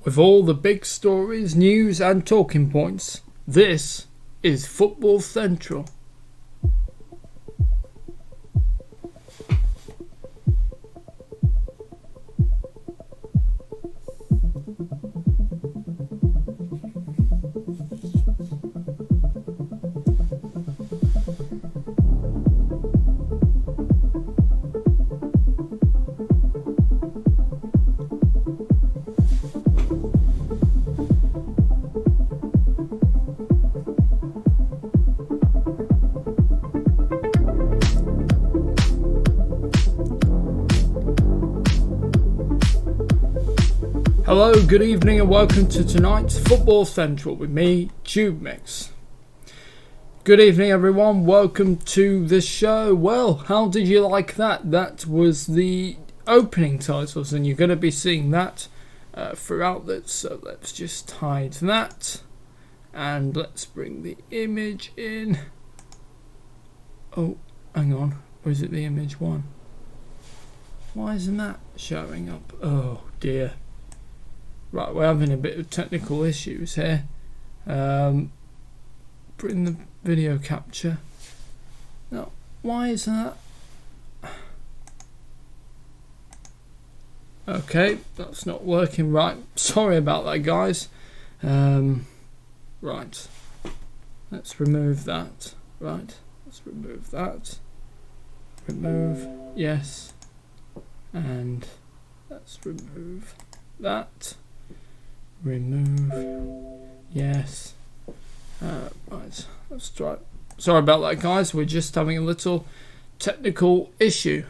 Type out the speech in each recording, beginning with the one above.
with all the big stories, news and talking points. This is Football Central. Hello, good evening and welcome to tonight's Football Central with me, TubeMix. Good evening everyone, welcome to the show. Well, how did you like that? That was the opening titles and you're going to be seeing that throughout this. So let's just hide that and let's bring the image in. Oh, hang on, or is it the image one? Why isn't that showing up? Oh dear. Right, we're having a bit of technical issues here. Bring the video capture. No, why is that? Okay, that's not working right. Sorry about that, guys. Right, let's remove that. Right, let's remove that. Remove, yes. And let's remove that. Remove, yes. Right, let's try. Sorry about that, guys. We're just having a little technical issue.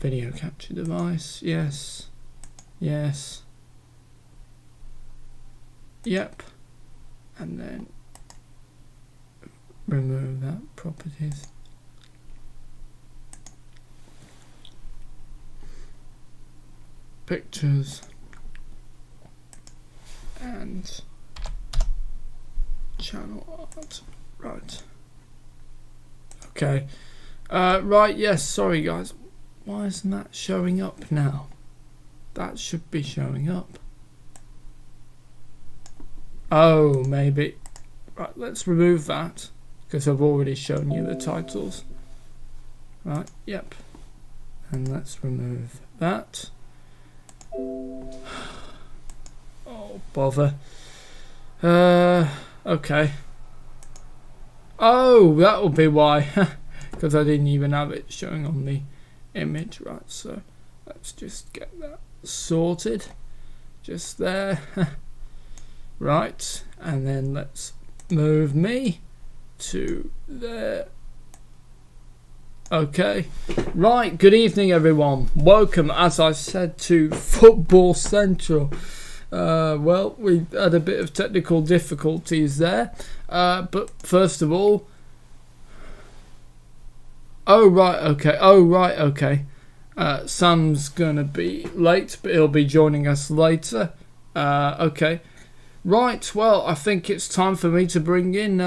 Video capture device, yes, yes, yep, and then remove that properties. Pictures. And channel art. Right. Okay. Right, yes, sorry guys. Why isn't that showing up now? That should be showing up. Oh, maybe. Right, let's remove that because I've already shown you the titles. Right, yep. And let's remove that. Oh, bother. Okay. Oh, that'll be why. Because I didn't even have it showing on the image. Right, so let's just get that sorted. Just there. Right, and then let's move me to there. Okay. Right, good evening everyone. Welcome, as I said, to Football Central. Well, we had a bit of technical difficulties there, but first of all, oh right, okay, Sam's gonna be late, but he'll be joining us later. Okay, right, well, I think it's time for me to bring in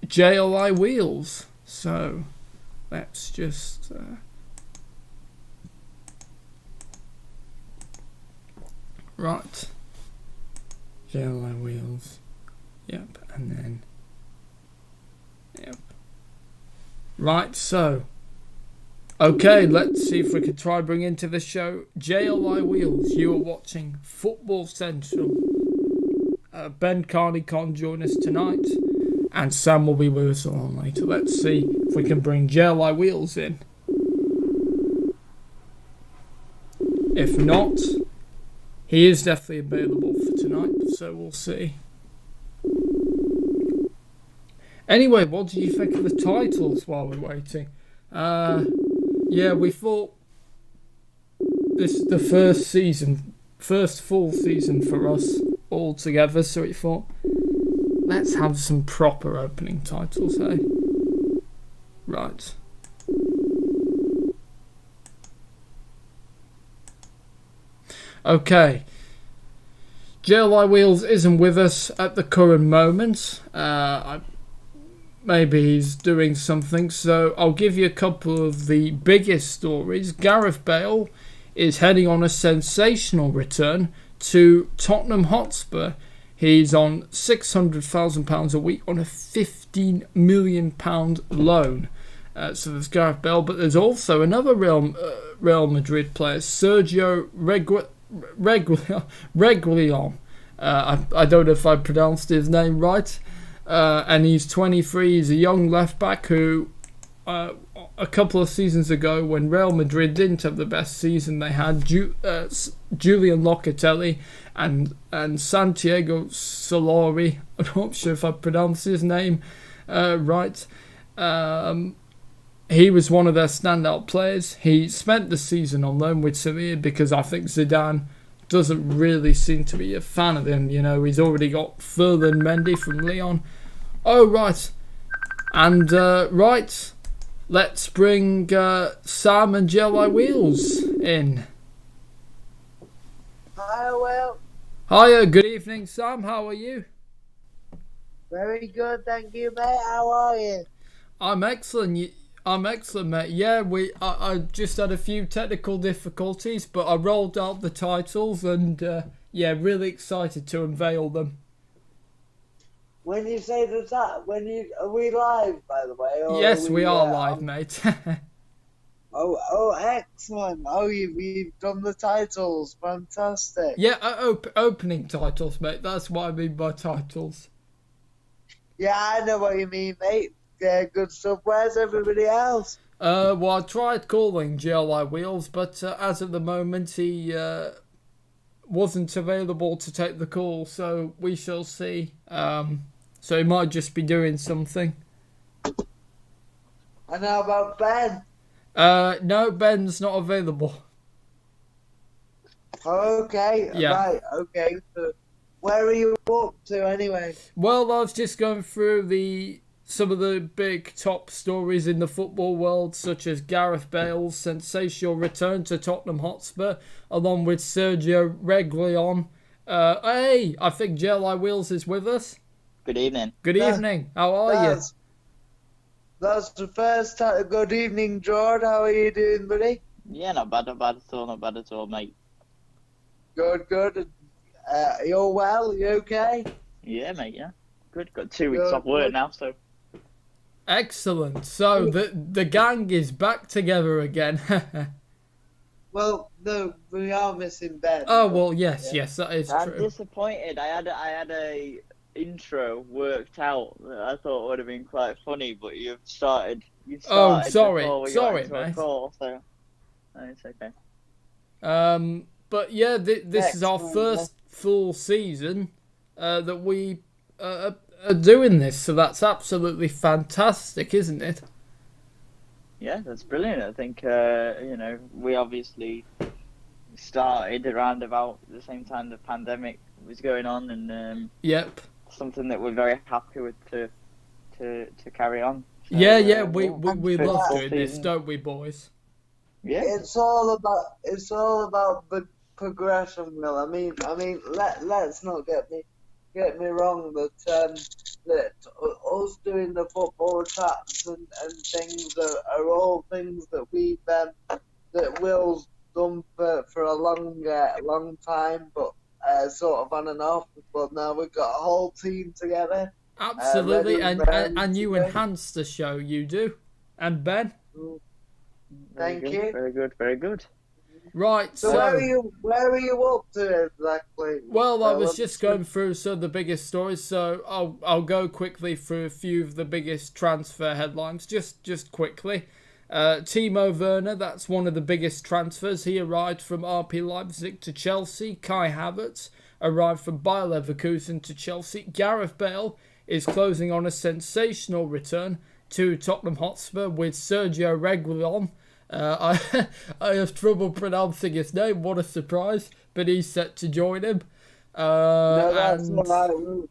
JLI Wheels, so let's just right, JLI Wheels, yep, and then, yep, right, so, okay, let's see if we can try bring into the show JLI Wheels. You are watching Football Central. Ben Carney can't join us tonight, and Sam will be with us on later. Let's see if we can bring JLI Wheels in. If not, he is definitely available for tonight, so we'll see. Anyway, what do you think of the titles while we're waiting? Yeah, we thought this is the first full season for us all together, so we thought, let's have some proper opening titles, eh? Right. Okay. JLI Wheels isn't with us at the current moment. Maybe he's doing something, so I'll give you a couple of the biggest stories. Gareth Bale is heading on a sensational return to Tottenham Hotspur. He's on £600,000 a week on a £15 million loan. So there's Gareth Bale, but there's also another Real Madrid player, Sergio Reguilon. I don't know if I pronounced his name right. And he's 23. He's a young left back who, a couple of seasons ago, when Real Madrid didn't have the best season they had, Julian Locatelli and Santiago Solari, I'm not sure if I pronounced his name right. He was one of their standout players. He spent the season on loan with Sevilla because I think Zidane doesn't really seem to be a fan of him. You know, he's already got Ferland Mendy from Lyon. Oh, right. And, right, let's bring Sam and Jelly Wheels in. Hi, Will. Hiya, good evening, Sam. How are you? Very good, thank you, mate. How are you? I'm excellent. I'm excellent, mate. Yeah, I just had a few technical difficulties, but I rolled out the titles and, yeah, really excited to unveil them. When you say that, are we live, by the way? Or yes, we are live, mate. Oh, excellent. Oh, you've done the titles. Fantastic. Yeah, opening titles, mate. That's what I mean by titles. Yeah, I know what you mean, mate. Yeah, good stuff. Where's everybody else? Well, I tried calling GLI Wheels, but as of the moment, he wasn't available to take the call, so we shall see. So he might just be doing something. And how about Ben? No, Ben's not available. Okay, yeah. Right, okay. So where are you up to anyway? Well, I was just going through some of the big top stories in the football world, such as Gareth Bale's sensational return to Tottenham Hotspur, along with Sergio Reguilon. Hey, I think JLI Wheels is with us. Good evening. Good evening. How are you? That's the first time. Good evening, George. How are you doing, buddy? Yeah, not bad at all, mate. Good. You're well? You okay? Yeah, mate, yeah. Good. Got 2 weeks off work now, so... Excellent. So the gang is back together again. Well, no, we are missing Ben. Oh well, yes, that is true. I'm disappointed. I had a intro worked out that I thought would have been quite funny, but you've started. Oh, sorry, mate. Call, so it's okay. But yeah, this is our first full season that we are doing this, so that's absolutely fantastic, isn't it? Yeah, that's brilliant. I think we obviously started around about the same time the pandemic was going on, and yep, something that we're very happy with to carry on. So, yeah, we love doing this, don't we, boys? Yeah, it's all about the progression, Will. I mean, let's not get me wrong that us doing the football chats and things are all things that we've that Will's done for a long time, but sort of on and off. But now we've got a whole team together. Absolutely, and you enhance the show, you do, and Ben. Thank you. Very good. Right, so where are you up to exactly? Well, I was just going through some of the biggest stories, so I'll go quickly through a few of the biggest transfer headlines, just quickly. Timo Werner, that's one of the biggest transfers. He arrived from RB Leipzig to Chelsea. Kai Havertz arrived from Bayer Leverkusen to Chelsea. Gareth Bale is closing on a sensational return to Tottenham Hotspur with Sergio Reguilon. I have trouble pronouncing his name, what a surprise, but he's set to join him. No, that's all right.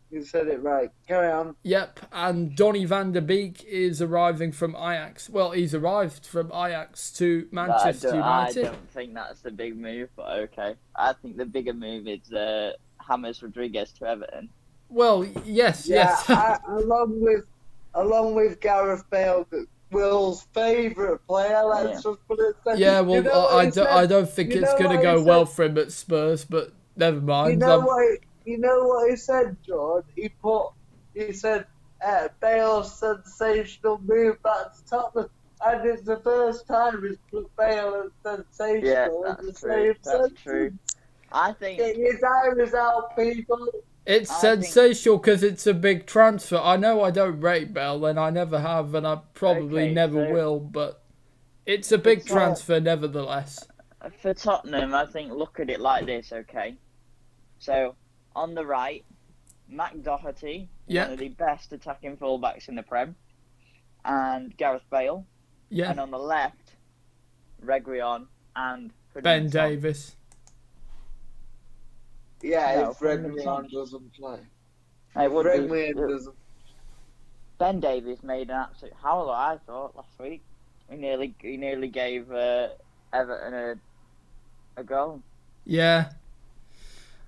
You said it right. Carry on. Yep, and Donny van der Beek is arriving from Ajax. Well, he's arrived from Ajax to Manchester United. I don't think that's the big move, but okay. I think the bigger move is James Rodriguez to Everton. Well, yes. along with Gareth Bale, Will's favourite player. Let's just put it. Yeah, well, I don't think it's going to go well for him at Spurs, but never mind. You know what he said, George? He said, Bale's sensational move back to Tottenham, and it's the first time he's put Bale as sensational in the same sentence. True. I think Get your diaries out, people. It's sensational because it's a big transfer. I know I don't rate Bell, and I never have, and I probably never will, but it's a big transfer nevertheless. For Tottenham, I think look at it like this, okay? So, on the right, Mac Doherty, one of the best attacking fullbacks in the Prem, and Gareth Bale. Yeah. And on the left, Reguilon and Ben Davies. Yeah, if Reguilon doesn't play. Doesn't. Ben Davies made an absolute howler, I thought, last week. He nearly gave Everton a goal. Yeah.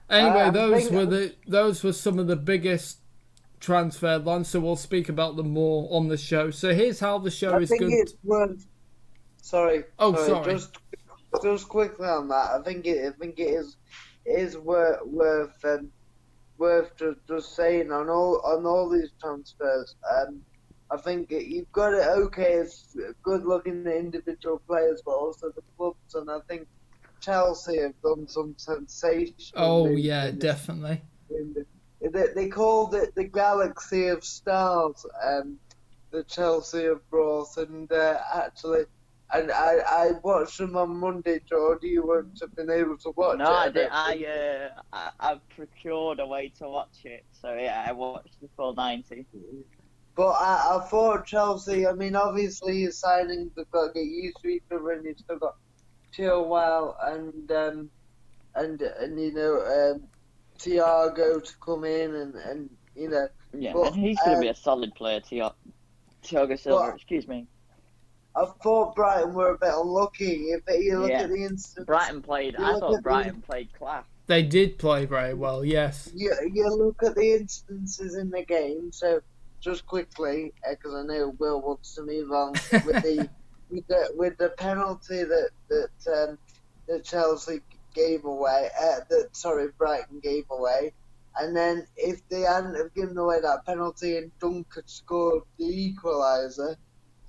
Anyway, those were some of the biggest transfer lines, so we'll speak about them more on the show. So here's how the show is good. Sorry. Just quickly on that. I think it is worth just saying on all these transfers. I think you've got it okay as good looking individual players, but also the clubs, and I think Chelsea have done some sensational. Oh yeah, definitely. They called it the Galaxy of Stars, the Chelsea have brought, and actually, and I watched them on Monday. George, you wouldn't have been able to watch it. No, I did. I procured a way to watch it, so yeah, I watched the full 90. But I thought Chelsea. I mean, obviously, your signings have got to get used to each other, and you've still got Chilwell and Thiago to come in, and you know. Yeah, but, and he's going to be a solid player, Thiago Silva. Excuse me. I thought Brighton were a bit unlucky. If you look at the instance, Brighton played. I thought Brighton played class. They did play very well. Yes. You look at the instances in the game. So just quickly, because I know Will wants to move on with the penalty that Chelsea gave away. Brighton gave away. And then if they hadn't have given away that penalty and Dunk had scored the equaliser,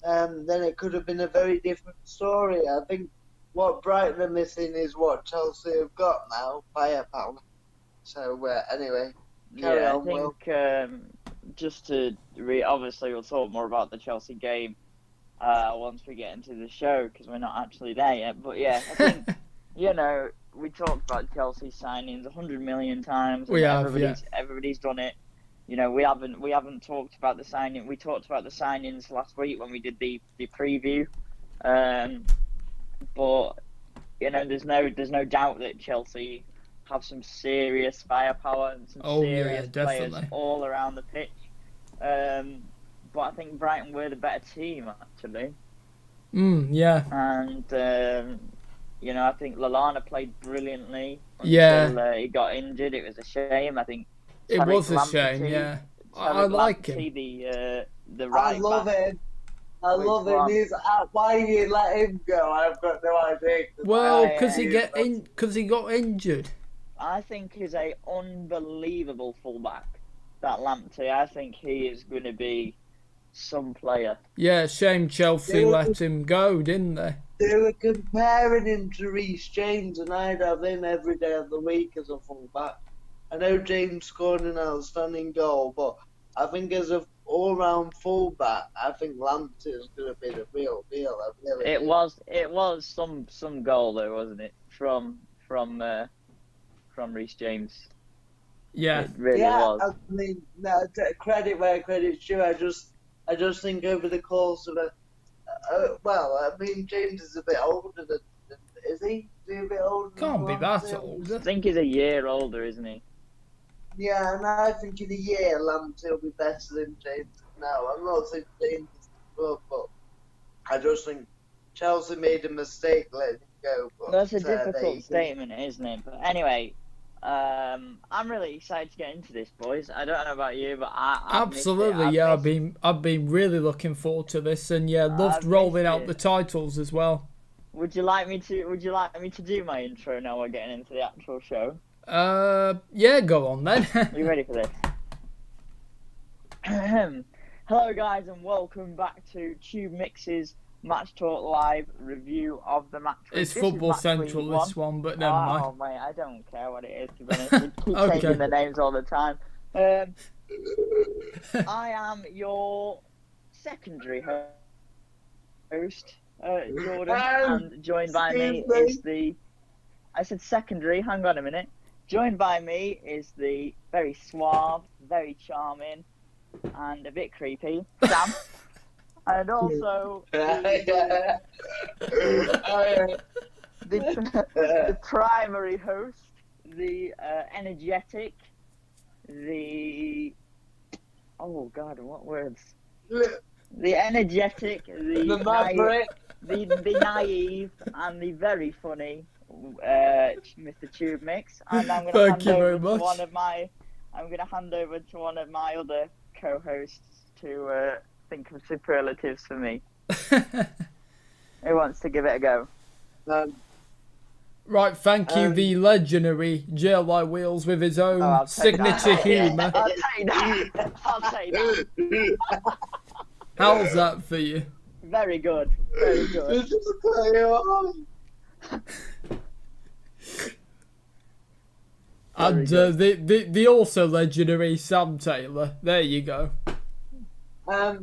then it could have been a very different story. I think what Brighton are missing is what Chelsea have got now, firepower. So anyway, carry on, Will. I think just to obviously we'll talk more about the Chelsea game once we get into the show because we're not actually there yet. But yeah, I think we talked about Chelsea signings 100 million times. Everybody's done it. We haven't talked about the signing. We talked about the signings last week when we did the preview. But there's no doubt that Chelsea have some serious firepower and some serious players all around the pitch. But I think Brighton were the better team actually. Yeah. And I think Lallana played brilliantly until he got injured. It was a shame. I think it was a shame. Yeah, I like him. The right I love him. I love him. Why you let him go? I've got no idea. Well, because he got injured. I think he's a unbelievable fullback. That Lamptey, I think he is going to be some player. Yeah, shame Chelsea let him go, didn't they? They were comparing him to Reece James, and I'd have him every day of the week as a fullback. I know James scored an outstanding goal, but I think as an all-round fullback, I think Lamptey is going to be the real deal. It was some goal though, wasn't it? From Reece James. Yeah, it really was. I mean, credit where credit's due. I just think over the course of James is a bit older than is he? Is he a bit older? Can't be that old. I think he's a year older, isn't he? Yeah, and I think in a year Lamptey will be better than James now. I'm not saying James is good, but I just think Chelsea made a mistake letting him go. But, that's a difficult statement, isn't it? But anyway, I'm really excited to get into this, boys. I don't know about you, but absolutely, I've been really looking forward to this, and loved rolling out the titles as well. Would you like me to do my intro now? We're getting into the actual show. Yeah, go on then. Are you ready for this? Hello, guys, and welcome back to TubeMix's Match Talk Live review of the match week. It's This is Football match Central, week this one, but never mind. Oh, mate, I don't care what it is, to be honest. We keep Okay. changing the names all the time. I am your secondary host, Jordan, and joined by me is the... I said secondary, hang on a minute. Joined by me is the very suave, very charming, and a bit creepy, Sam. And also the primary host, the energetic, the... Oh, God, what words? The energetic, the naive, and the very funny Mr. TubeMix. And I'm going to hand over to one of my... I'm going to hand over to one of my other co-hosts to think of superlatives for me. Who wants to give it a go? Right, thank you, the legendary JLI Wheels with his own signature humour. I'll take that. I'll take that. How's that for you? Very good. Very good. And the also legendary Sam Taylor. There you go. I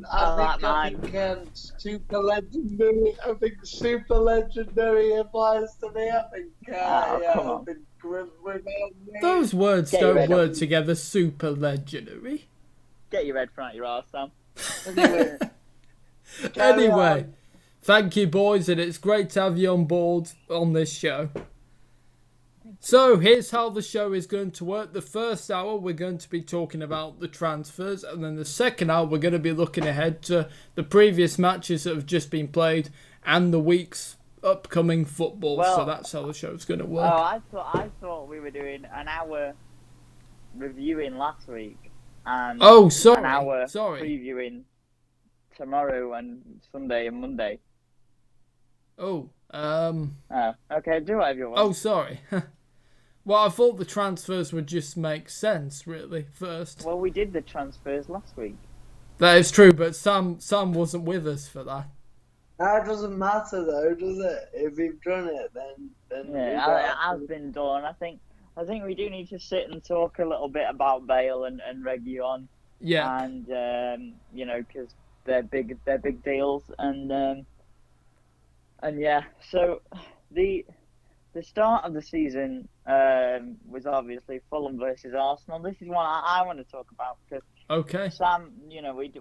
think super legendary. I think super legendary applies to me. I think I've been grim without me. Those words don't work together. Super legendary. Get your head front your arse, Sam. Anyway, thank you, boys, and it's great to have you on board on this show. So here's how the show is going to work. The first hour we're going to be talking about the transfers, and then the second hour we're going to be looking ahead to the previous matches that have just been played and the week's upcoming football. Well, so that's how the show's going to work. Oh, I thought we were doing an hour reviewing last week and an hour previewing tomorrow and Sunday and Monday. Okay, do whatever you want. Oh, sorry. Well, I thought the transfers would just make sense, really, first. Well, we did the transfers last week. That is true, but Sam wasn't with us for that. That doesn't matter, though, does it? If we've done it, then yeah, it has been done. I think we do need to sit and talk a little bit about Bale and Reguilon. Yeah. And you know, because they're big deals, and yeah. So the start of the season was obviously Fulham versus Arsenal. This is one I want to talk about because Sam, you know, we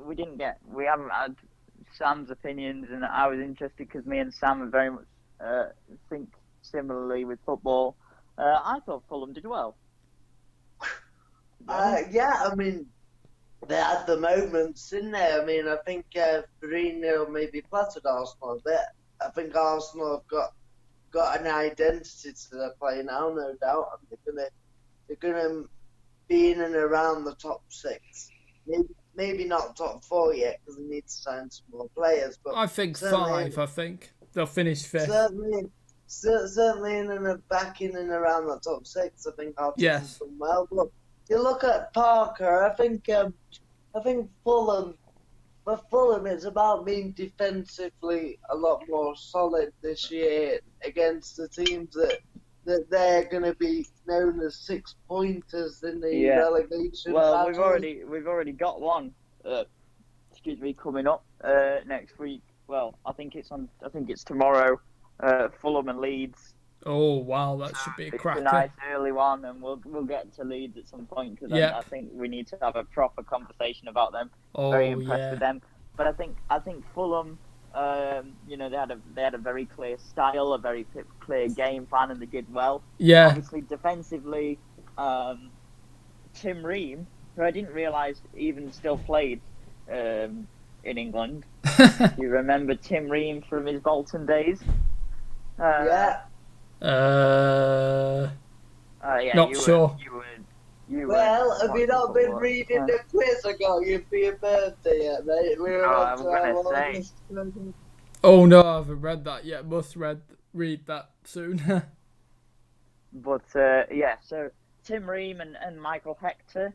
haven't had Sam's opinions, and I was interested because me and Sam are very much think similarly with football. I thought Fulham did well. Yeah, I mean, they had the moments in there. I mean, I think 3-0 maybe flattered Arsenal a bit. I think Arsenal have got an identity to their play now, no doubt. And they're gonna be in and around the top 6. Maybe not top 4 yet because they need to sign some more players. But I think 5. I think they'll finish 5th. Certainly in and back in and around the top 6. I think Arsenal's done well. Look, you look at Parker. I think Fulham. For Fulham, it's about being defensively a lot more solid this year against the teams that they're going to be known as 6-pointers in the relegation. Well, battle. we've already got one. Coming up next week. Well, I think it's tomorrow. Fulham and Leeds. Oh wow, that should be a cracker. It's a nice early one, and we'll get to Leeds at some point because I think we need to have a proper conversation about them. Very impressed with them, but I think Fulham, you know, they had a very clear style, a very clear game plan, and they did well. Yeah. Obviously, defensively, Tim Ream, who I didn't realise even still played in England. You remember Tim Ream from his Bolton days? Yeah. Not sure. Well, have you not been reading the quiz I got you for your birthday yet, mate? I'm gonna say. Oh no, I haven't read that yet. Must read that soon. But yeah, so Tim Ream and Michael Hector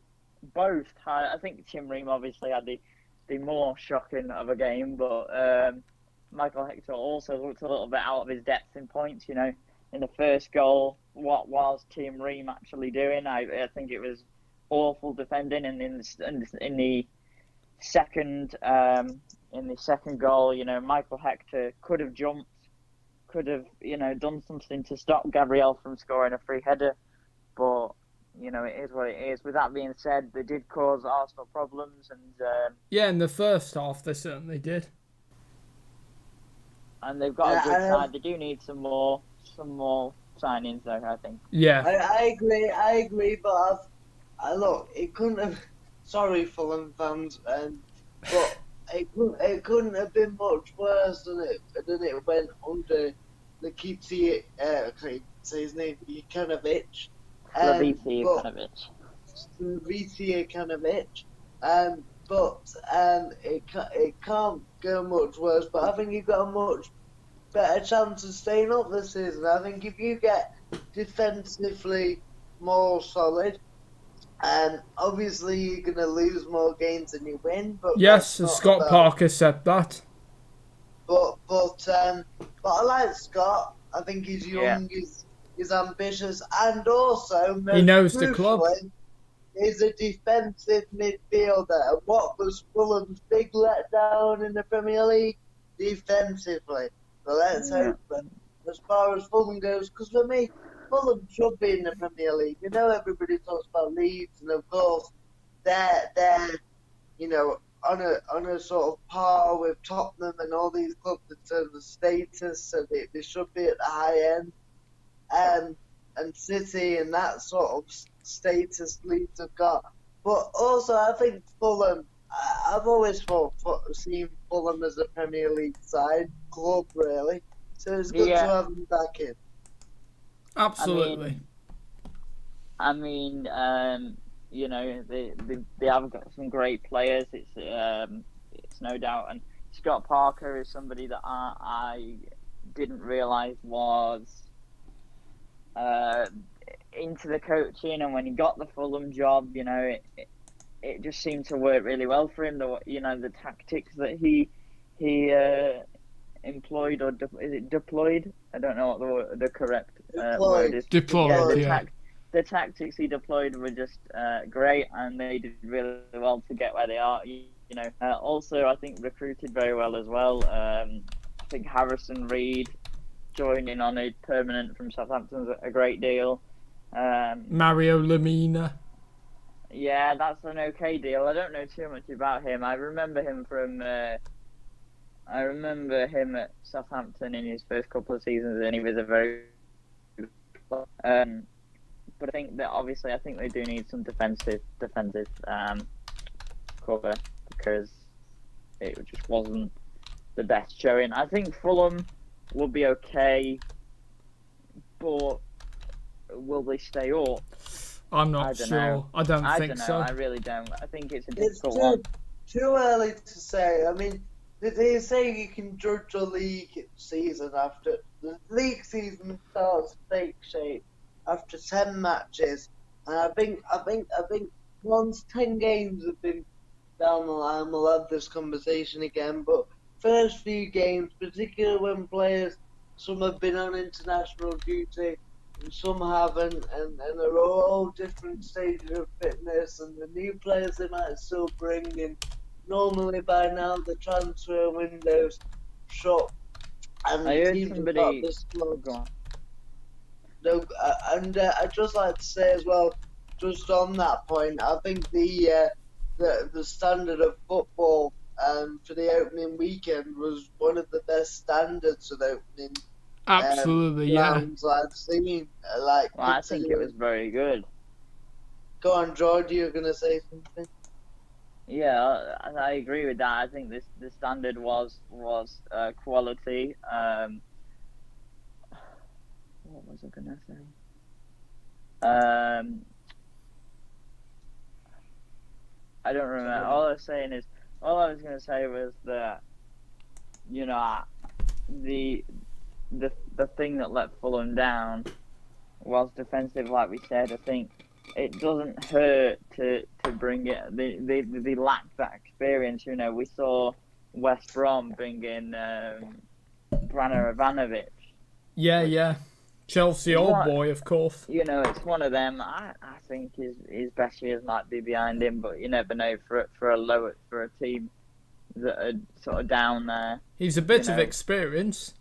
both had. I think Tim Ream obviously had the more shocking of a game, but Michael Hector also looked a little bit out of his depth in points. You know, in the first goal, what was Tim Ream actually doing? I think it was awful defending, and in the second goal, you know, Michael Hector could have jumped, could have, you know, done something to stop Gabriel from scoring a free header, but you know, it is what it is. With that being said, they did cause Arsenal problems, and Yeah, in the first half they certainly did. And they've got a good side. They do need some more signings, though, I think. Yeah. I agree, but look, it couldn't have. Sorry, Fulham fans, but it couldn't have been much worse than it went under the Kitty. I can't say his name, Jukanovic. Slavici Jukanovic. Slavici Jukanovic. But it can't go much worse. But I think you've got a much better chance of staying up this season. I think if you get defensively more solid, obviously you're going to lose more games than you win. But yes, Scott Parker said that. But I like Scott. I think he's young, he's ambitious, and also he knows the club. He's a defensive midfielder. And what was Fulham's big letdown in the Premier League? Defensively. So let's hope that as far as Fulham goes, because for me, Fulham should be in the Premier League. You know, everybody talks about Leeds, and of course, they're you know, on a sort of par with Tottenham and all these clubs in terms of status, so they should be at the high end. And City and that sort of status Leeds have got. But also, I think Fulham, I've always seen Fulham as a Premier League side club, really. So it's good to have them back in. Absolutely. I mean, you know, they have got some great players. It's no doubt, and Scott Parker is somebody that I didn't realise was into the coaching, and when he got the Fulham job, you know, it just seemed to work really well for him. The tactics that he employed, or is it deployed? I don't know what the correct word is. Deployed, The tactics he deployed were just great, and they did really well to get where they are. You know, also I think recruited very well as well. I think Harrison Reed joining on a permanent from Southampton's a great deal. Mario Lemina. Yeah, that's an okay deal. I don't know too much about him. I remember him at Southampton in his first couple of seasons, and he was a very good player. But I think that obviously they do need some defensive cover, because it just wasn't the best showing. I think Fulham will be okay, but will they stay up? I'm not sure. I don't think so. I really don't. I think it's a difficult one. Too early to say. I mean, they say you can judge a league season after the league season starts fake shape after 10 matches, and I think once 10 games have been down the line, we'll have this conversation again. But first few games, particularly when players, some have been on international duty and some haven't, and they're all different stages of fitness, and the new players they might still bring in. Normally by now the transfer window's shut, and I the heard teams somebody. have got this club. No, and I'd just like to say as well, just on that point, I think the standard of football for the opening weekend was one of the best standards of opening. Absolutely, rounds I've seen. I think it was very good. Go on, George. You're gonna say something? Yeah, I agree with that. I think the standard was quality. What was I gonna say? I don't remember. All I was gonna say was that, you know, the thing that let Fulham down was defensive. Like we said, I think it doesn't hurt to bring it. They lack that experience. You know, we saw West Brom bring in Branner Ivanovic. Yeah. Chelsea old boy, of course. You know, it's one of them. I think his best years might be behind him, but you never know for a team that are sort of down there. He's a bit of experience.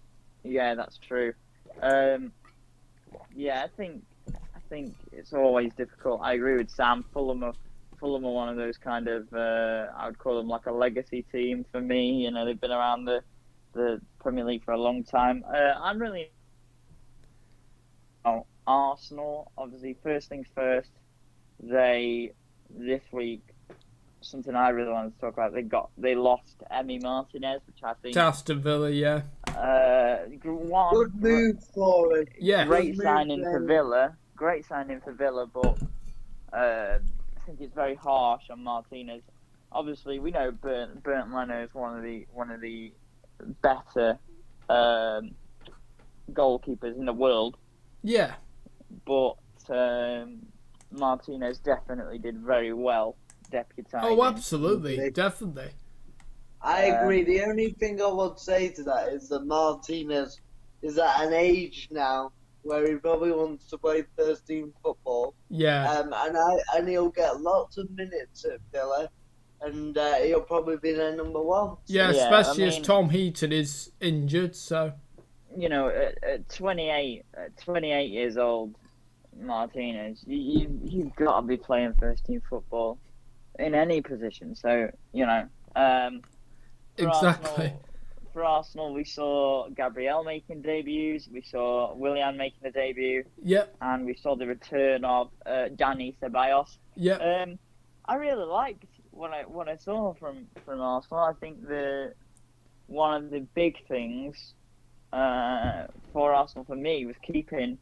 Yeah, that's true. Yeah, I think it's always difficult. I agree with Sam. Fulham are one of those kind of I would call them like a legacy team for me. You know, they've been around the Premier League for a long time. I'm really Arsenal. Obviously, first things first. This week, something I really wanted to talk about. They lost Emi Martinez, which I think to Aston Villa, yeah. Good move for it. Yeah. Great signing for Villa. But I think it's very harsh on Martinez. Obviously, we know Bernd Leno is one of the better goalkeepers in the world. Yeah. But Martinez definitely did very well deputising. Oh, absolutely. Definitely. I agree. The only thing I would say to that is that Martinez is at an age now where he probably wants to play first team football. Yeah. And he'll get lots of minutes at Villa, and he'll probably be their number one. Yeah, especially as Tom Heaton is injured, so. You know, at 28 years old, Martinez, you've got to be playing first team football in any position. So, you know, exactly. For Arsenal, we saw Gabriel making debuts, we saw Willian making a debut, yep, and we saw the return of Dani Ceballos. Yep. I really liked what I saw from Arsenal. I think one of the big things for Arsenal for me was keeping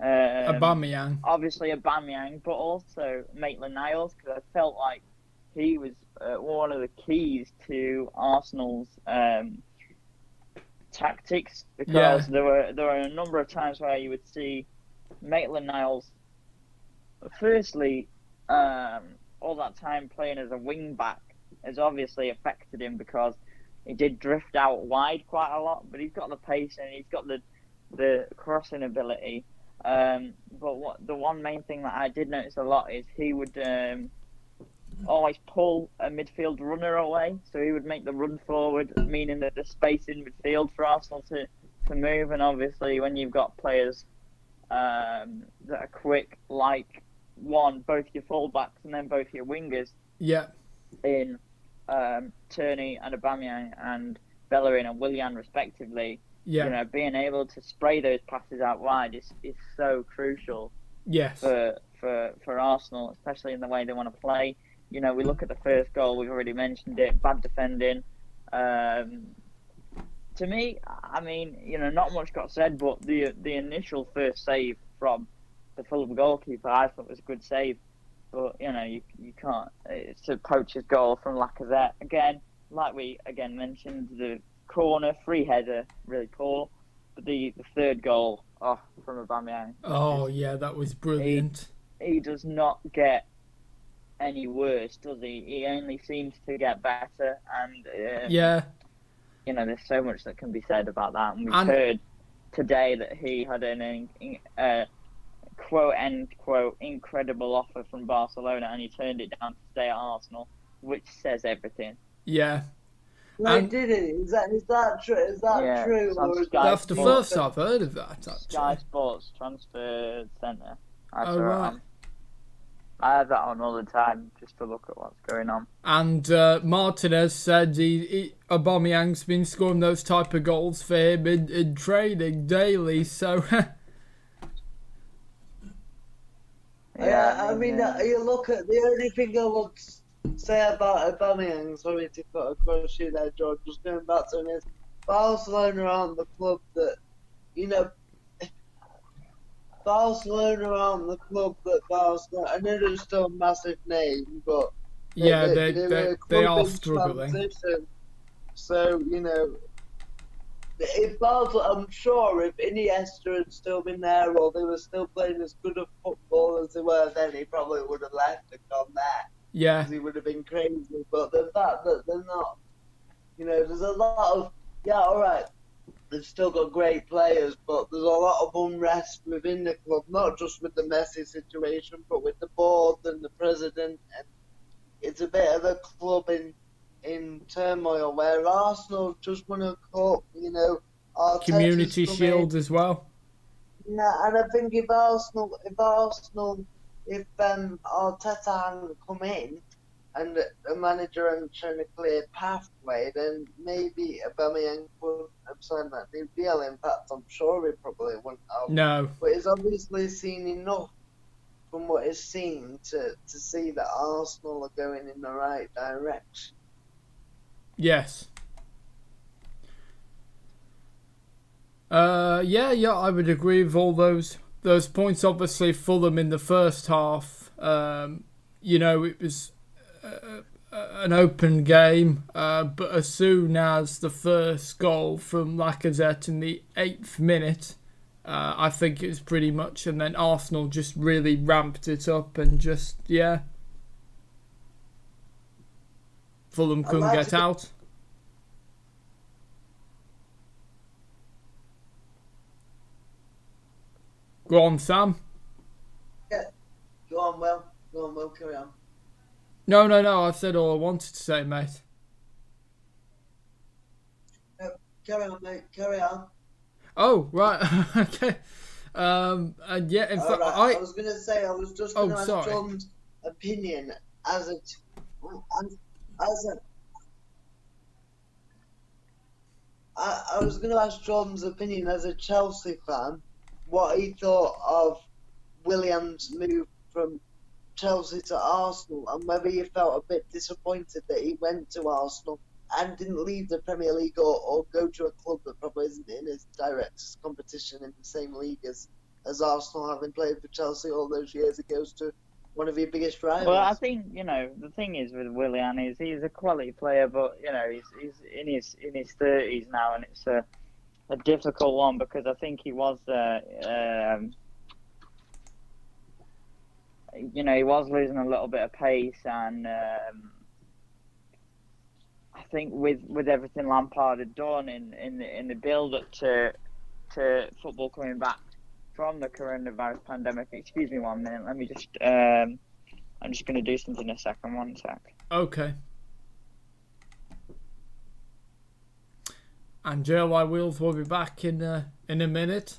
Aubameyang. Obviously Aubameyang, but also Maitland-Niles, because I felt like he was one of the keys to Arsenal's tactics, because there were a number of times where you would see Maitland-Niles firstly all that time playing as a wing back has obviously affected him, because he did drift out wide quite a lot, but he's got the pace and he's got the crossing ability. But the one main thing that I did notice a lot is he would always pull a midfield runner away, so he would make the run forward, meaning that the space in midfield for Arsenal to move. And obviously, when you've got players that are quick, like both your fullbacks and then both your wingers, in Tierney and Aubameyang and Bellerin and Willian respectively, you know, being able to spray those passes out wide is so crucial. Yes. For Arsenal, especially in the way they want to play. You know, we look at the first goal, we've already mentioned it, bad defending. To me, I mean, you know, not much got said, but the initial first save from the Fulham goalkeeper, I thought was a good save. But, you know, you can't. It's a poacher's goal from Lacazette. Again, like we mentioned, the corner, free header, really poor. But the third goal, from Aubameyang. Oh, yeah, that was brilliant. He does not get any worse, does he? He only seems to get better. And, you know, there's so much that can be said about that. And we've heard today that he had an quote end quote incredible offer from Barcelona, and he turned it down to stay at Arsenal, which says everything. Yeah. Like, did it? Is that true? Is that true? That's the first I've heard of that, actually. Sky Sports Transfer Centre. Right. I have that on all the time just to look at what's going on. And Martinez said Aubameyang's been scoring those type of goals for him in training daily, so... Yeah, I mean, you look at the only thing I would say about Aubameyang, sorry to cut across you there, George, just going back to him, is Barcelona aren't the club that, you know, Barcelona aren't the club that Barcelona, I know they're still a massive name, but they are struggling. So, you know, if Basel, I'm sure if Iniesta had still been there or they were still playing as good a football as they were then, he probably would have left and gone there. Yeah. Because he would have been crazy. But the fact that they're not, there's a lot of, yeah, all right, they've still got great players, but there's a lot of unrest within the club, not just with the Messi situation, but with the board and the president. And it's a bit of a club in turmoil, where Arsenal just won a cup, Arteta's Community come Shield in. as well. Yeah, and I think if Arteta hadn't come in and the manager hadn't shown a clear pathway, then maybe Aubameyang would have signed that new deal. In fact, I'm sure he probably wouldn't have. No. But he's obviously seen enough from what he's seen to see that Arsenal are going in the right direction. Yes. Yeah, I would agree with all those points. Obviously, Fulham in the first half, it was an open game, but as soon as the first goal from Lacazette in the 8th minute, I think it was pretty much, and then Arsenal just really ramped it up and just, Fulham couldn't get out. Go on, Sam. Yeah, go on, Will, carry on. No, I've said all I wanted to say, mate. Carry on, mate, carry on. Oh, right, okay. And yeah, in fact, I was going to say, I was just going to ask sorry. John's opinion as a I was going to ask John's opinion as a Chelsea fan, what he thought of William's move from Chelsea to Arsenal, and whether he felt a bit disappointed that he went to Arsenal and didn't leave the Premier League or go to a club that probably isn't in his direct competition in the same league as Arsenal, having played for Chelsea all those years. It goes to one of your biggest rivals. Well, I think the thing is with Willian is he's a quality player, but he's in his 30s now, and it's a difficult one because I think he was he was losing a little bit of pace, and I think with everything Lampard had done in the build up to football coming back from the coronavirus pandemic. Excuse me 1 minute. Let me just. I'm just going to do something in a second. 1 sec. Okay. And JLI Wheels will be back in a minute.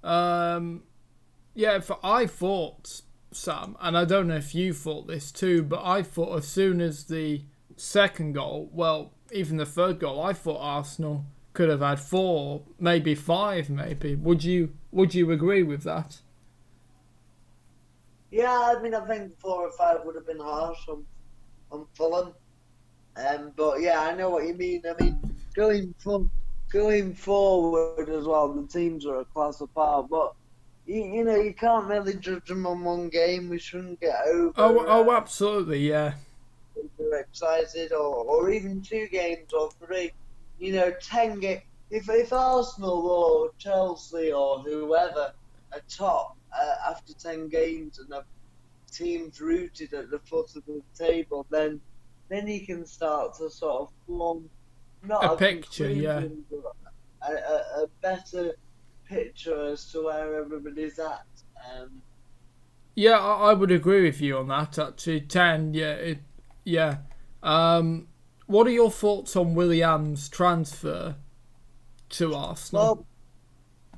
I thought, Sam, and I don't know if you thought this too, but I thought as soon as the second goal, well, even the third goal, I thought Arsenal could have had 4, maybe 5, maybe. Would you agree with that? Yeah, I mean, I think 4 or 5 would have been harsh on Fulham. But yeah, I know what you mean. I mean, going forward as well, the teams are a class apart. But you can't really judge them on one game. We shouldn't get over. Oh, absolutely, yeah. If they're excited, or even 2 games or 3. 10 games. If Arsenal or Chelsea or whoever are top after 10 games and have teams rooted at the foot of the table, then you can start to sort of form not a picture, yeah, but a better picture as to where everybody's at. Yeah, I would agree with you on that. Actually, 10, yeah. What are your thoughts on William's transfer to Arsenal?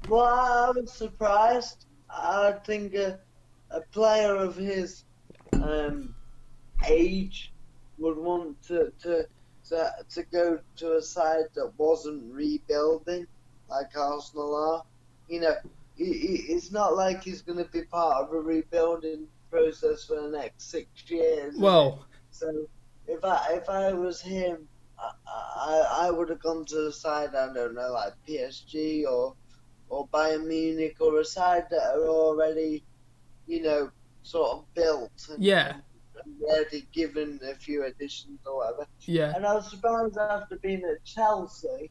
Well, I was surprised. I think a player of his age would want to go to a side that wasn't rebuilding like Arsenal are. It's not like he's going to be part of a rebuilding process for the next 6 years. Well, so if I was him, I would have gone to a side, I don't know, like PSG or Bayern Munich, or a side that are already, sort of built and already given a few additions or whatever. Yeah. And I was surprised after being at Chelsea,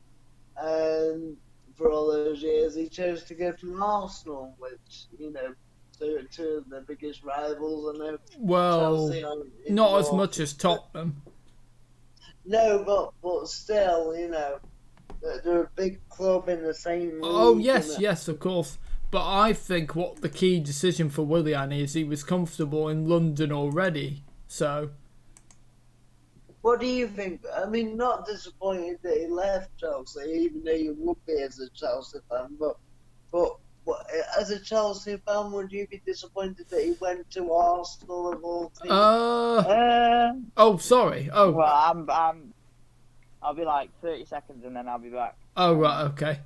and for all those years he chose to go to Arsenal, which, you know, two of the biggest rivals. I know Well, Chelsea are in not as North. much as Tottenham. No, but still, you know, they're a big club in the same league. Oh, yes, of course. But I think what the key decision for Willian is, he was comfortable in London already. So, What do you think? I mean, not disappointed that he left Chelsea, even though you would be as a Chelsea fan, but as a Chelsea fan, would you be disappointed that he went to Arsenal of all teams? oh, sorry. Oh, Well, I'll be like 30 seconds and then I'll be back. oh, right, okay.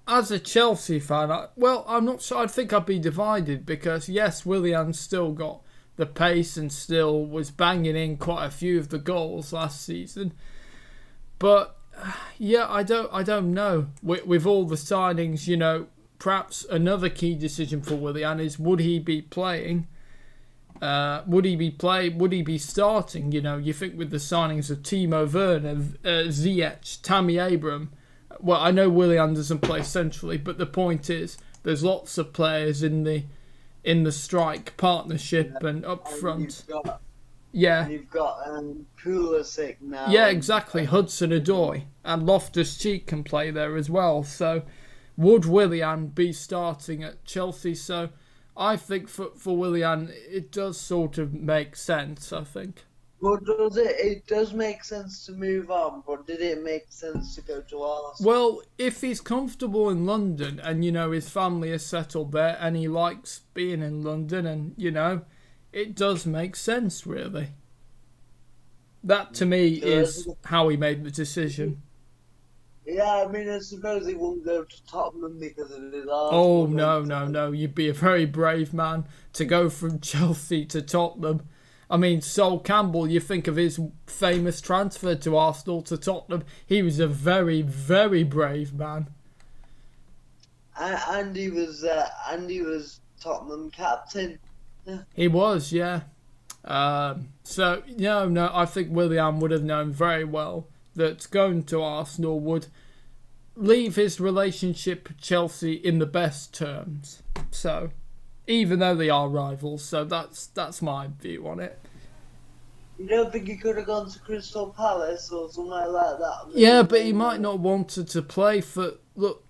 As a Chelsea fan, I'm not sure. I think I'd be divided because, yes, Willian's still got the pace and still was banging in quite a few of the goals last season. But, yeah, I don't know. With all the signings, you know, perhaps another key decision for Willian is, would he be playing? Would he be starting? You know, you think with the signings of Timo Werner, Ziyech, Tammy Abraham. Well, I know Willian doesn't play centrally, but the point is, there's lots of players in the strike partnership and up front. You've got Pulisic now. Yeah, exactly. Hudson-Odoi and Loftus-Cheek can play there as well. So, would Willian be starting at Chelsea? So, I think for Willian, it does sort of make sense, I think. Well, it does make sense to move on, but did it make sense to go to Arsenal? Well, if he's comfortable in London and, you know, his family is settled there and he likes being in London and, you know, it does make sense, really. That, to me, is how he made the decision. Yeah, I mean, I suppose he won't go to Tottenham because of his Arsenal. Oh, no. You'd be a very brave man to go from Chelsea to Tottenham. I mean, Sol Campbell, you think of his famous transfer to Arsenal to Tottenham. He was a very, very brave man. And he was Tottenham captain. He was, yeah. So, no, I think Willian would have known very well that going to Arsenal would leave his relationship with Chelsea in the best terms. So, even though they are rivals, so that's my view on it. You don't think he could have gone to Crystal Palace or something like that? Yeah, but he might not wanted to play for... Look,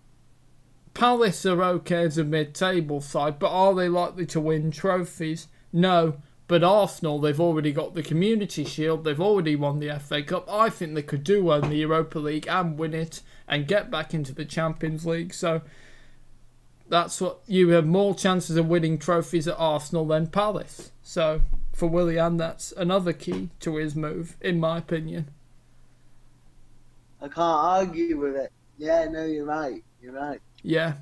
Palace are okay as a mid-table side, but are they likely to win trophies? No. But Arsenal, they've already got the Community Shield, they've already won the FA Cup. I think they could do well in the Europa League and win it and get back into the Champions League. So that's what you have more chances of winning trophies at Arsenal than Palace. So for Willian, that's another key to his move, in my opinion. I can't argue with it. Yeah, no, you're right. Yeah.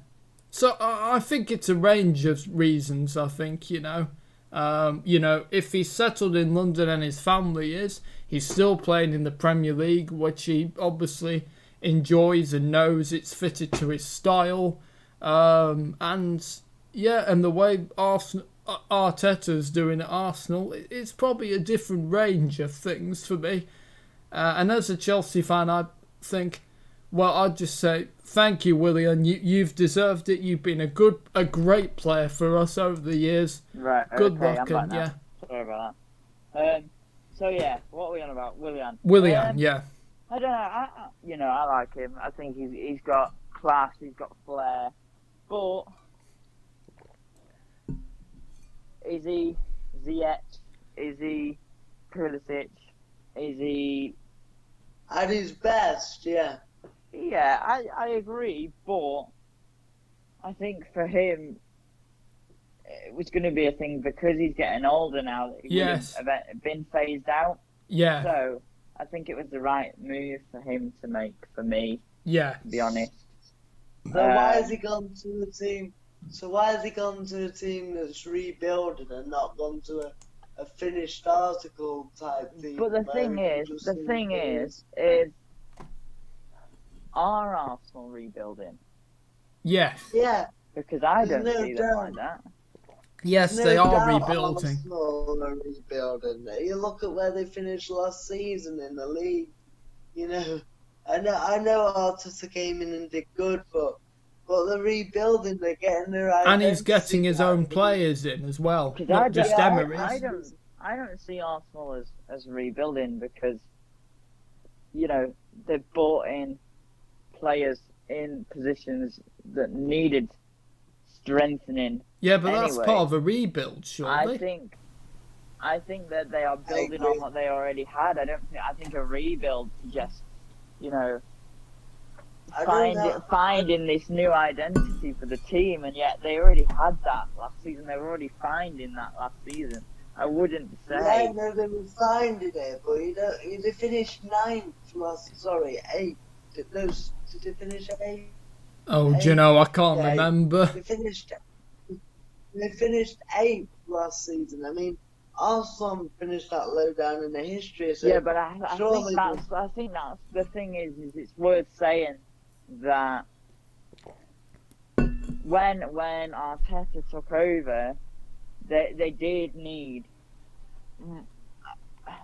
So I think it's a range of reasons, I think, you know. If he's settled in London and his family is, he's still playing in the Premier League, which he obviously enjoys and knows it's fitted to his style. And the way Arteta's doing at Arsenal, it's probably a different range of things for me. And as a Chelsea fan, I think, well, I'd just say, thank you, Willian. You've deserved it. You've been a great player for us over the years. Right. Good okay, luck, and yeah. Sorry about that. So yeah, what are we on about? Willian. Yeah. I don't know. I like him. I think he's got class. He's got flair. But is he Ziyech? Is he Pulisic? Is he at his best? Yeah. Yeah, I agree, but I think for him, it was going to be a thing because he's getting older now that he would have been phased out. Yeah. So I think it was the right move for him to make, for me. Yeah. To be honest. So why has he gone to a team? So why has he gone to a team that's rebuilding and not gone to a finished article type team? But the thing is, are Arsenal rebuilding? Yes. Yeah. Because I don't see them like that. Yes, they are rebuilding. Arsenal are rebuilding. You look at where they finished last season in the league. You know, I know Arteta came in and did good, but they're rebuilding. They're getting their And identity he's getting his own back. players in as well, Because not just Emery's. I don't see Arsenal as rebuilding because, you know, they've bought in players in positions that needed strengthening. Yeah, but that's anyway. part of a rebuild, surely. I think that they are building on what they already had. I think a rebuild just, you know, finding this new identity for the team, and yet they already had that last season. They were already finding that last season. I wouldn't say. Yeah, no, they were finding it, but they finished eighth. Did they finish eighth? Oh, do you know, I can't remember. They finished eighth last season. I mean, Arsenal finished that low down in the history. So yeah, but I think that's the thing is it's worth saying that when Arteta took over, they did need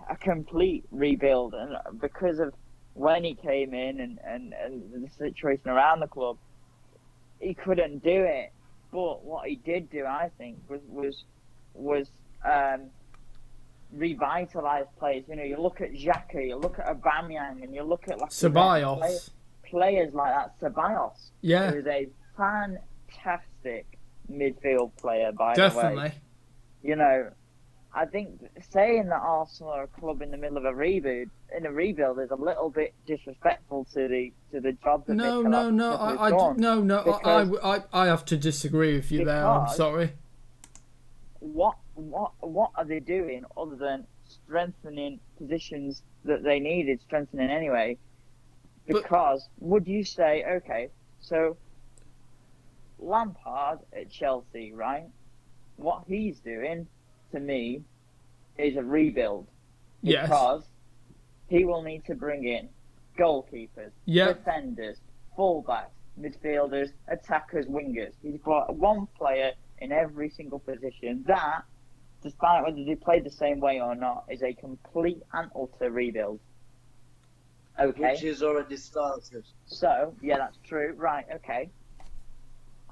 a complete rebuild, and because of when he came in and the situation around the club, he couldn't do it. But what he did do, I think, was revitalize players. You know, you look at Xhaka, you look at Aubameyang, and you look at Ceballos. Players like that. Ceballos, yeah, who is a fantastic midfield player, by definitely. the way. You know, I think saying that Arsenal are a club in the middle of a rebuild is a little bit disrespectful to the job that I have to disagree with you there. I'm sorry. What are they doing other than strengthening positions that they needed strengthening anyway? Because would you say, okay, so Lampard at Chelsea, right? What he's doing, to me, is a rebuild. Yes. Because he will need to bring in goalkeepers, defenders, fullbacks, midfielders, attackers, wingers. He's brought one player in every single position. That, despite whether they play the same way or not, is a complete and utter rebuild. Okay. Which is already started. So, yeah, that's true. Right, okay.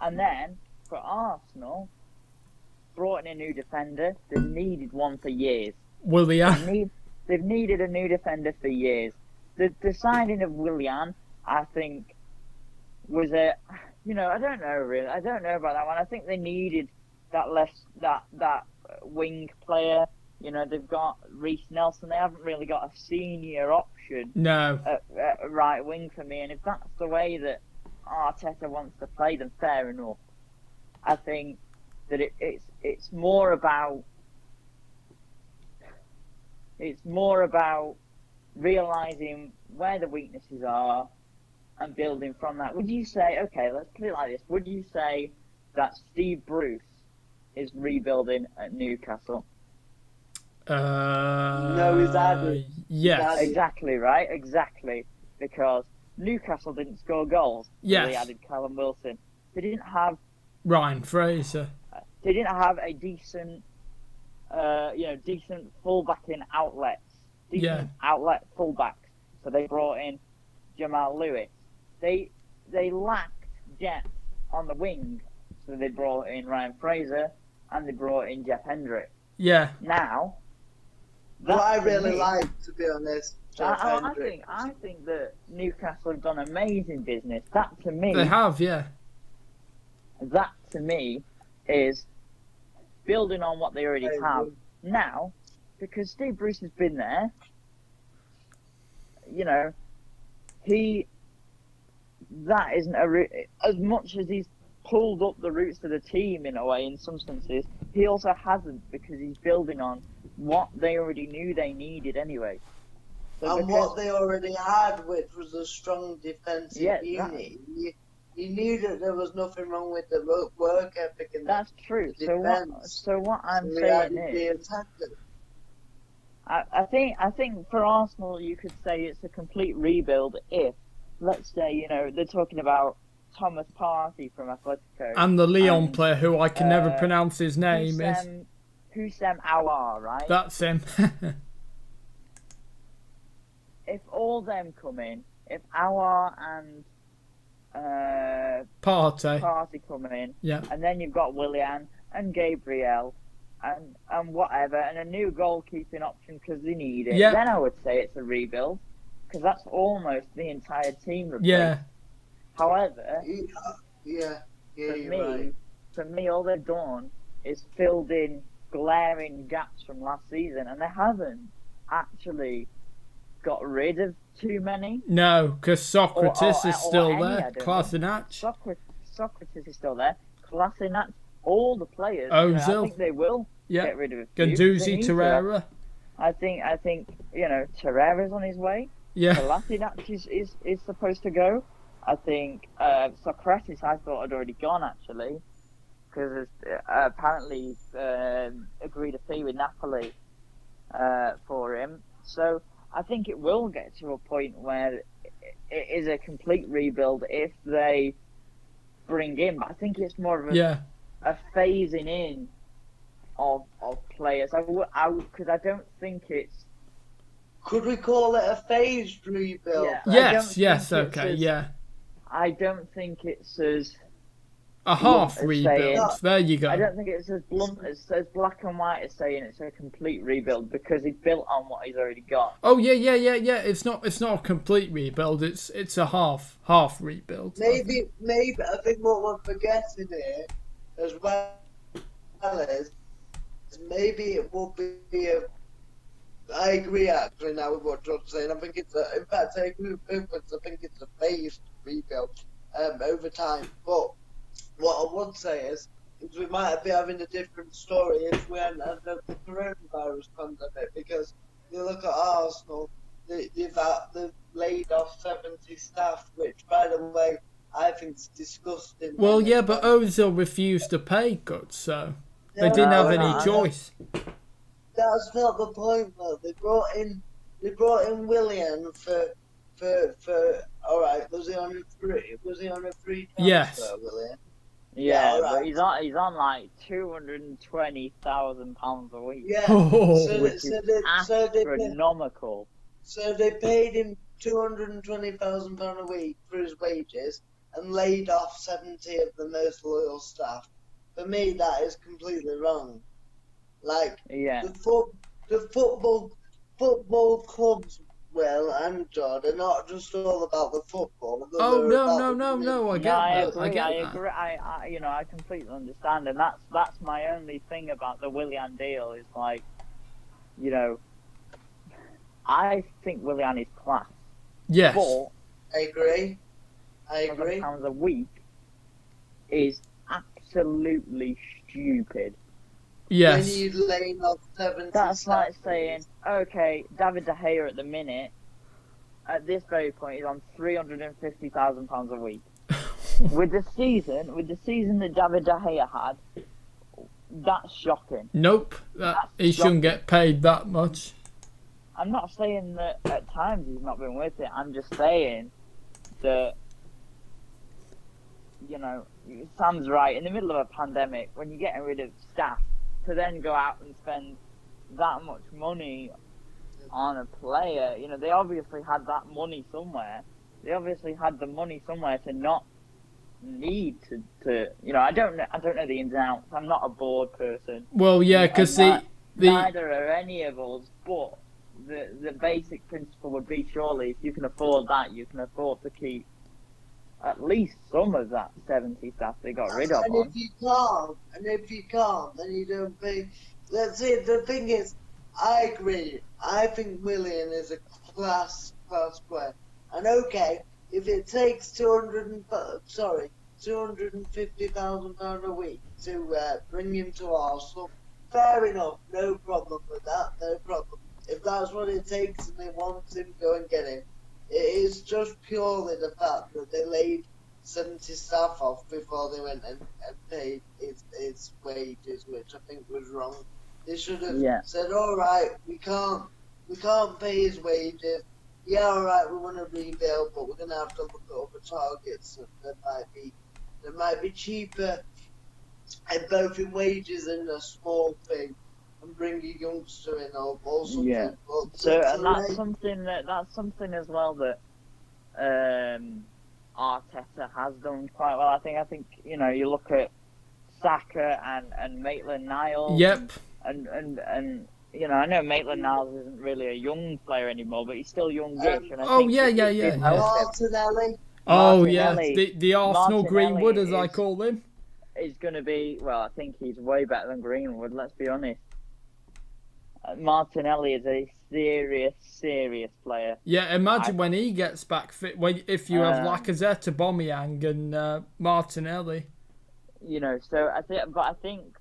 And then, for Arsenal, brought in a new defender. They've needed one for years. Willian. They've needed a new defender for years. The signing of Willian, I think, was I don't know really. I don't know about that one. I think they needed that wing player. You know, they've got Reece Nelson. They haven't really got a senior option. No. At right wing for me. And if that's the way that Arteta wants to play, then fair enough. I think that it's more about realizing where the weaknesses are and building from that. Would you say, okay, let's put it like this, would you say that Steve Bruce is rebuilding at Newcastle? No, he's added. Yes. Exactly, right? Exactly. Because Newcastle didn't score goals. Yes. They added Callum Wilson. They didn't have Ryan Fraser. They didn't have a decent full-backing outlets. Decent outlet full-backs. So they brought in Jamal Lewis. They lacked depth on the wing. So they brought in Ryan Fraser and they brought in Jeff Hendrick. Yeah. Now, what I really like, to be honest, I think that Newcastle have done amazing business. That to me, they have, yeah. That to me is building on what they already have now, because Steve Bruce has been there. You know, that isn't as much as he's pulled up the roots of the team in a way. In some senses, he also hasn't, because he's building on what they already knew they needed anyway. So what they already had, which was a strong defensive unit. You knew that there was nothing wrong with the work ethic and that's true. So what I'm saying is, I think for Arsenal you could say it's a complete rebuild if, let's say, you know, they're talking about Thomas Partey from Atletico and the Lyon player who I can never pronounce his name Houssem Aouar, right? That's him. if all them come in, if Awar and Party. come in, Yeah. and then you've got Willian and Gabriel and whatever, and a new goalkeeping option because they need it, Yeah. then I would say it's a rebuild, because that's almost the entire team replaced. Yeah. However, right. for me, all they've done is filled in glaring gaps from last season, and they haven't actually got rid of too many. No, because Socrates is still any, there. I don't Kolasinac. Socrates is still there. Kolasinac, all the players. Ozil. I think they will Yeah. get rid of a few. Guendouzi, Torreira. I think Torreira's on his way. Yeah. Kolasinac is supposed to go. I think Socrates, I thought, had already gone actually, because apparently agreed a fee with Napoli for him. So I think it will get to a point where it is a complete rebuild if they bring in. But I think it's more of a phasing in of players. Because I don't think it's. Could we call it a phased rebuild? Yeah, Yes. Okay. Yeah. I don't think it's as a half rebuild. Saying, there you go. I don't think it's as blunt as black and white as saying it's a complete rebuild, because he's built on what he's already got. Oh yeah. It's not a complete rebuild. It's a half rebuild. Maybe I think what we're forgetting here as well is maybe it will be a. I agree actually now with what John's saying. I think it's in fact I agree with Movements. I think it's a phased rebuild over time. But what I would say is we might be having a different story if we hadn't had the coronavirus pandemic, because you look at Arsenal, they've laid off 70 staff, which by the way I think is disgusting. Well, yeah, but Ozil refused to pay good, so they didn't have any choice. That's not the point though. They brought in Willian for all right. Was he on a free transfer, yes. Willian? Yeah, right. But he's on like £220,000 a week. Yeah, which is astronomical. So they paid him £220,000 a week for his wages and laid off 70 of the most loyal staff. For me, that is completely wrong. Like the football clubs, Will and John, are not just all about the football. Oh no! I get that. I agree. I completely understand, and that's my only thing about the Willian deal is like, I think Willian is class. Yes. But I agree. £1,000 a week is absolutely stupid. Yes. When you laying off 70 That's staff, like saying, okay, David De Gea at the minute, at this very point, is on £350,000 a week. with the season that David De Gea had, that's shocking. Nope, he shouldn't get paid that much. I'm not saying that at times he's not been worth it. I'm just saying that, Sam's right. In the middle of a pandemic, when you're getting rid of staff, to then go out and spend that much money on a player, they obviously had that money somewhere. They obviously had the money somewhere to not need to I don't know the ins and outs. I'm not a board person. Well, yeah, because neither are any of us, but the basic principle would be, surely if you can afford that, you can afford to keep at least some of that 70 staff they got rid of. And if you can't, then you don't pay. That's it. The thing is, I agree. I think Willian is a class player. And okay, if it takes £250,000 a week to bring him to Arsenal, fair enough. No problem with that. No problem. If that's what it takes and they want him, go and get him. It is just purely the fact that they laid 70 staff off before they went and paid his wages, which I think was wrong. They should have said, all right, we can't pay his wages. Yeah, all right, we want to rebuild, but we're going to have to look at other targets that might be cheaper, and both in wages and a small thing. and bring a youngster in or something. Yeah. But So, it's and that's something as well that Arteta has done quite well. I think you look at Saka and Maitland-Niles. Yep. And I know Maitland-Niles isn't really a young player anymore, but he's still youngish. And I Oh think yeah. Martinelli. Oh yeah, Martinelli. the Arsenal Martinelli Greenwood, as I call him. Is going to be, well, I think he's way better than Greenwood, let's be honest. Martinelli is a serious player. Yeah, imagine when he gets back fit. If you have Lacazette, Aubameyang, and Martinelli. So I think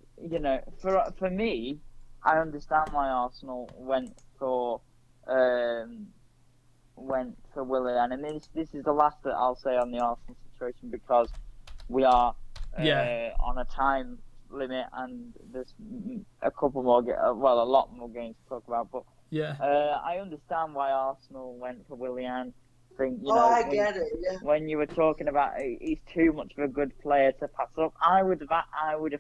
for me, I understand why Arsenal went for Willian, and this is the last that I'll say on the Arsenal situation because we are on a time limit and there's a lot more games to talk about. But I understand why Arsenal went for Willian. I get it. Yeah. When you were talking about he's too much of a good player to pass up, I would have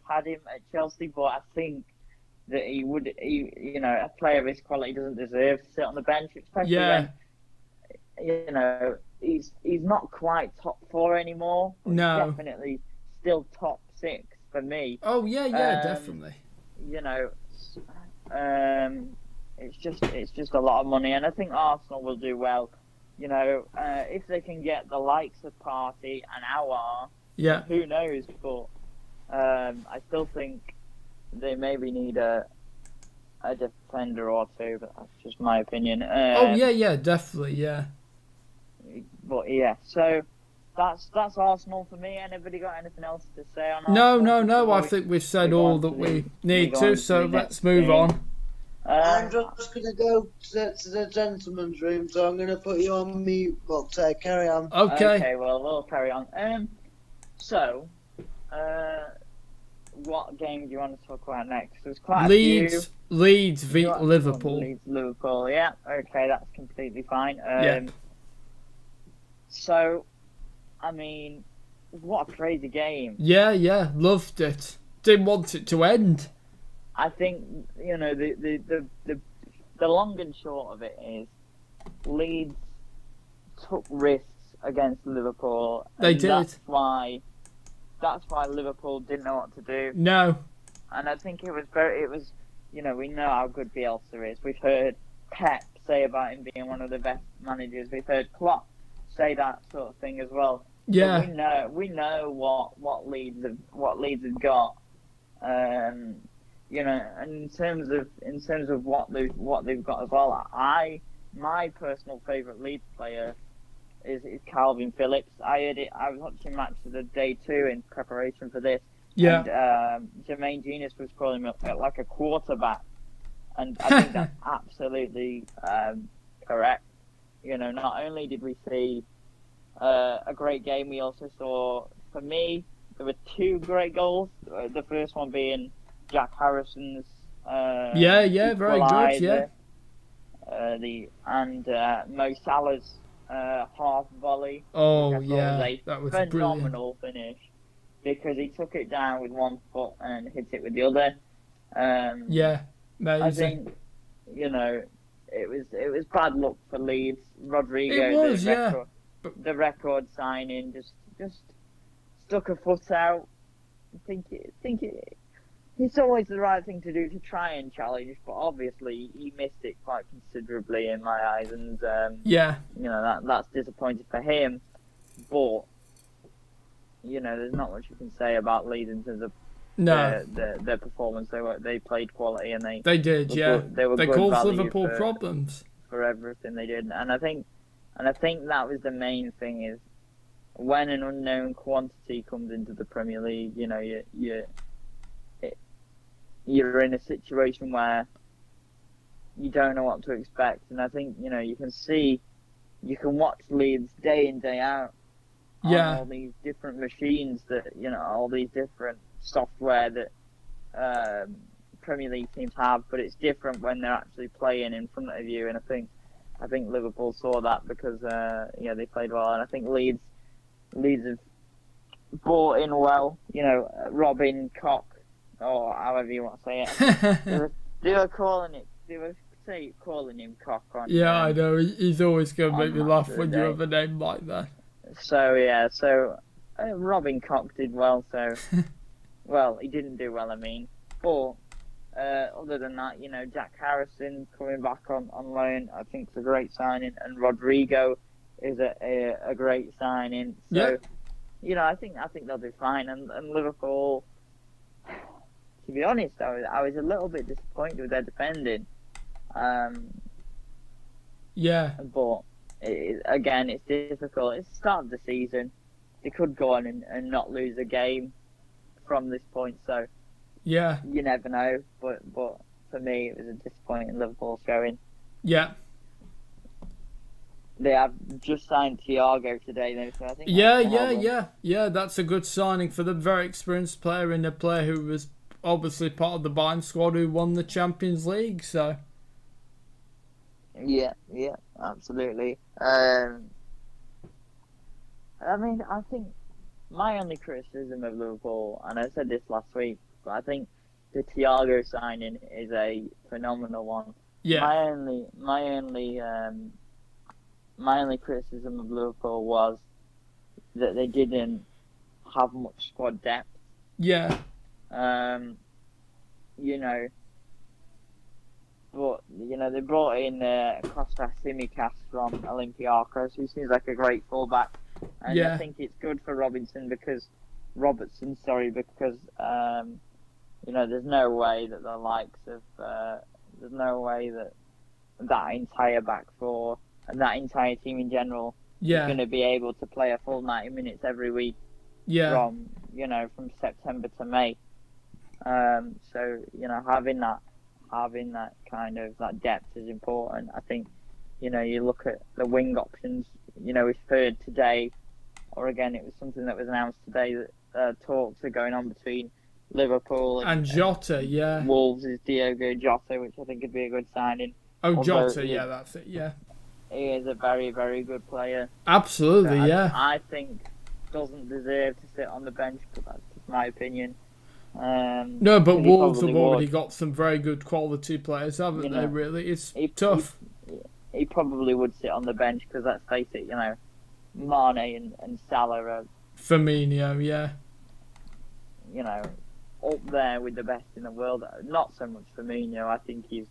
had him at Chelsea, but I think that a player of his quality doesn't deserve to sit on the bench, especially when he's not quite top 4 anymore. No, he's definitely still top 6 for me. Oh yeah, definitely. It's just a lot of money, and I think Arsenal will do well. If they can get the likes of Partey and Aouar, who knows? But I still think they maybe need a defender or two, but that's just my opinion. Definitely, yeah. But yeah, so that's Arsenal for me. Anybody got anything else to say on Arsenal? No. I think we've said all that we need to, so let's move on. I'm just going to go to the gentleman's room, so I'm going to put you on mute, but carry on. Okay, well, we'll carry on. So, what game do you want to talk about next? There's quite a few. Leeds v Liverpool. Liverpool, yeah. Okay, that's completely fine. Yeah. So, I mean, what a crazy game. Yeah, loved it. Didn't want it to end. I think the long and short of it is Leeds took risks against Liverpool. They did. That's why Liverpool didn't know what to do. No. And I think it was we know how good Bielsa is. We've heard Pep say about him being one of the best managers. We've heard Klopp say that sort of thing as well. Yeah. But we know what Leeds have got. And in terms of what they've got as well, my personal favourite Leeds player is Calvin Phillips. I was watching match of the day 2 in preparation for this. Yeah. And Jermaine Genius was calling him like a quarterback, and I think that's absolutely correct. Not only did we see a great game, we also saw, for me, there were 2 great goals. The first one being Jack Harrison's very good, yeah. Mo Salah's half volley. Oh yeah, that was phenomenal brilliant. Finish because he took it down with one foot and hit it with the other. Amazing. I think it was bad luck for Leeds. Rodrigo, It was, the record signing, just stuck a foot out. I think it's always the right thing to do to try and challenge, but obviously he missed it quite considerably in my eyes, and that's disappointing for him. But there's not much you can say about Leeds in terms of their performance. They played quality, and they did, yeah. They caused Liverpool problems for everything they did, and I think that was the main thing is when an unknown quantity comes into the Premier League, you're in a situation where you don't know what to expect, and I think you can watch Leeds day in day out on all these different machines that all these different software that Premier League teams have, but it's different when they're actually playing in front of you, and I think Liverpool saw that because they played well, and I think Leeds have brought in well, Robin Koch, or however you want to say it. They were say calling him cock on. Yeah, I know. He's always going to make On me Match laugh of the when you Day. have a name like that. So yeah, Robin Koch did well. So well, he didn't do well. I mean, but other than that, Jack Harrison coming back on loan, I think is a great signing, and Rodrigo is a great signing. So Yeah. I think they'll do fine, and Liverpool. To be honest, I was a little bit disappointed with their defending. Yeah. But again, it's difficult. It's the start of the season. They could go on and not lose a game from this point. So Yeah. you never know. But for me, it was a disappointing Liverpool showing. Yeah. They have just signed Thiago today, though. So I think that's gonna help them. Yeah. That's a good signing for them. Very experienced player and a player who was obviously part of the Bayern squad who won the Champions League. So Yeah, absolutely. I mean, I think my only criticism of Liverpool, and I said this last week, but I think the Thiago signing is a phenomenal one. yeah. My only criticism of Liverpool was that they didn't have much squad depth. Yeah. But they brought in Costa Simicas from Olympiacos, who seems like a great fullback, and I think it's good for Robertson because there's no way that the likes of there's no way that entire back four and that entire team in general is going to be able to play a full 90 minutes every week from September to May. So having that kind of that depth is important. I think you look at the wing options. We've heard today, or again, it was something that was announced today that talks are going on between Liverpool and Jota. Yeah. Wolves is Diogo Jota, which I think would be a good signing. Oh, Jota. Yeah, that's it. Yeah. He is a very, very good player. Absolutely. Yeah. I think doesn't deserve to sit on the bench, but that's just my opinion. No, but Wolves have already got some very good quality players, haven't they? Really, it's tough. He probably would sit on the bench because let's face it, Mane and Salah are Firmino, yeah. Up there with the best in the world. Not so much Firmino. I think he's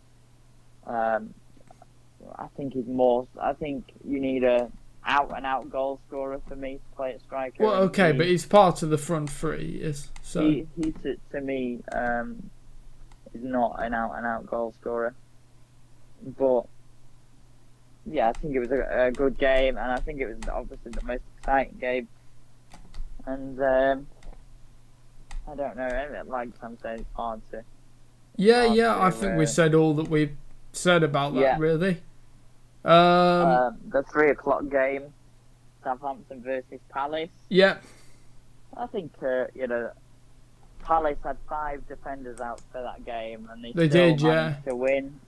more. I think you need a out-and-out goal scorer for me to play at striker. Well, okay, but he's part of the front three, is so. He to me is not an out-and-out goal scorer, but yeah, I think it was a good game, and I think it was obviously the most exciting game. And I don't know, like Sam said, it's hard to. Yeah, I think we said all that we've said about that, really. The 3:00 game, Southampton versus Palace. Yeah. I think Palace had 5 defenders out for that game, and they still managed to win.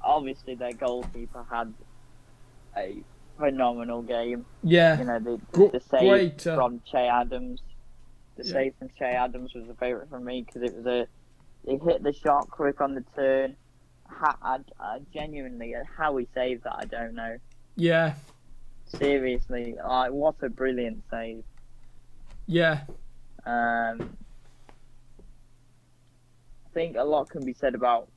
Obviously their goalkeeper had a phenomenal game. Yeah. The save from Che Adams. The save from Che Adams was a favourite for me because he hit the shot quick on the turn. I genuinely, how he saved that, I don't know. Yeah. Seriously, what a brilliant save. Yeah. I think a lot can be said about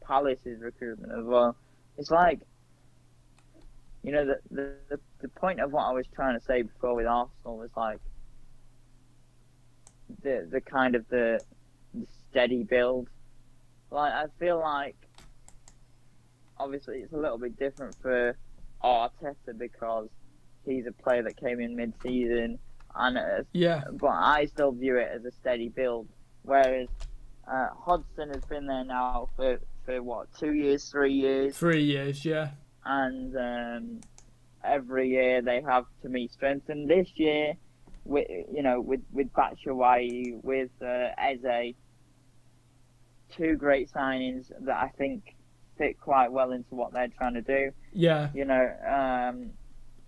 Palace's recruitment as well. It's like, the point of what I was trying to say before with Arsenal was like the kind of the steady build. Like, I feel like obviously it's a little bit different for Arteta because he's a player that came in mid-season, and but I still view it as a steady build. Whereas Hodgson has been there now for what, 2 years, 3 years? 3 years, yeah. And every year they have, to me, strengthened. This year, with Batshuayi, with Eze, 2 great signings that I think fit quite well into what they're trying to do. Yeah.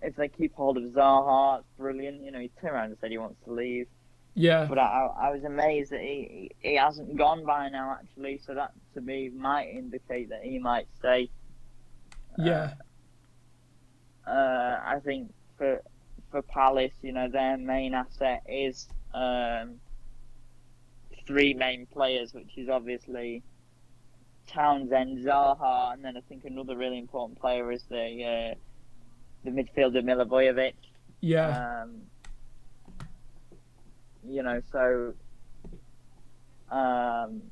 If they keep hold of Zaha, it's brilliant. He turned around and said he wants to leave. Yeah, But I was amazed that he hasn't gone by now, actually. So that, to me, might indicate that he might stay. yeah, I think for Palace, their main asset is three main players, which is obviously Townsend, Zaha, and then I think another really important player is the midfielder Milivojevic. yeah, So and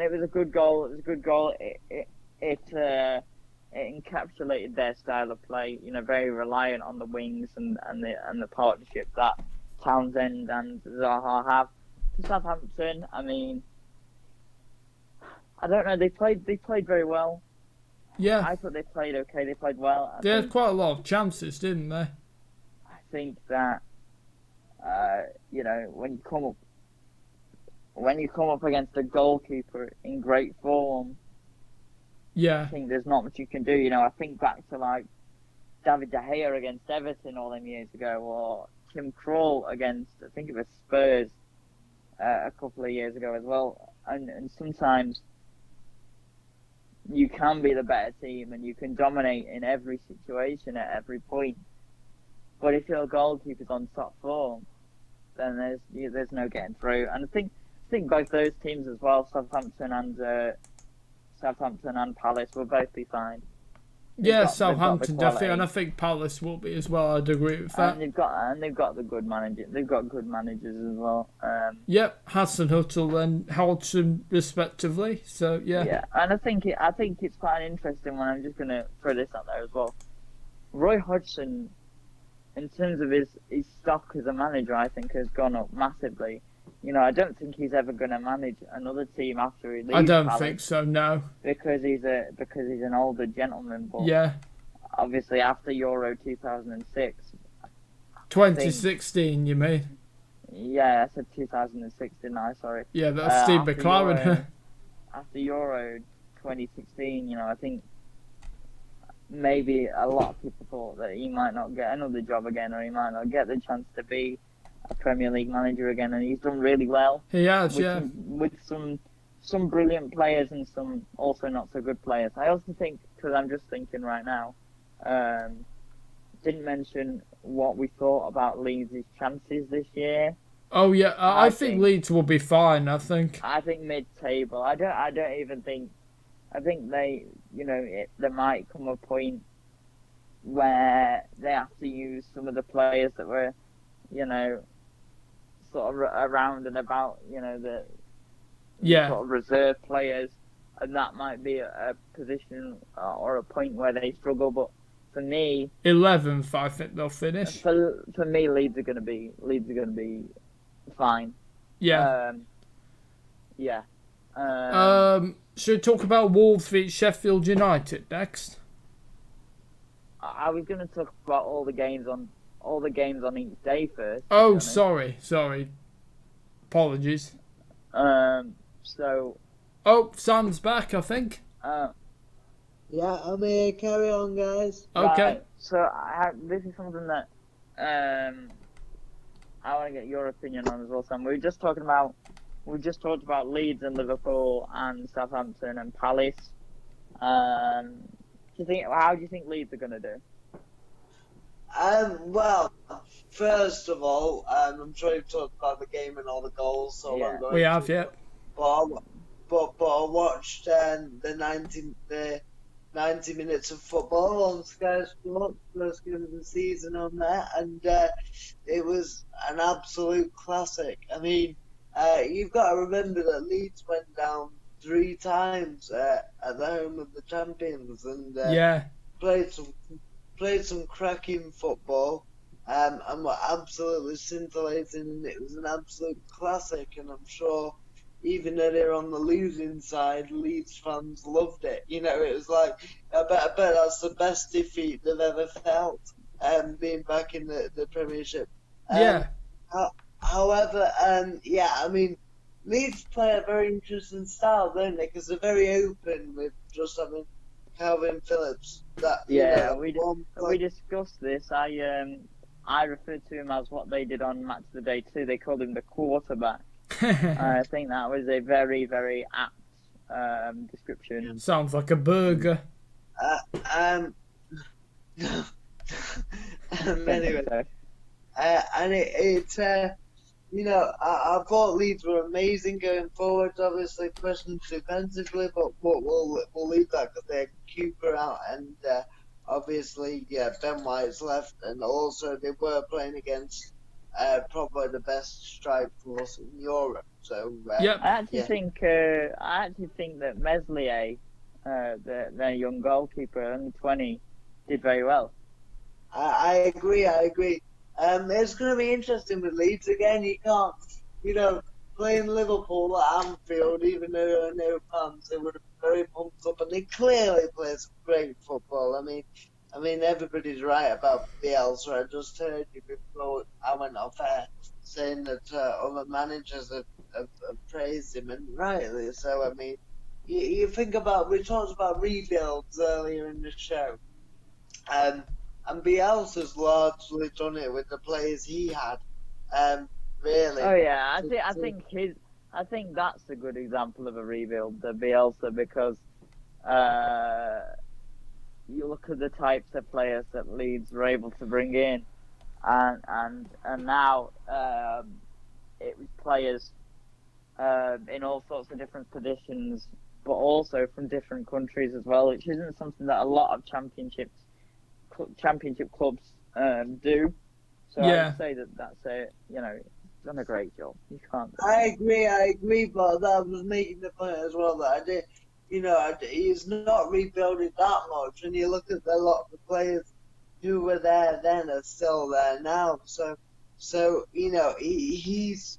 it was a good goal. It was a good goal. It encapsulated their style of play. Very reliant on the wings and the partnership that Townsend and Zaha have. For Southampton, I mean, I don't know. They played very well. yeah. I thought they played okay. They played well. They had quite a lot of chances, didn't they? I think that when you come up against a goalkeeper in great form, I Yeah, think there's not much you can do. I think back to like David De Gea against Everton all them years ago, or Tim Krul against, I think it was Spurs a couple of years ago as well. And sometimes you can be the better team and you can dominate in every situation at every point. But if your goalkeeper's on top form, then there's no getting through. And I think both those teams as well, Southampton and Palace, will both be fine. yeah. They've got Southampton the definitely, quality. and I think Palace will be as well. I'd agree with that. And they've got the good manager. They've got good managers as well. Yep, Hasenhüttl and Hodgson respectively. So yeah, Yeah, and I think it's quite an interesting one. I'm just gonna throw this out there as well. Roy Hodgson, in terms of his stock as a manager, I think has gone up massively. I don't think he's ever going to manage another team after he leaves. I don't Palace think so. No. because he's an older gentleman. But Yeah, obviously after Euro 2006, 2016. You mean? yeah, I said 2006, didn't I? Sorry. Yeah, that's Steve After McLaren. After Euro 2016, I think maybe a lot of people thought that he might not get another job again, or he might not get the chance to be a Premier League manager again, and he's done really well. He has, yeah. With some brilliant players and some also not so good players. I also think, because I'm just thinking right now, didn't mention what we thought about Leeds' chances this year. Oh yeah, I think Leeds will be fine. I think Mid-table. I don't even think. I think there might come a point where they have to use some of the players that were, sort of around and about, the sort of reserve players, and that might be a position or a point where they struggle. But for me, 11th, I think they'll finish. For me, Leeds are going to be fine. Yeah. Yeah. Should we talk about Wolves v Sheffield United next? I was going to talk about all the games on each day first. Oh, sorry. Apologies. So. Oh, Sam's back, I think. Yeah, I'm here. Carry on, guys. Okay. Right, so this is something that I want to get your opinion on as well, Sam. We just talked about Leeds and Liverpool and Southampton and Palace. How do you think Leeds are going to do? Well, first of all, I'm sure you've talked about the game and all the goals, so I won't go we into have, yeah. But I watched the 90 minutes of football on Sky Sports, first game of the season on there, and it was an absolute classic. I mean, you've got to remember that Leeds went down 3 times at the home of the champions, and played some cracking football, and were absolutely scintillating, and it was an absolute classic, and I'm sure even though they're on the losing side, Leeds fans loved it. It was like, I bet that's the best defeat they've ever felt, being back in the Premiership. However, I mean, Leeds play a very interesting style, don't they? Because they're very open with just having Calvin Phillips. We discussed this. I I refer to him as what they did on Match of the Day too. They called him the quarterback. I think that was a very, very apt description. Sounds like a burger. Anyway, So, and I thought Leeds were amazing going forward. Obviously, questions defensively, but we'll leave that because they had Cooper out, and obviously, Ben White's left, and also they were playing against probably the best strike force in Europe. So Yep. I actually think that Meslier, their young goalkeeper, only 20, did very well. I agree. It's going to be interesting with Leeds again. You can't, playing Liverpool at Anfield, even though there are no fans, they would have been very pumped up, and they clearly play some great football. I mean, everybody's right about Bielsa. I just heard you before I went off air saying that other managers have praised him, and rightly so. I mean, you think about, we talked about rebuilds earlier in the show. And Bielsa's largely done it with the players he had. Really. Oh yeah, I think that's a good example of a rebuild, the Bielsa, because you look at the types of players that Leeds were able to bring in, and now it was players in all sorts of different positions, but also from different countries as well, which isn't something that a lot of championship clubs do. So Yeah. I would say that's done a great job. You can't. I agree, but I was making the point as well that he's not rebuilding that much, and you look at a lot of the players who were there then are still there now. So he's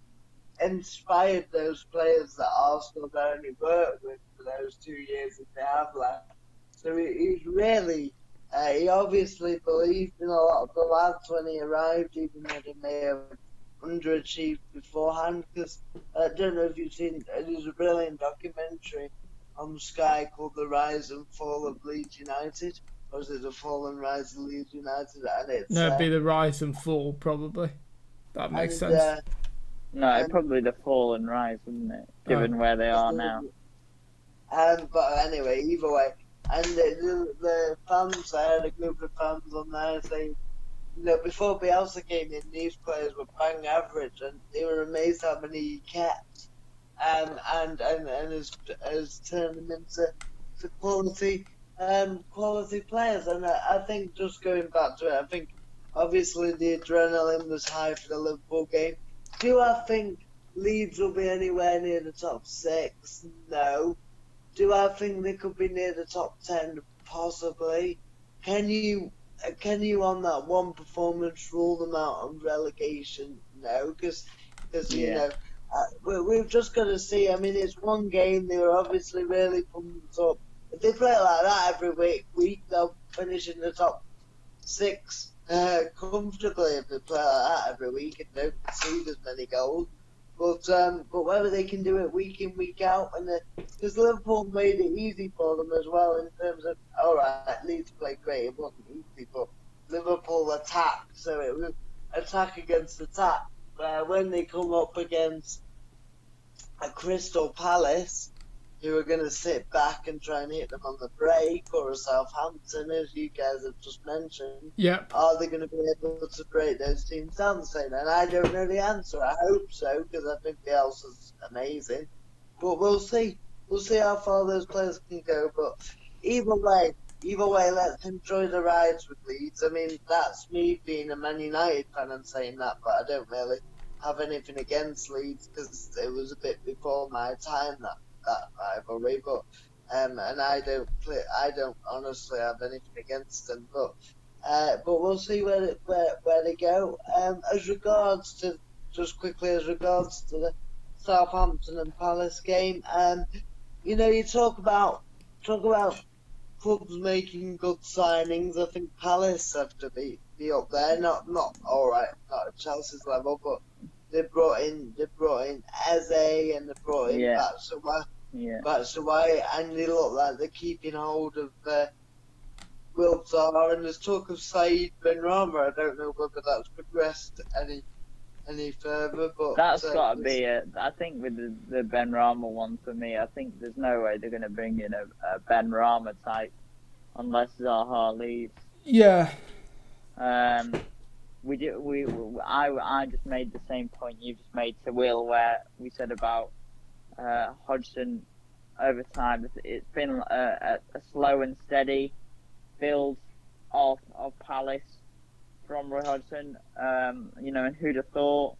inspired those players that Arsenal only worked with for those 2 years that they have left. So he's really. He obviously believed in a lot of the lads when he arrived, even though they may have underachieved beforehand. Because I don't know if you've seen, there's a brilliant documentary on Sky called The Rise and Fall of Leeds United. Or is it The Fall and Rise of Leeds United? And it's, No, it'd be the rise and fall, probably. That makes sense. No, probably the fall and rise, wouldn't it? Given where they are now. But anyway, either way. And the fans, I had a group of fans on there saying, before Bielsa came in, these players were bang average, and they were amazed how many he kept, and has turned them into quality players. And I think just going back to it, I think obviously the adrenaline was high for the Liverpool game. Do I think Leeds will be anywhere near the top 6? No. Do I think they could be near the top 10? Possibly. Can you on that one performance rule them out on relegation? No, because we've just got to see. I mean, it's one game. They were obviously really pumped up. If they play like that every week, they'll finish in the top 6 comfortably. If they play like that every week and don't concede as many goals. But whether they can do it week in, week out, because Liverpool made it easy for them as well in terms of, all right, Leeds played great, it wasn't easy, but Liverpool attacked, so it was attack against attack. When they come up against a Crystal Palace, who are going to sit back and try and hit them on the break, or a Southampton, as you guys have just mentioned, are they going to be able to break those teams down the same? And I don't know the answer. I hope so, because I think Bielsa's amazing. But we'll see. We'll see how far those players can go. But either way, let's enjoy the rides with Leeds. I mean, that's me being a Man United fan and saying that, but I don't really have anything against Leeds, because it was a bit before my time that rivalry, but and I don't honestly have anything against them, but we'll see where they go. As regards to the Southampton and Palace game, you talk about clubs making good signings. I think Palace have to be up there, not all right, not at Chelsea's level, but they brought in Eze, and they brought in Batshuayi, and they look like they're keeping hold of Will Zaha, and there's talk of Saeed Benrahma. I don't know whether that's progressed any further, but That's got to be it. I think with the Ben Rama one for me, I think there's no way they're going to bring in a Ben Rama type unless Zaha leaves. Yeah. I just made the same point you just made to Will, where we said about Hodgson over time. It's been a slow and steady build of Palace from Roy Hodgson. And who'd have thought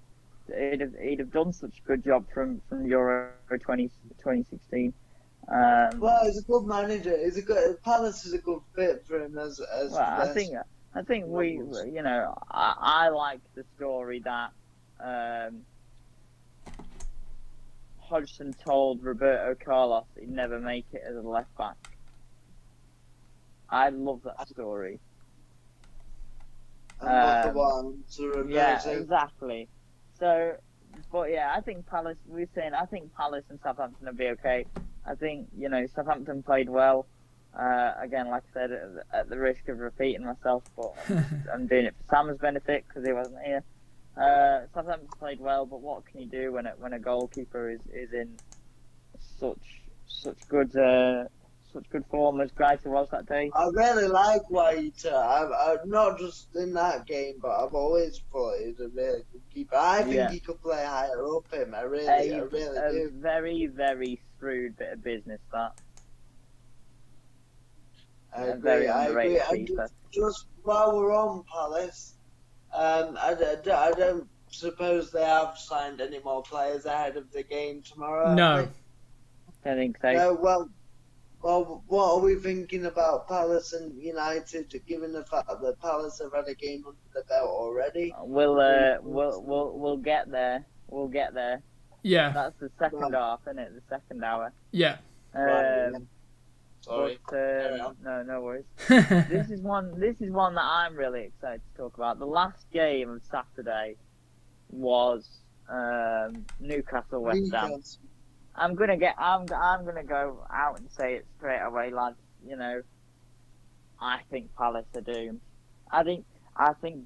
he'd have done such a good job from Euro 2016. Well, he's a good manager. Palace is a good fit for him as well, I think I like the story that Hodgson told Roberto Carlos he'd never make it as a left back. I love that story. And not the one to Roberto. Yeah, exactly. So, but yeah, I think Palace. I think Palace and Southampton will be okay. I think Southampton played well. Again, like I said, at the risk of repeating myself, but I'm doing it for Sam's benefit because he wasn't here. Southampton played well, but what can you do when a goalkeeper is in such good form as Greiter was that day? I really like White. I'm not just in that game, but I've always thought he's a really good keeper. I think he could play higher up him. I really do. Very, very shrewd bit of business that. I agree. And just while we're on Palace, I don't suppose they have signed any more players ahead of the game tomorrow. No. I think so. No, well, what are we thinking about Palace and United, given the fact that Palace have had a game under the belt already? We'll get there. We'll get there. Yeah. That's the second half, isn't it? The second hour. Yeah. Sorry. But, no worries. This is one that I'm really excited to talk about. The last game of Saturday was Newcastle West Ham. I'm gonna go out and say it straight away, lads. I think Palace are doomed. I think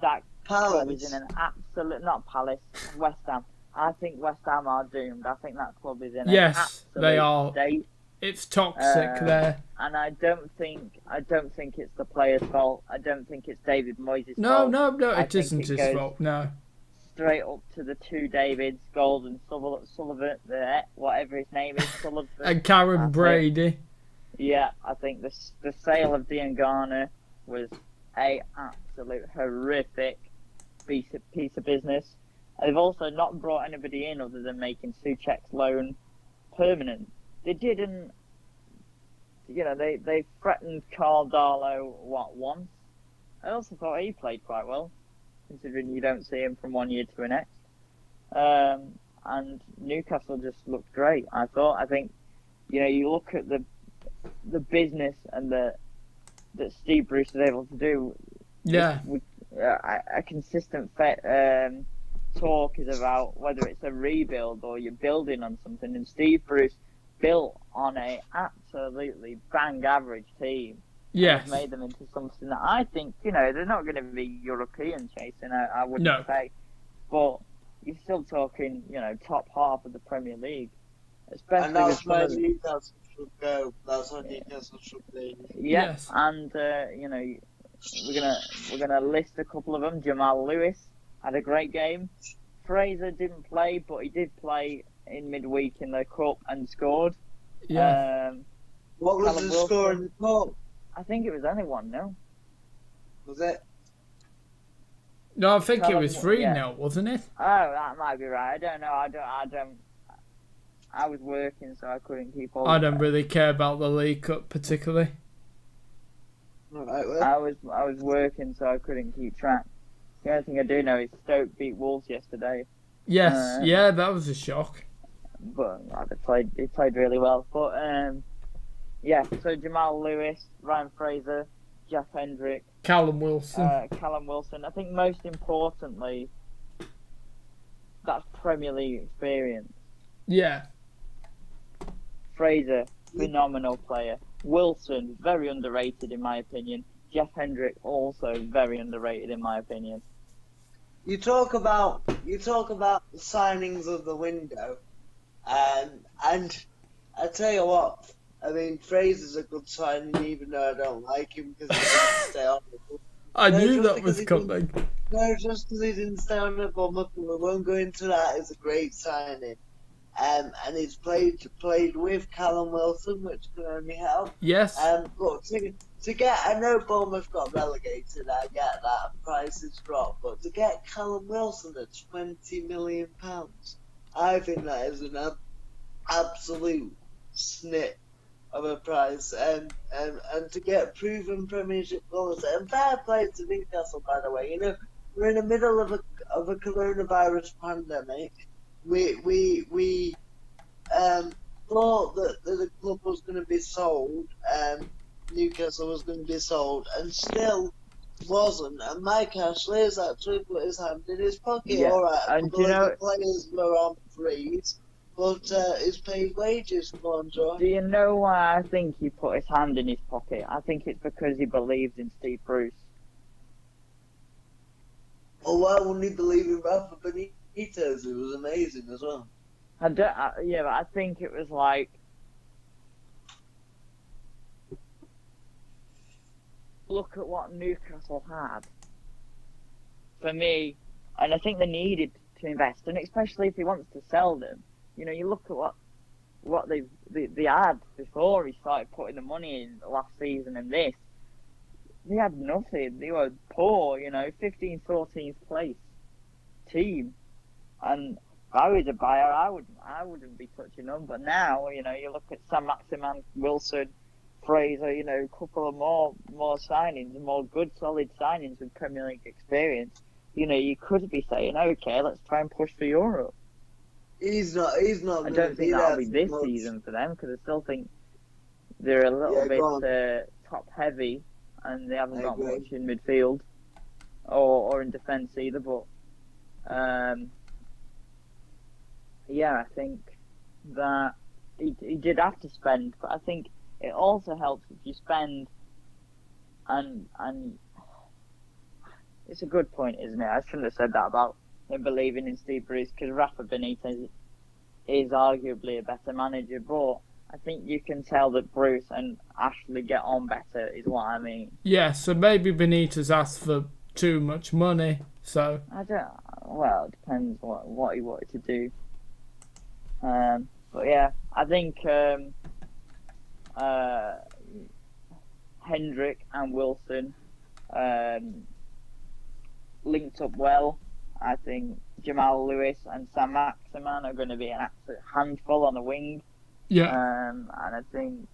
that club is in an absolute, not Palace, West Ham. I think West Ham are doomed. I think that club is in an absolute they are. state. It's toxic there. And I don't think it's the players' fault. I don't think it's David Moyes' fault. No, it isn't his fault. No. Straight up to the two Davids, Gold and Sullivan, whatever his name is, Sullivan. And Karen Brady. Yeah, I think the sale of Dean Garner was a absolute horrific piece of business. They've also not brought anybody in other than making Souček's loan permanent. They didn't, they threatened Carl Darlow once. I also thought he played quite well, considering you don't see him from one year to the next. And Newcastle just looked great. I think, you look at the business and that Steve Bruce is able to do. Yeah. A consistent talk is about whether it's a rebuild or you're building on something, and Steve Bruce built on a absolutely bang average team. Yes. Made them into something that I think, they're not going to be European chasing, I wouldn't say. But you're still talking, top half of the Premier League. Especially and that's where Newcastle should go. That's where Newcastle should be. Yeah, yes. And, we're gonna list a couple of them. Jamal Lewis had a great game. Fraser didn't play, but he did play in midweek in the cup and scored. Yeah. What was the score in the cup? I think it was only 1-0. Was it? No, I think it was 3-0, wasn't it? Oh, that might be right. I don't know. I don't. I was working, so I couldn't keep all. I don't really care about the League Cup particularly. Right, well. I was working, so I couldn't keep track. The only thing I do know is Stoke beat Wolves yesterday. Yes, that was a shock. But they played really well. But so Jamal Lewis, Ryan Fraser, Jack Hendrick, Callum Wilson. I think most importantly, that's Premier League experience. Yeah. Fraser, phenomenal player. Wilson, very underrated in my opinion. Jeff Hendrick also very underrated in my opinion. You talk about the signings of the window, and I tell you what, I mean Fraser's a good signing, even though I don't like him because he didn't stay on. I No, knew just that because was he coming. just because he didn't stay on the Bournemouth, we won't go into that. It's a great signing. And he's played with Callum Wilson, which can only help. Yes. But to get, I know Bournemouth got relegated. I get that prices dropped, but to get Callum Wilson at £20 million, I think that is an absolute snip of a price. And to get proven Premiership goals, and fair play to Newcastle, by the way. You know, we're in the middle of a coronavirus pandemic. We thought that the club was going to be sold, Newcastle was going to be sold, and still wasn't. And Mike Ashley has actually put his hand in his pocket. Yeah, All right, a and couple of the players were on freeze, but he's paid wages. Come on, Joy. do you know why I think he put his hand in his pocket? I think it's because he believes in Steve Bruce. Oh, why wouldn't he believe in Rafa Benitez? It was amazing as well. Yeah, but I think it was like, look at what Newcastle had. For me, and I think they needed to invest, and especially if he wants to sell them. You know, you look at what they had before he started putting the money in last season and this. They had nothing. They were poor, 15th, 14th place team. And if I was a buyer, I wouldn't be touching them. But now, you look at Sam Maximan, Wilson, Fraser, a couple of more signings, more good solid signings with Premier League experience. You could be saying, okay, let's try and push for Europe. He's not. I don't think that'll be this season for them because I still think they're a little bit top heavy and they haven't got much in midfield or in defence either. But yeah, I think that he did have to spend, but I think it also helps if you spend and it's a good point, isn't it? I shouldn't have said that about him believing in Steve Bruce because Rafa Benitez is arguably a better manager, but I think you can tell that Bruce and Ashley get on better is what I mean. Yeah, so maybe Benitez asked for too much money, so... Well, it depends what he wanted to do. But yeah, I think Hendrick and Wilson linked up well. I think Jamal Lewis and Sam Maximan are going to be an absolute handful on the wing. Yeah. And I think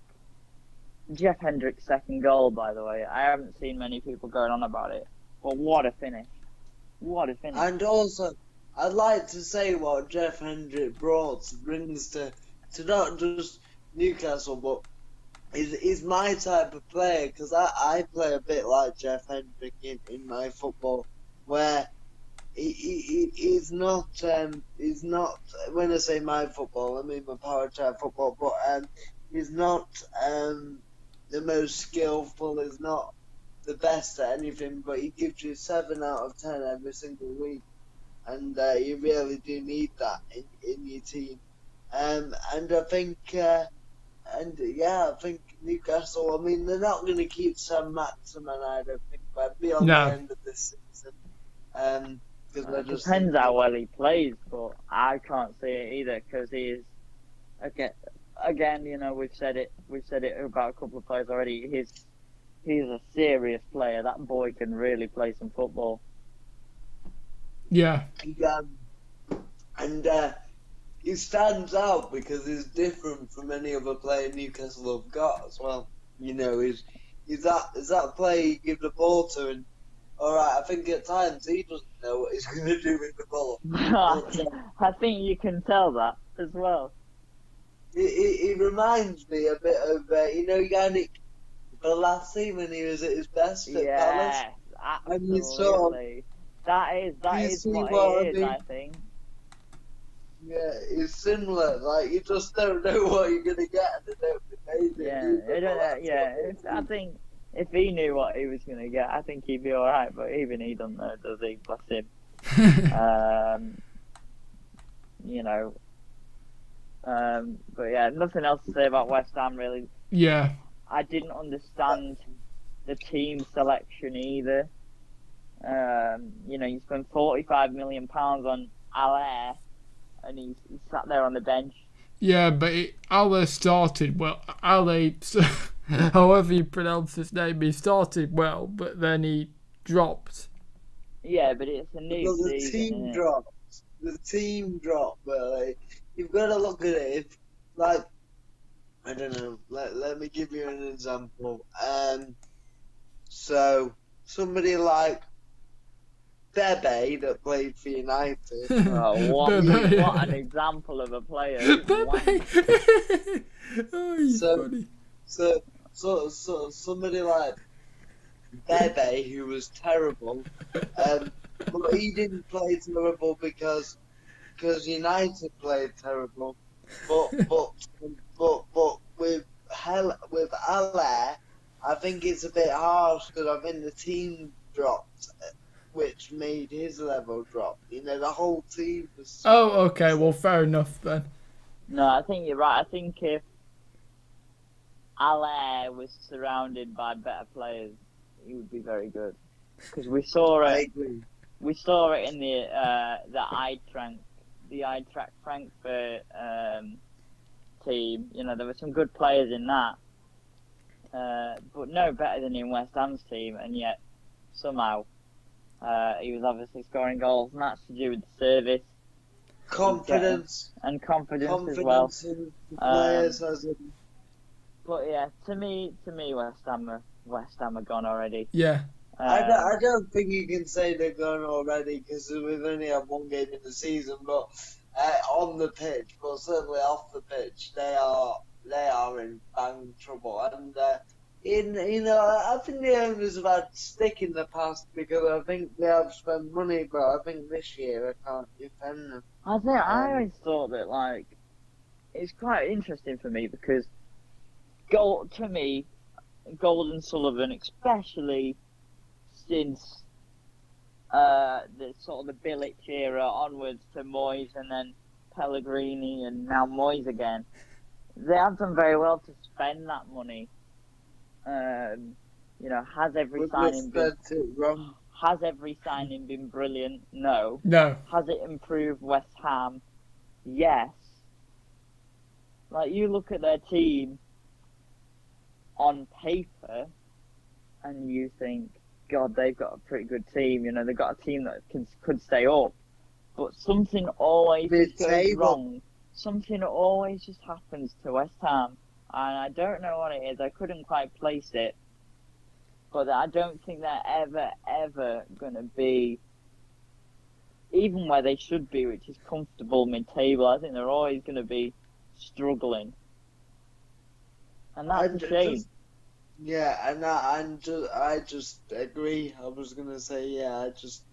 Jeff Hendrick's second goal, by the way, I haven't seen many people going on about it. But what a finish. What a finish. And also, I'd like to say what Jeff Hendrick brings to not just Newcastle, but is my type of player, because I play a bit like Jeff Hendrick in my football, where he's not, when I say my football, I mean my power type football, but he's not the most skillful, he's not the best at anything, but he gives you 7 out of 10 every single week, and you really do need that in your team. And I think, I think Newcastle, I mean, they're not going to keep Sam Maximan, I don't think, but beyond the end of this season. It depends how well he plays, but I can't see it either because he's again. We've said it about a couple of players already. He's a serious player. That boy can really play some football. Yeah. And he stands out because he's different from any other player Newcastle have got as well. He's that player you give the ball to, and alright, I think at times he doesn't know what he's going to do with the ball. I think you can tell that as well. He reminds me a bit of, Yannick Bolasie when he was at his best at Palace. Absolutely. That is what it is, I think. Yeah, it's similar. Like, you just don't know what you're going to get. I think if he knew what he was going to get, I think he'd be all right. But even he doesn't know, does he? Bless him. You know. But yeah, nothing else to say about West Ham really. Yeah. I didn't understand the team selection either. You know, you spend £45 million on Allaire, and he sat there on the bench. Yeah, but Ale started well. Ale, however you pronounce his name, he started well, but then he dropped. Yeah, but it's a new Because the season, team isn't it? dropped. The team dropped, but like, you've got to look at it. If, like, I don't know. Let me give you an example. So somebody like Bebe that played for United. Oh, what an example of a player. Bebe. Oh, he's funny. So somebody like Bebe, who was terrible, but he didn't play terrible because United played terrible. But with Allaire, I think it's a bit harsh because I think the team dropped, which made his level drop. You know, the whole team was. Oh, okay. Well, fair enough then. No, I think you're right. I think if Allaire was surrounded by better players, he would be very good. Because we saw I it. agree. We saw it in the Eintracht Frankfurt team. You know, there were some good players in that, but no better than in West Ham's team. And yet, somehow, he was obviously scoring goals, and that's to do with the service, Confidence as well. in the players as a. But yeah, to me, West Ham are gone already. Yeah. I don't think you can say they're gone already because we've only had one game in the season, but on the pitch, but certainly off the pitch, they are in bang trouble. And I think the owners have had stick in the past because I think they have spent money, but I think this year I can't defend them. I always thought that like it's quite interesting for me because to me, Golden Sullivan, especially since the sort of the Bilic era onwards to Moyes and then Pellegrini and now Moyes again, they have done very well to spend that money. You know, has every signing been brilliant? No. No. Has it improved West Ham? Yes. Like you look at their team on paper and you think, God, they've got a pretty good team. You know, they've got a team that could stay up. But something always just goes wrong. Something always just happens to West Ham. And I don't know what it is. I couldn't quite place it. But I don't think they're ever going to be even where they should be, which is comfortable mid-table. I think they're always going to be struggling. And that's a shame. I just agree. I was gonna say, yeah, I just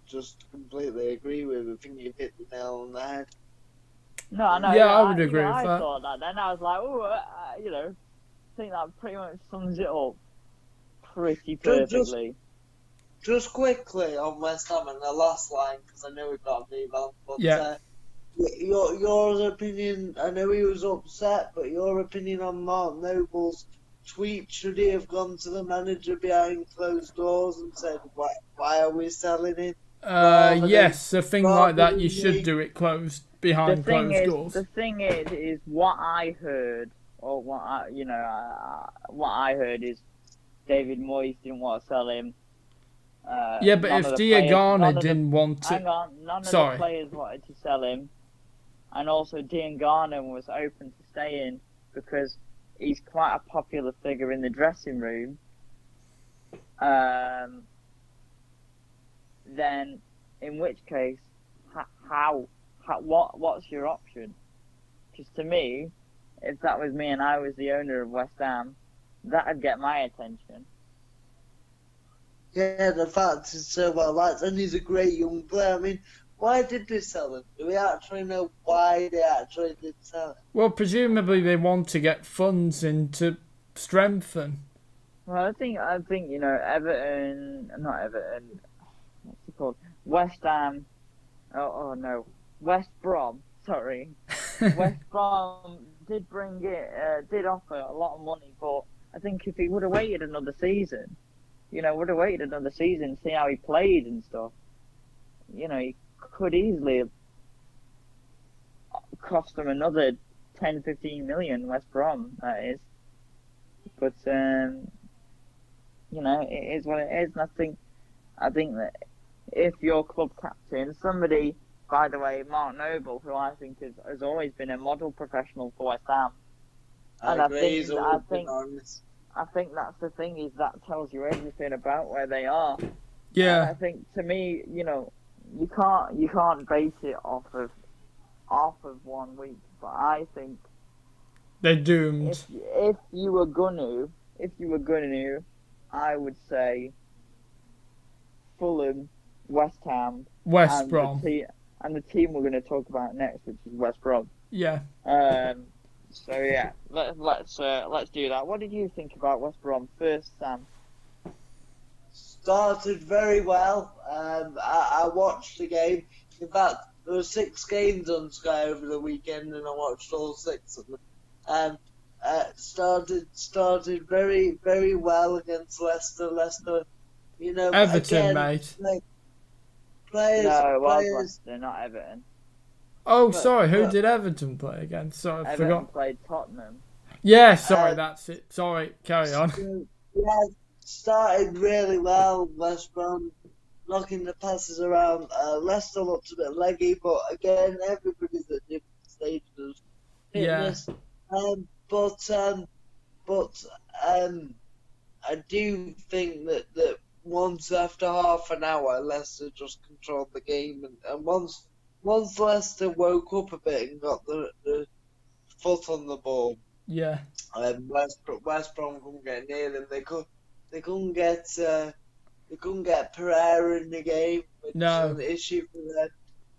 completely agree with it. I think you hit the nail on the head. No, I know. Yeah, I would agree with I that. thought that. Then I was like, you know, I think that pretty much sums it up pretty perfectly. Just quickly on West Ham and the last line, because I know we've got to move on. But, Yeah. Your opinion, I know he was upset, but your opinion on Mark Noble's tweet, should he have gone to the manager behind closed doors and said, why are we selling it? Yes, a thing like that, you should do it behind closed doors. The thing is what I heard, or what I heard is David Moyes didn't want to sell him. Yeah, but if Diangana didn't want to... Hang on, none of the players wanted to sell him. And also Diangana was open to staying because he's quite a popular figure in the dressing room. Then, in which case, what's your option? Because to me, if that was me and I was the owner of West Ham, that'd get my attention. Yeah, the fact is so well liked, and he's a great young player. I mean, why did they sell him? Do we actually know why they actually did sell him? Well, presumably they want to get funds in to strengthen. Well, I think Everton, not Everton. What's it called? West Ham. Oh no, West Brom. Sorry, West Brom did offer a lot of money, but I think if he would have waited another season, see how he played and stuff, he could easily have cost them another 10, 15 million, West Brom, that is. But, it is what it is. And I think that if your club captain, somebody, by the way, Mark Noble, who I think has always been a model professional for West Ham, and I think that's the thing, is that tells you everything about where they are. Yeah. And I think, to me, you can't base it off of 1 week. But I think They're doomed. if you were gonna, I would say Fulham, West Ham, West Brom. and the team we're going to talk about next, which is West Brom. Yeah. So yeah, let's do that. What did you think about West Brom first, Sam? Started very well. I watched the game. In fact, there were 6 games on Sky over the weekend, and I watched all 6 of them. Started very, very well against Leicester. Leicester, Everton, again, mate. Players. No, it was Leicester, not Everton. Oh, sorry. Who did Everton play again? Sorry, I Everton forgot. played Tottenham. Yeah, sorry, that's it. Sorry, carry on. Yeah, started really well. West Brom knocking the passes around. Leicester looked a bit leggy, but again, everybody's at different stages of fitness. But I do think that once after half an hour, Leicester just controlled the game, and once Leicester woke up a bit and got the foot on the ball, Yeah. West Brom couldn't get near them. They couldn't get Pereira in the game, which was an issue for them.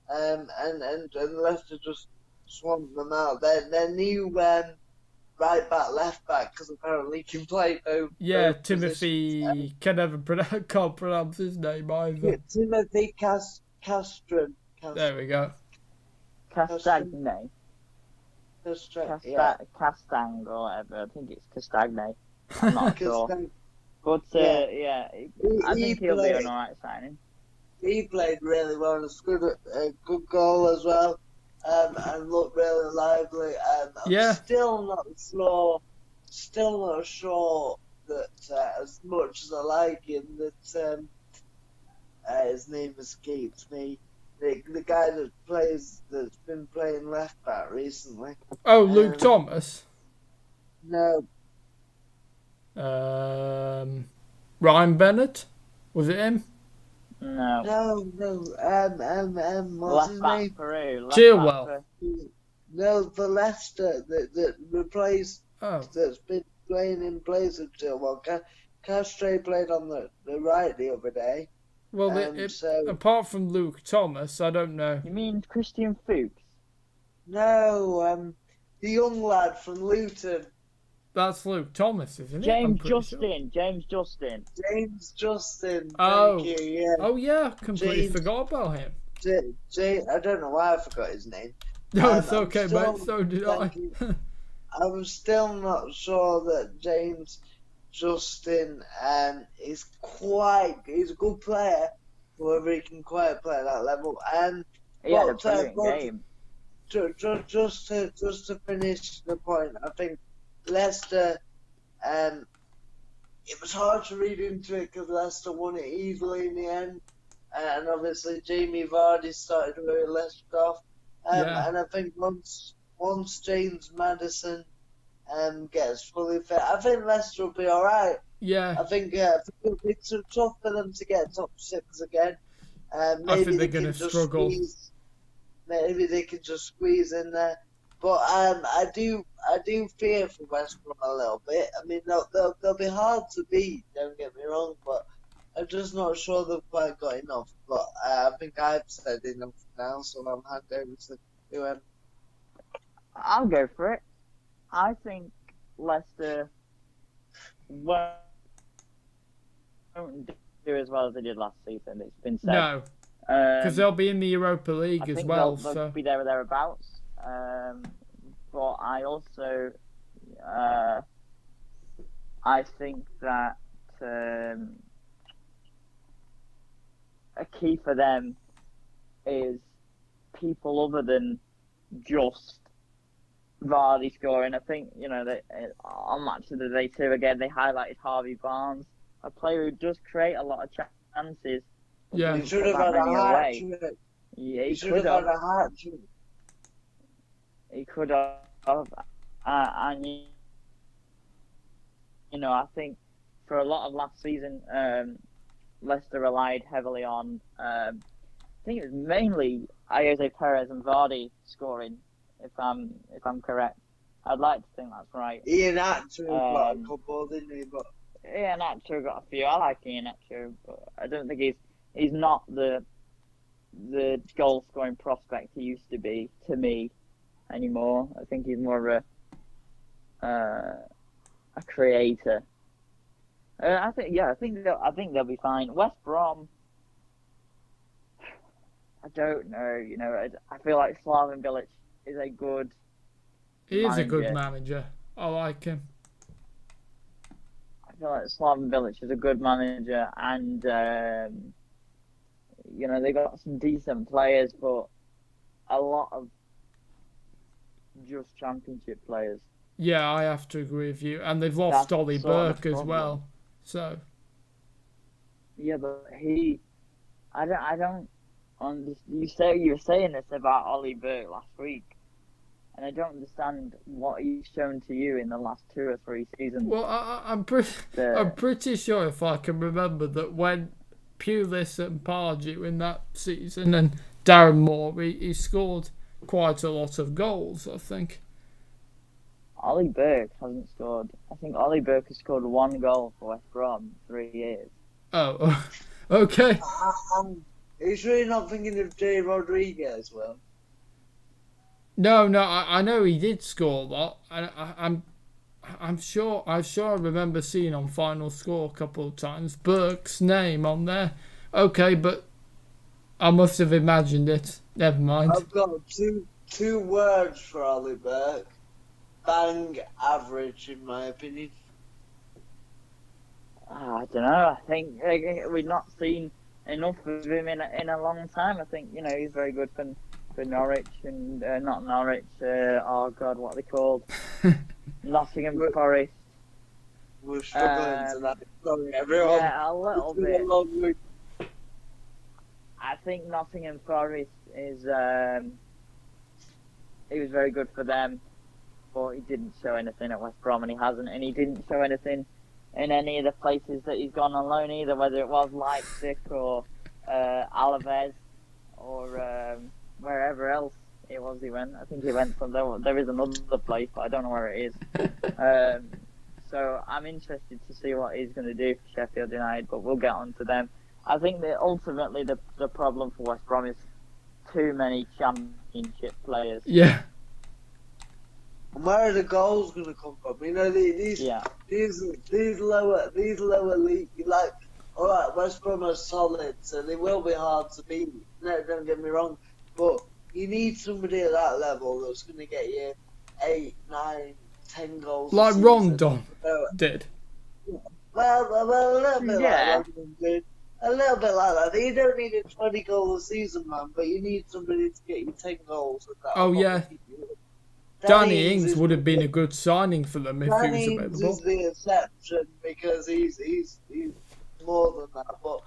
And Leicester just swamped them out. Their new right back, left back, because apparently he can play both. Yeah, both Timothy can't pronounce his name either. Timothy Castron. There we go. Castagne. Yeah. Castang or whatever. I think it's Castagne. I'm not sure. But I think he'll be an alright signing. He played really well and scored a good goal as well, and looked really lively. I'm still not sure that as much as I like him, that his name escapes me. The guy that's been playing left back recently. Oh, Luke Thomas. No. Ryan Bennett? Was it him? No. What's his name? Peru. Chilwell. No, for Leicester that replaced. Oh. That's been playing in place of Chilwell. Castro played on the right the other day. Well, apart from Luke Thomas, I don't know. You mean Christian Fuchs? No, the young lad from Luton. That's Luke Thomas, isn't it? James Justin. Oh. Thank you, yeah. Oh, yeah, I completely forgot about him. I don't know why I forgot his name. No, it's okay, mate. So did I. I'm still not sure that James Justin he's a good player, however he can quite play at that level. He had a brilliant game. Just to finish the point, I think Leicester, it was hard to read into it because Leicester won it easily in the end, and obviously Jamie Vardy started where Leicester off, and I think once James Maddison gets fully fit, I think Leicester will be all right. Yeah. I think it'll be too tough for them to get top 6 again. I think they're going to struggle. Maybe they could just squeeze in there. But I do fear for West Brom a little bit. I mean, they'll be hard to beat, don't get me wrong, but I'm just not sure they've quite got enough. But I think I've said enough now, so I'll hand over to him. I'll go for it. I think Leicester won't do as well as they did last season. It's been said. No, because they'll Um, be in the Europa League I as think well. they'll So be there or thereabouts. But I also, uh, I think that a key for them is people other than just Vardy scoring. I think, they, on Match of the Day 2, again, they highlighted Harvey Barnes, a player who does create a lot of chances. yeah, He Doesn't should put have that had a many hat away. trick. Yeah, He he should could have had have. a hat trick. He could have. And, I think for a lot of last season, Leicester relied heavily on, I think it was mainly Jose Perez and Vardy scoring, if I'm correct. I'd like to think that's right. Ian Actor got a Um, couple, didn't he? But Ian Nacho got a few. I like Ian Nacho, but I don't think he's not the goal scoring prospect he used to be to me anymore. I think he's more of a creator. I think they'll be fine. West Brom, I don't know. I feel like Slaven Bilic is a good he is a good manager. manager. I like him. I feel like Slaven Bilic is a good manager, and they got some decent players, but a lot of just championship players. Yeah, I have to agree with you. And they've lost That's Ollie sort of Burke the as problem. well. So Yeah, but I don't understand. You were saying this about Ollie Burke last week, and I don't understand what he's shown to you in the last 2 or 3 seasons. well, I'm pretty sure if I can remember that when Pulis and Pardew in that season and Darren Moore, he scored quite a lot of goals, I think. Ollie Burke hasn't scored. I think Ollie Burke has scored 1 goal for West Brom in 3 years. Oh, okay. he's really not thinking of Jay Rodriguez, well. No, I know he did score a lot, and I'm sure I remember seeing on Final Score a couple of times Burke's name on there. Okay, but I must have imagined it. Never mind. I've got two words for Ollie Burke. Bang average, in my opinion. I don't know. I think we've not seen enough of him in a long time. I think he's very good for Norwich and not Norwich. Oh God, what are they called? Nottingham Forest. We're struggling tonight. Sorry, everyone. Yeah, a little It's been bit. a long week. I think Nottingham Forest is. He was very good for them, but he didn't show anything at West Brom, and he hasn't, and he didn't show anything in any of the places that he's gone on loan either, whether it was Leipzig or Alaves or wherever else it was he went. I think he went from there is another place, but I don't know where it is. So I'm interested to see what he's going to do for Sheffield United, but we'll get on to them. I think that ultimately the problem for West Brom is too many championship players. Yeah. And where are the goals going to come from? These lower league, like, all right, West Brom are solid, so they will be hard to beat. No, don't get me wrong, but you need somebody at that level that's going to get you 8, 9, 10 goals. Like Rondon did. Well, a little bit Yeah. like Rondon did. A little bit like that. You don't need a 20 goal a season, man, but you need somebody to get you 10 goals. Oh, yeah. Danny Ings would have been a good signing for them if he was Danny available. Ings is the exception because he's more than that. But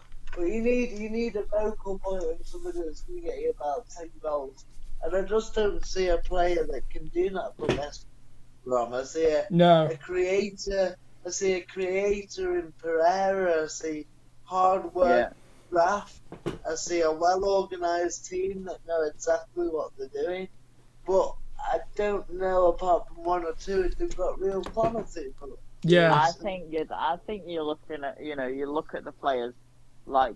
you need a focal point and somebody that's going to get you about 10 goals. And I just don't see a player that can do that for West Brom. I see a creator. I see a creator in Pereira. I see hard work, graft. I see a well-organised team that know exactly what they're doing. But I don't know, apart from 1 or 2, if they've got real quality. Yeah. I think you're looking at you look at the players like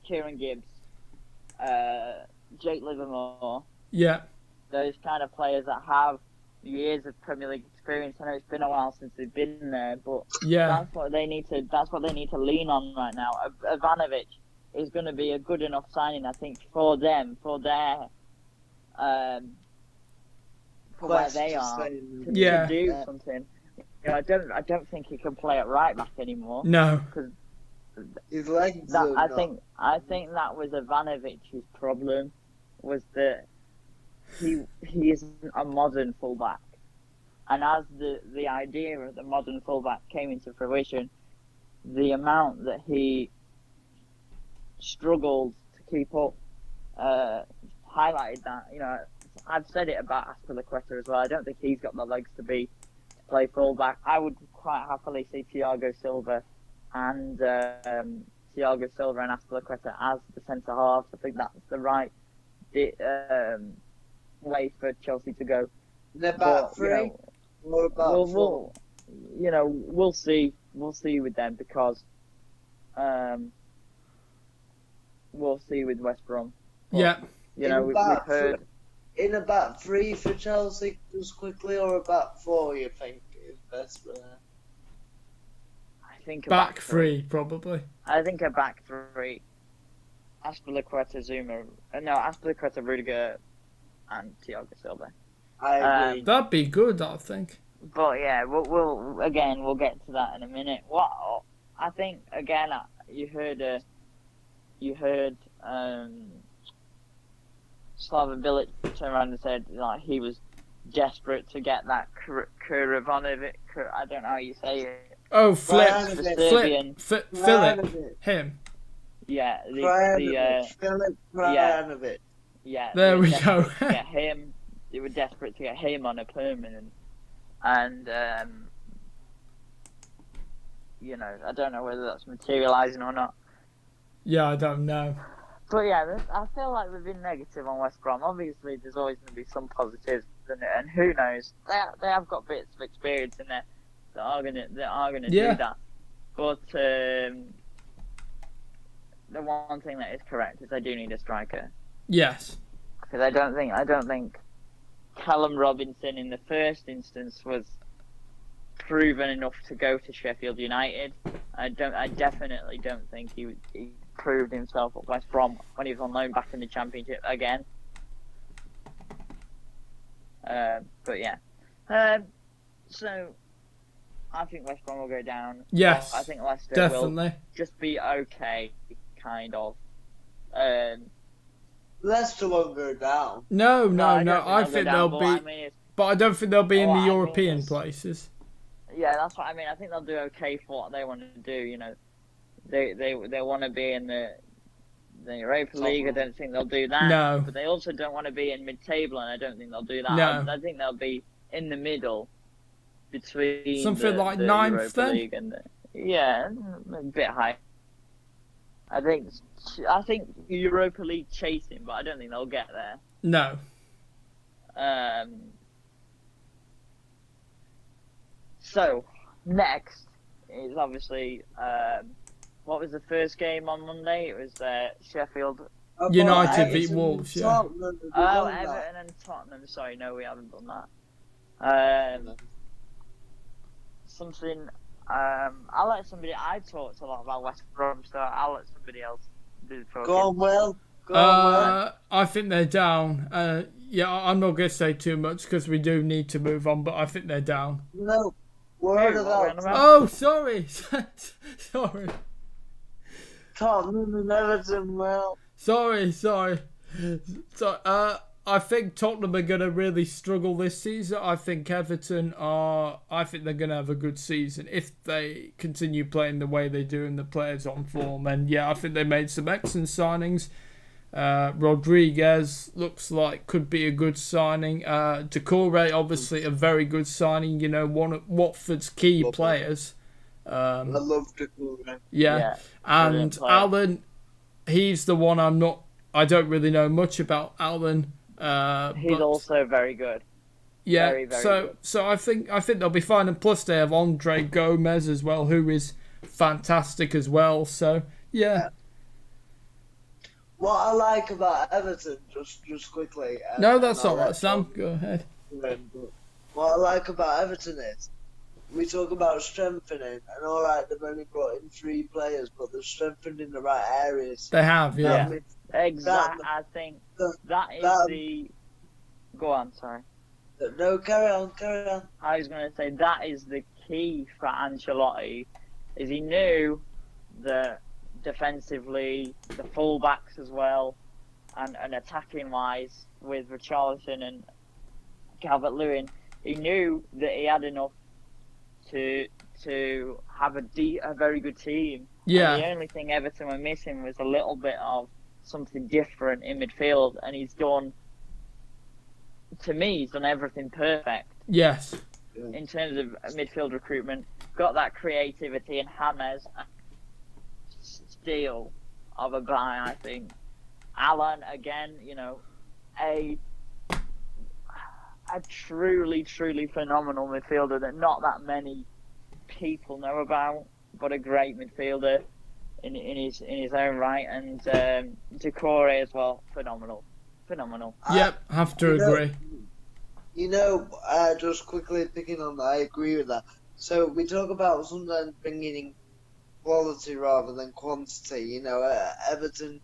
Kieran Gibbs, Jake Livermore. Yeah. Those kind of players that have years of Premier League experience. I know it's been a while since they've been there, but Yeah. that's what they need to. That's what they need to lean on right now. Ivanovic is going to be a good enough signing, I think, for them, for their, for where they are, to do something. You know, I don't think he can play at right back anymore. No. Because his legs. I think that was Ivanovic's problem, was that he isn't a modern fullback, and as the idea of the modern fullback came into fruition, the amount that he struggled to keep up highlighted that. You know, I've said it about Aspilicueta as well. I don't think he's got the legs to play fullback. I would quite happily see Thiago Silva and Aspilicueta as the centre halves. I think that's the right way for Chelsea to go. They're back three. What about four? We'll see. We'll see with them, because we'll see with West Brom. But, we've heard in a back three for Chelsea, just quickly, or a back four. You think is best for them? I think a back three, probably. I think a back three. Aspilicueta, Rudiger, and Thiago Silva. I agree. That'd be good, I think. But yeah, we'll get to that in a minute. What I think again, you heard Slaven Bilic turn around and said like he was desperate to get that Kurivanovic. I don't know how you say it. Oh, Philip, him. Yeah, Philip Krajinovic. Yeah, there we go. Get him. They were desperate to get him on a permanent, and I don't know whether that's materialising or not. Yeah, I don't know. But yeah, I feel like we've been negative on West Brom. Obviously, there's always going to be some positives, and who knows? They have got bits of experience in there that are gonna do that. But the one thing that is correct is they do need a striker. Yes. Because I don't think Callum Robinson in the first instance was proven enough to go to Sheffield United. I definitely don't think he proved himself at West Brom when he was on loan back in the Championship again. But yeah. So I think West Brom will go down. Yes. I think Leicester definitely will just be okay, kind of. Leicester won't go down. No. I think they'll be, but I don't think they'll be in the European places. Yeah, that's what I mean. I think they'll do okay for what they want to do. You know, they want to be in the Europa League. I don't think they'll do that. No. But they also don't want to be in mid-table, and I don't think they'll do that. No. I think they'll be in the middle between something like the ninth Europa then. League and a bit high. I think Europa League chasing, but I don't think they'll get there. No. So next is obviously what was the first game on Monday? It was Sheffield United beat Wolves. Yeah. Everton and Tottenham. Sorry, no, we haven't done that. Something. I'll let somebody. I talked a lot about West Brom, so I'll let somebody else do the talking. Go on, Will. I think they're down. I'm not going to say too much because we do need to move on, but I think they're down. No. Word about. Oh, sorry. Sorry. Tottenham and Everton, Will. Sorry. So, I think Tottenham are going to really struggle this season. I think Everton I think they're going to have a good season if they continue playing the way they do and the players on form. And yeah, I think they made some excellent signings. Rodriguez looks like could be a good signing. Decore, obviously a very good signing. You know, one of Watford's key players. I love Decore. Yeah. And Allen, he's the one I don't really know much about Allen. He's also very good. Yeah, very, very so good. So I think they'll be fine, and plus they have Andre Gomez as well, who is fantastic as well. So yeah. What I like about Everton, just quickly. No, that's all right, Sam. Go ahead. what I like about Everton is we talk about strengthening, and all right, they've only brought in 3 players, but they're strengthened in the right areas. They have, I yeah. mean, Exactly. I think that is that, the. Go on, sorry. no, carry on. I was going to say that is the key for Ancelotti, is he knew that defensively, the fullbacks as well, and attacking wise with Richarlison and Calvert-Lewin, he knew that he had enough to have a very good team. Yeah. And the only thing Everton were missing was a little bit of something different in midfield, and he's done. To me, he's done everything perfect. Yes. In terms of midfield recruitment, got that creativity, and James steal of a guy, I think. Alan, again, a truly, truly phenomenal midfielder that not that many people know about, but a great midfielder in his own right, and Decore as well, phenomenal. Yep, have to agree. Just quickly picking on that, I agree with that. So we talk about sometimes bringing in quality rather than quantity. Everton,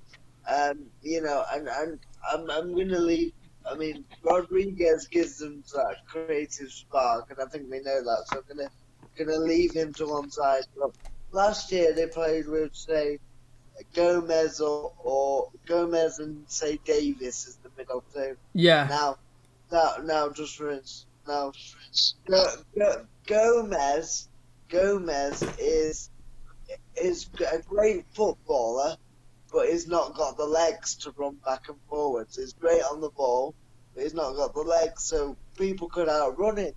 and I'm going to leave. I mean, Rodriguez gives them that creative spark, and I think they know that. So I'm gonna leave him to one side. But last year they played with, say, Gomez or Gomez and, say, Davis as the middle two. Yeah. Now, just for instance, Gomez is a great footballer, but he's not got the legs to run back and forwards. He's great on the ball, but he's not got the legs, so people could outrun him.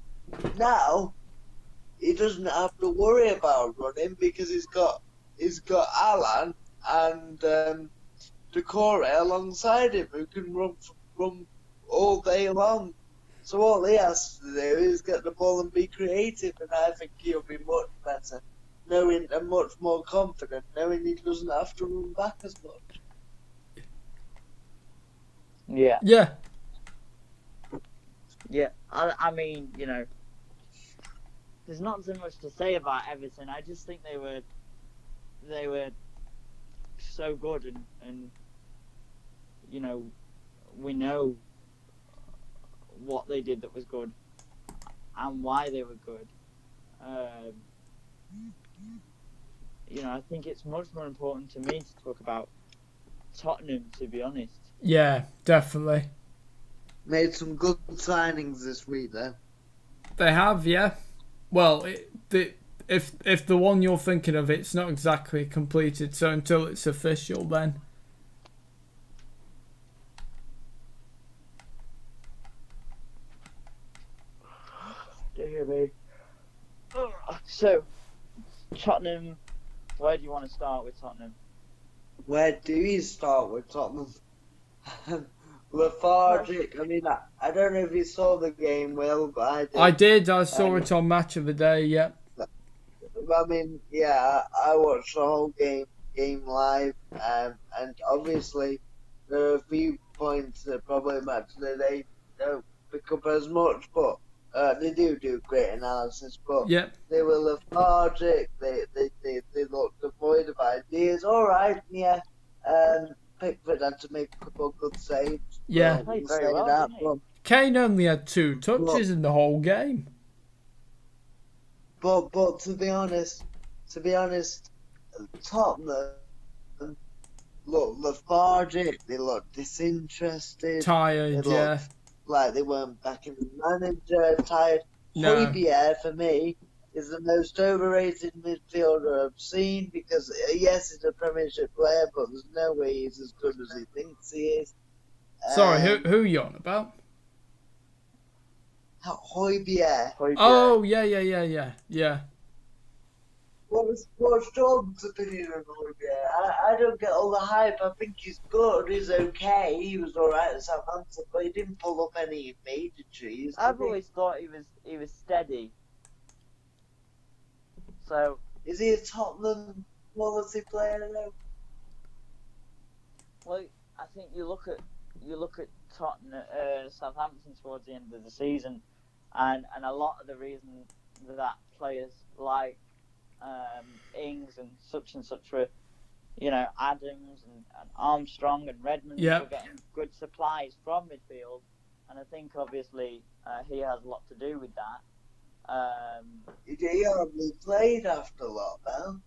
Now, he doesn't have to worry about running because he's got Alan and Decore alongside him who can run all day long. So all he has to do is get the ball and be creative, and I think he'll be much better, knowing and much more confident, knowing he doesn't have to run back as much. Yeah. Yeah. Yeah. I mean, there's not so much to say about Everton. I just think they were so good, and we know what they did that was good and why they were good. I think it's much more important to me to talk about Tottenham, to be honest. Yeah, definitely. Made some good signings this week, though. They have, yeah. Well, if the one you're thinking of, it's not exactly completed, so until it's official, then. Dear me. So, Tottenham, where do you want to start with Tottenham? Where do you start with Tottenham? Lethargic. I mean, I don't know if you saw the game, Will, but I did. I did. I saw it on Match of the Day, yeah. I mean, yeah, I watched the whole game live, and obviously there are a few points that probably Match of the Day don't pick up as much, but they do great analysis. But Yep. they were lethargic. They looked devoid of ideas. All right, yeah. Pickford had to make a couple of good saves. Yeah. Played very well, didn't he? Kane only had 2 touches in the whole game. But to be honest, Tottenham look lethargic. They look disinterested. Tired, They yeah. looked like they weren't backing the manager. Tired. No. Højbjerg, for me, is the most overrated midfielder I've seen because yes, he's a Premiership player, but there's no way he's as good as he thinks he is. Sorry, who are you on about? Højbjerg. Oh, yeah. What's Jordan's opinion on Højbjerg? I don't get all the hype. I think he's good. He's okay. He was alright at Southampton, but he didn't pull up any major trees. I've always thought he was steady. So Is he a Tottenham quality player though? well, I think you look at Tottenham, Southampton towards the end of the season. and a lot of the reason that players like Ings and such were, Adams and Armstrong and Redmond were getting good supplies from midfield, and I think obviously he has a lot to do with that. He hardly played after lockdown.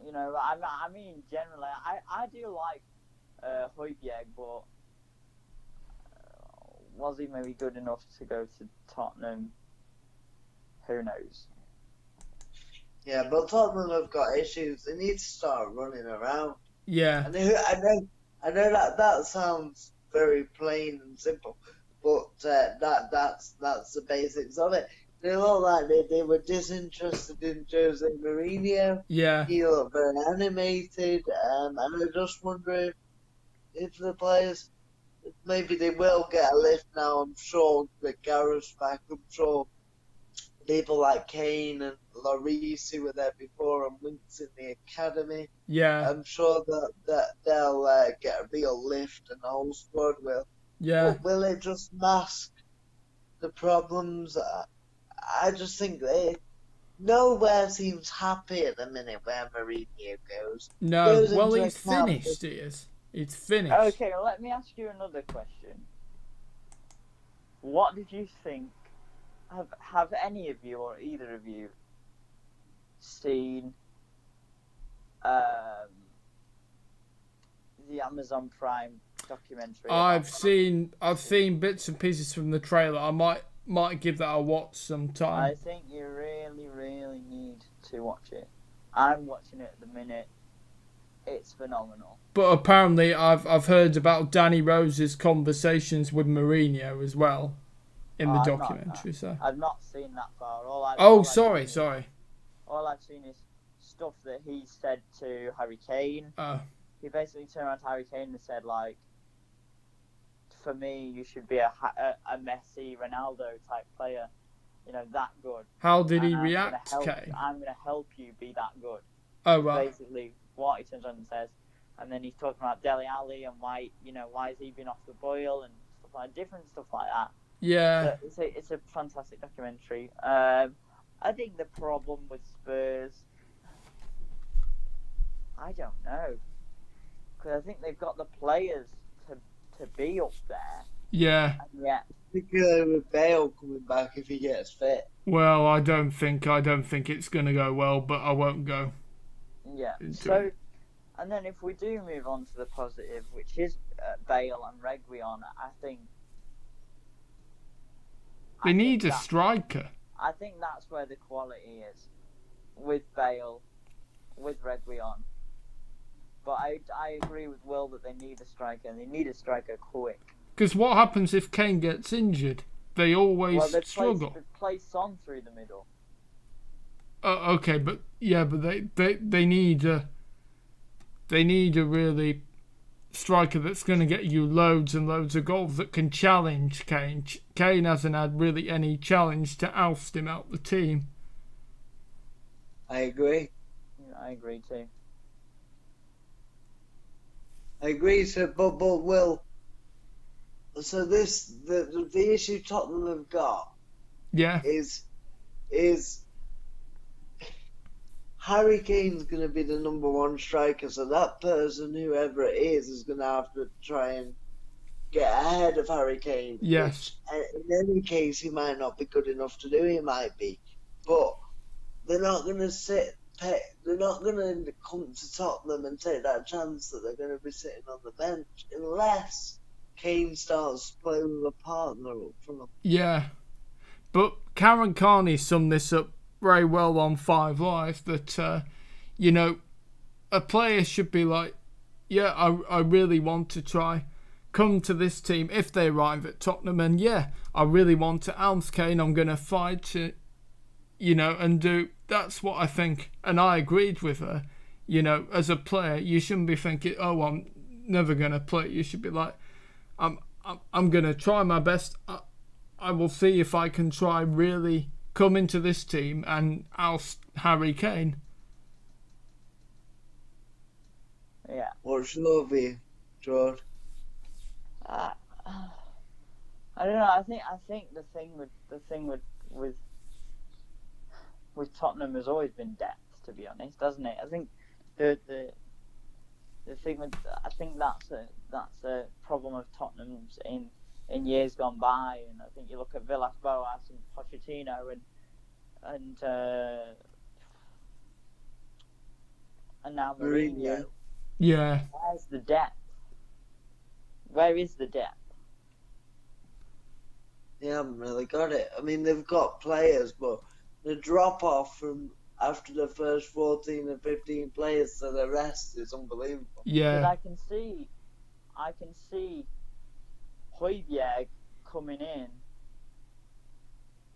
I mean, generally, I do like Højbjerg, but was he maybe good enough to go to Tottenham? Who knows? Yeah, but Tottenham have got issues. They need to start running around. Yeah. I know that sounds very plain and simple, but that's the basics of it. They look like they were disinterested in Jose Mourinho. Yeah. He looked very animated, and I just wonder if the players, maybe they will get a lift now. I'm sure that Gareth's back. I'm sure people like Kane and Lloris, who were there before, and Winks in the academy. Yeah. I'm sure that they'll get a real lift, and the whole squad will. Yeah. But will it just mask the problems? I just think nowhere seems happy at the minute where Mourinho goes. No, well, he's finished, he is. It's finished. Okay, well, let me ask you another question. What did you think? Have any of you or either of you seen the Amazon Prime documentary? I've seen bits and pieces from the trailer. I might give that a watch sometime. I think you really, really need to watch it. I'm watching it at the minute. It's phenomenal. But apparently, I've heard about Danny Rose's conversations with Mourinho as well in the documentary. So I've not seen that far. Sorry. All I've seen is stuff that he said to Harry Kane. He basically turned around to Harry Kane and said, like, for me, you should be a Messi, Ronaldo type player. That good. How did he react, Kane? I'm going to help you be that good. Oh, right. Basically, what he turns around and says. And then he's talking about Dele Alli and why has he been off the boil and stuff like that. Yeah. So it's a fantastic documentary. I think the problem with Spurs, I don't know, because I think they've got the players to be up there. Yeah. And yet, particularly with Bale coming back if he gets fit. Well, I don't think it's gonna go well, but I won't go. Yeah. So, and then if we do move on to the positive, which is Bale and Reguilon, I think they need a striker. I think that's where the quality is, with Bale, with Reguilon. But I agree with Will that they need a striker, and they need a striker quick. Because what happens if Kane gets injured? They always struggle. They play Son through the middle. Okay, but they need a really striker that's going to get you loads and loads of goals that can challenge Kane. Kane hasn't had really any challenge to oust him out the team. I agree. Yeah, I agree too. I agree, but Will. So the issue Tottenham have got, is Harry Kane's going to be the number one striker, so that person, whoever it is going to have to try and get ahead of Harry Kane. Yes. Which, in any case, he might not be good enough to do. He might be, but they're not going to they're not going to come to Tottenham and take that chance that they're going to be sitting on the bench unless Kane starts playing with a partner up front. Yeah, but Karen Carney summed this up very well on 5 Live that, a player should be like, I really want to try come to this team if they arrive at Tottenham, and I really want to oust Kane. I'm going to fight to, and do. That's what I think, and I agreed with her. As a player, you shouldn't be thinking, oh, I'm never going to play. You should be like, I'm going to try my best. I will see if I can try really come into this team and oust Harry Kane. Yeah. What's your view, George? I I don't know. I think the thing with Tottenham has always been depth, to be honest, hasn't it? I think the thing with I think that's a problem of Tottenham's in years gone by, and I think you look at Villas-Boas and Pochettino and now Mourinho. Yeah. Where's the depth? Where is the depth? They haven't really got it. I mean, they've got players, but the drop off from after the first 14 and 15 players to the rest is unbelievable. Yeah. Because I can see Højbjerg coming in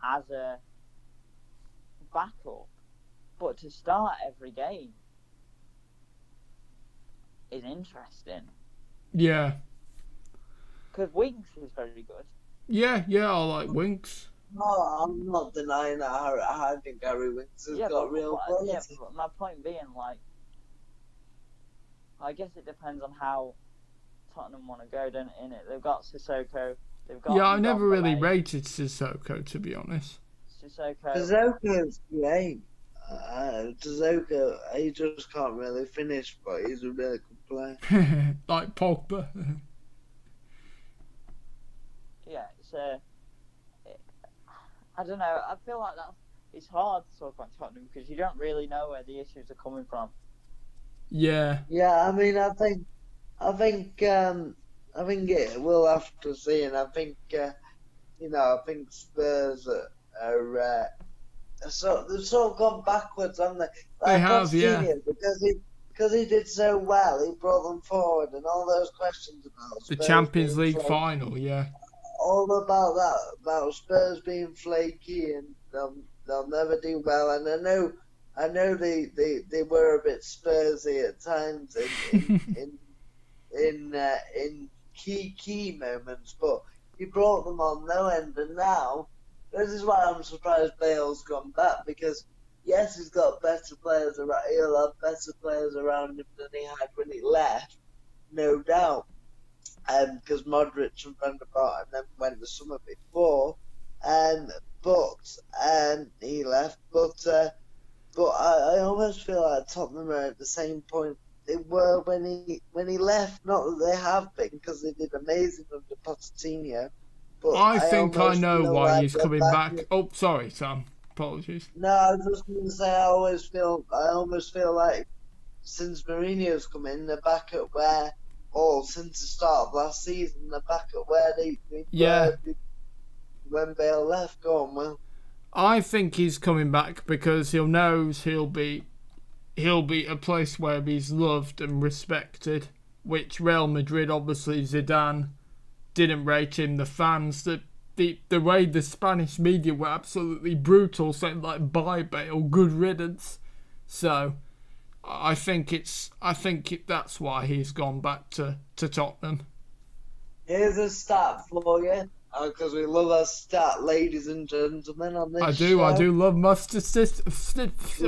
as a backup, but to start every game is interesting. Yeah. Because Winks is very good. Yeah, I like Winks. No, I'm not denying that. I think Harry Winks has got real quality. Yeah, but my point being, like, I guess it depends on how Tottenham want to go, don't it? Innit? They've got Sissoko. I never really rated Sissoko, to be honest. Sissoko's great. Sissoko, he just can't really finish, but he's a really good player. Like Pogba. Yeah, I don't know. I feel like it's hard to talk about Tottenham because you don't really know where the issues are coming from. Yeah, I mean, I think we'll have to see, and I think I think Spurs are they've sort of gone backwards, haven't they? They have, yeah. Because he did so well, he brought them forward, and all those questions about The Spurs Champions being League final, yeah. all about that, about Spurs being flaky and they'll never do well. And I know they were a bit Spursy at times in key moments, but he brought them on no end. And now this is why I'm surprised Bale's gone back, because yes, he's got better players around. He'll have better players around him than he had when he left, no doubt. Because Modric and Van der Vaart and then went the summer before, but he left. But I almost feel like Tottenham are at the same point they were when he left. Not that they have been, because they did amazing under Pochettino. But I think I know why like he's coming back. Oh, sorry, Sam. Apologies. No, I was just going to say I almost feel like since Mourinho's come in, they're back at where. Since the start of last season, they're back at where they were when Bale left. Go on, Will. I think he's coming back because he knows he'll be a place where he's loved and respected, which Real Madrid, obviously Zidane, didn't rate him. The fans, the way the Spanish media were absolutely brutal, saying like, "Bye Bale, good riddance." So I think that's why he's gone back to Tottenham. Here's a stat for you, because we love our stat, ladies and gentlemen, on this show. I do love my statistics.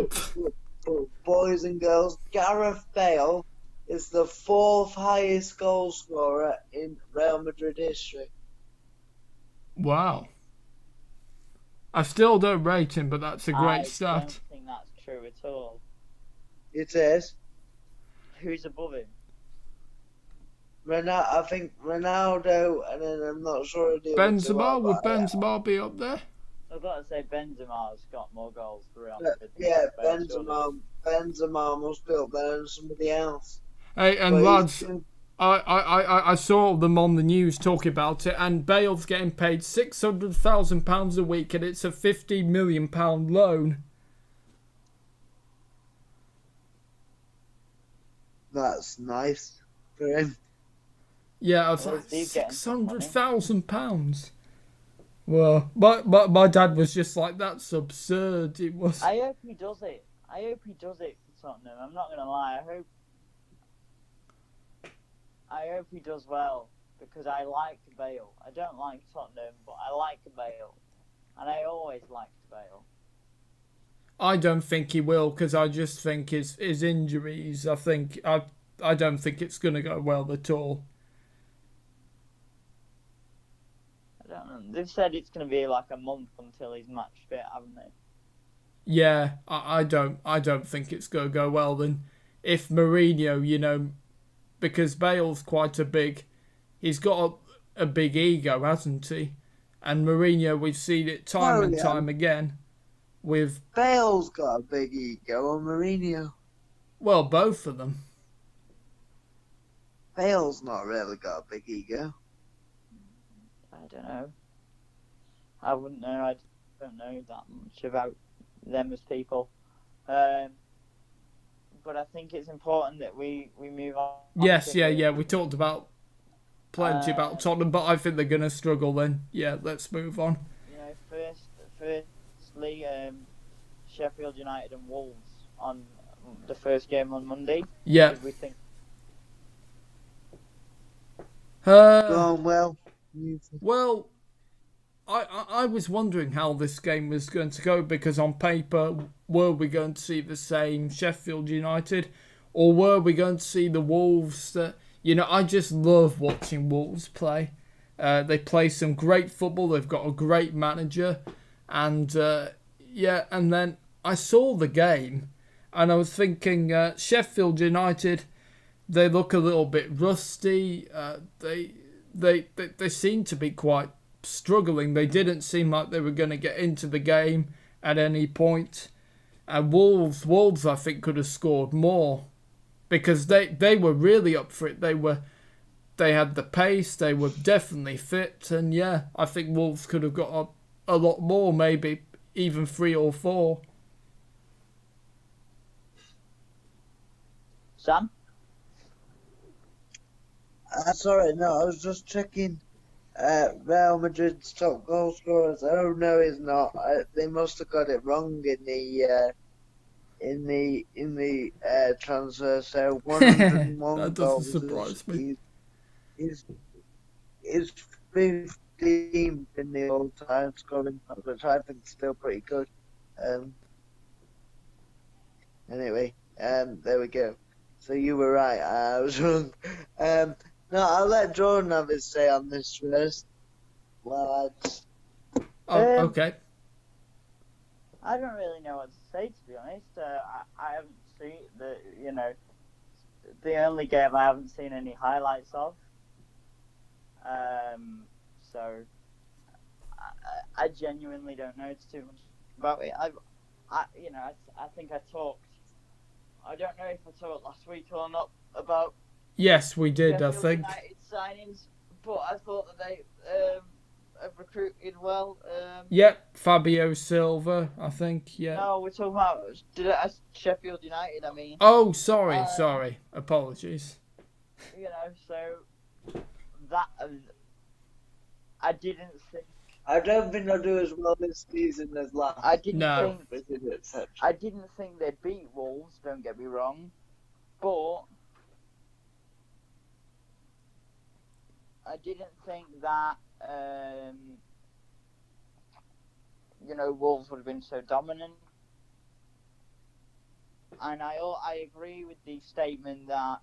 Boys and girls, Gareth Bale is the 4th highest goal scorer in Real Madrid history. Wow. I still don't rate him, but that's a great stat. I don't think that's true at all. It is. Who's above him? I think Ronaldo, and then I'm not sure. Benzema, would Benzema be up there? I've got to say Benzema's got more goals for Real Madrid. Yeah, Benzema must be up there than somebody else. Hey, and lads, I saw them on the news talking about it, and Bale's getting paid £600,000 a week, and it's a £50 million loan. That's nice for him. Yeah, I was like, £600,000. Well, my dad was just like, that's absurd. It was. I hope he does it. I hope he does it for Tottenham. I'm not gonna lie. I hope he does well, because I like Bale. I don't like Tottenham, but I like Bale, and I always liked Bale. I don't think he will, because I just think his injuries. I don't think it's going to go well at all. I don't They've said it's going to be like a month until he's match fit, haven't they? Yeah, I don't think it's going to go well then. If Mourinho, because Bale's he's got a big ego, hasn't he? And Mourinho, we've seen it time and time again with... Bale's got a big ego, or Mourinho? Well, both of them. Bale's not really got a big ego. I don't know. I wouldn't know. I don't know that much about them as people. But I think it's important that we move on. Yes, yeah. We talked about plenty about Tottenham, but I think they're going to struggle then. Yeah, let's move on. Firstly, Sheffield United and Wolves on the first game on Monday. Yeah. What did we think? Going well. Well, I was wondering how this game was going to go, because on paper, were we going to see the same Sheffield United, or were we going to see the Wolves that, I just love watching Wolves play. They play some great football, they've got a great manager, and and then I saw the game, and I was thinking, Sheffield United, they look a little bit rusty, they seem to be quite struggling. They didn't seem like they were going to get into the game at any point. And Wolves, I think, could have scored more, because they were really up for it. They had the pace. They were definitely fit, and yeah, I think Wolves could have got a lot more, maybe even 3 or 4. Sam? Sorry, no, I was just checking Real Madrid's top goal scorers. Oh no, he's not. They must have got it wrong in the transfer. So 101 That goals. doesn't surprise me. He's 15th in the all-time scoring, which I think is still pretty good. Anyway, there we go. So you were right. I was wrong. No, I'll let Jordan have his say on this first. Well, Okay. I don't really know what to say, to be honest. I haven't seen the only game I haven't seen any highlights of. So I genuinely don't know too much about it. I think I talked. I don't know if I talked last week or not about. Yes, we did. Sheffield I think. United signings, but I thought that they have recruited well. Yep, Fabio Silva, I think. Yeah. No, we're talking about Sheffield United. I mean. Oh, sorry. Apologies. So that I didn't think. I don't think they'll do as well this season as last. I didn't think they'd beat Wolves. Don't get me wrong, but I didn't think that Wolves would have been so dominant. And I agree with the statement that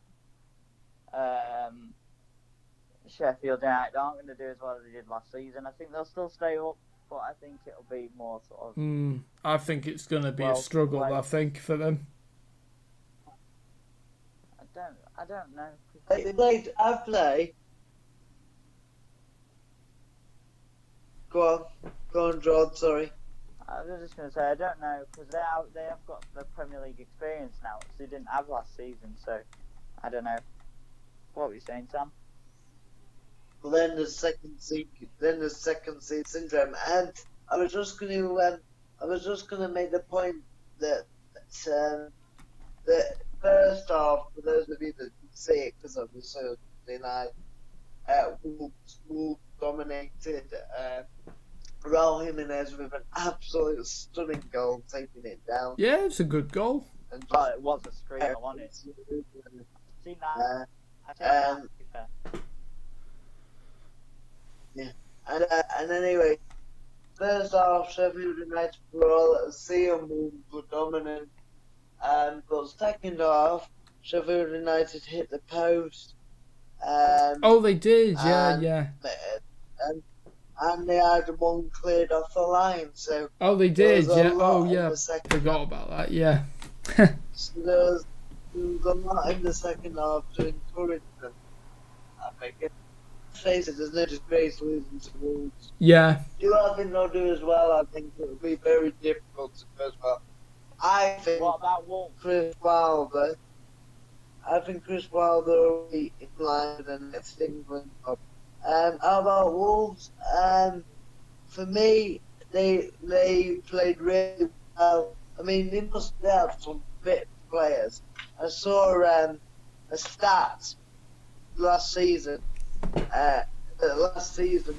Sheffield United aren't going to do as well as they did last season. I think they'll still stay up, but I think it'll be more sort of. I think it's going to be a struggle. I think for them. I don't know. I play. Go on, George. Sorry. I was just going to say I don't know, because they have got the Premier League experience now, which they didn't have last season. So I don't know. What were you saying, Sam? Then the second seed syndrome, and I was just going to make the point that that first off, for those of you that can see it, because obviously Wolves dominated. Raul Jimenez with an absolute stunning goal, taking it down. Yeah, it's a good goal. And it was a screamer, wasn't it? Seen that? Yeah, and anyway, first half, Sheffield United were all at sea and Wolves were dominant. But second half, Sheffield United hit the post. They did, yeah. and they had one cleared off the line. So Oh, they there was did, a yeah. lot Oh, in yeah. the second Forgot half. about that, yeah. So there was a lot in the second half to encourage them. I think. Let's face it, there's no disgrace losing to Wolves. Yeah, Do I think they'll do as well? I think it will be very difficult to do as well. I think What about Wolves? Chris Wilder. I think Chris Wilder will be in line with the next England club. How about Wolves? For me, they played really well. I mean, they must have some fit players. I saw a stat last season. Last season,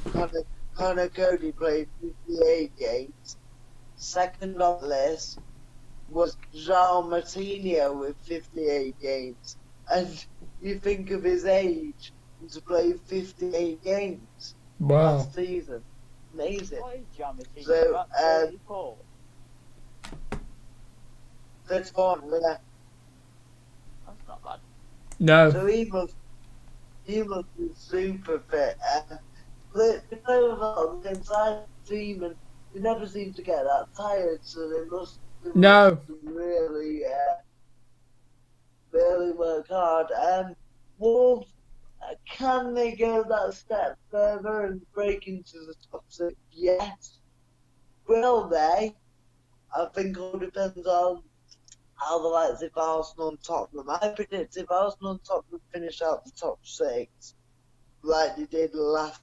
Connor Cody played 58 games. Second on the list was João Martinho with 58 games. And you think of his age and to play 58 games wow. last season. Amazing. What is Jamity? So, About 34? That's one, yeah. That's not bad. No, So he must be super fit. They play with the entire team and they never seem to get that tired, so they must no. really, really work hard. Wolves, can they go that step further and break into the top six? Yes. Will they? I think it all depends on how the likes of Arsenal and Tottenham. I predict if Arsenal and Tottenham finish out the top six, like they did last.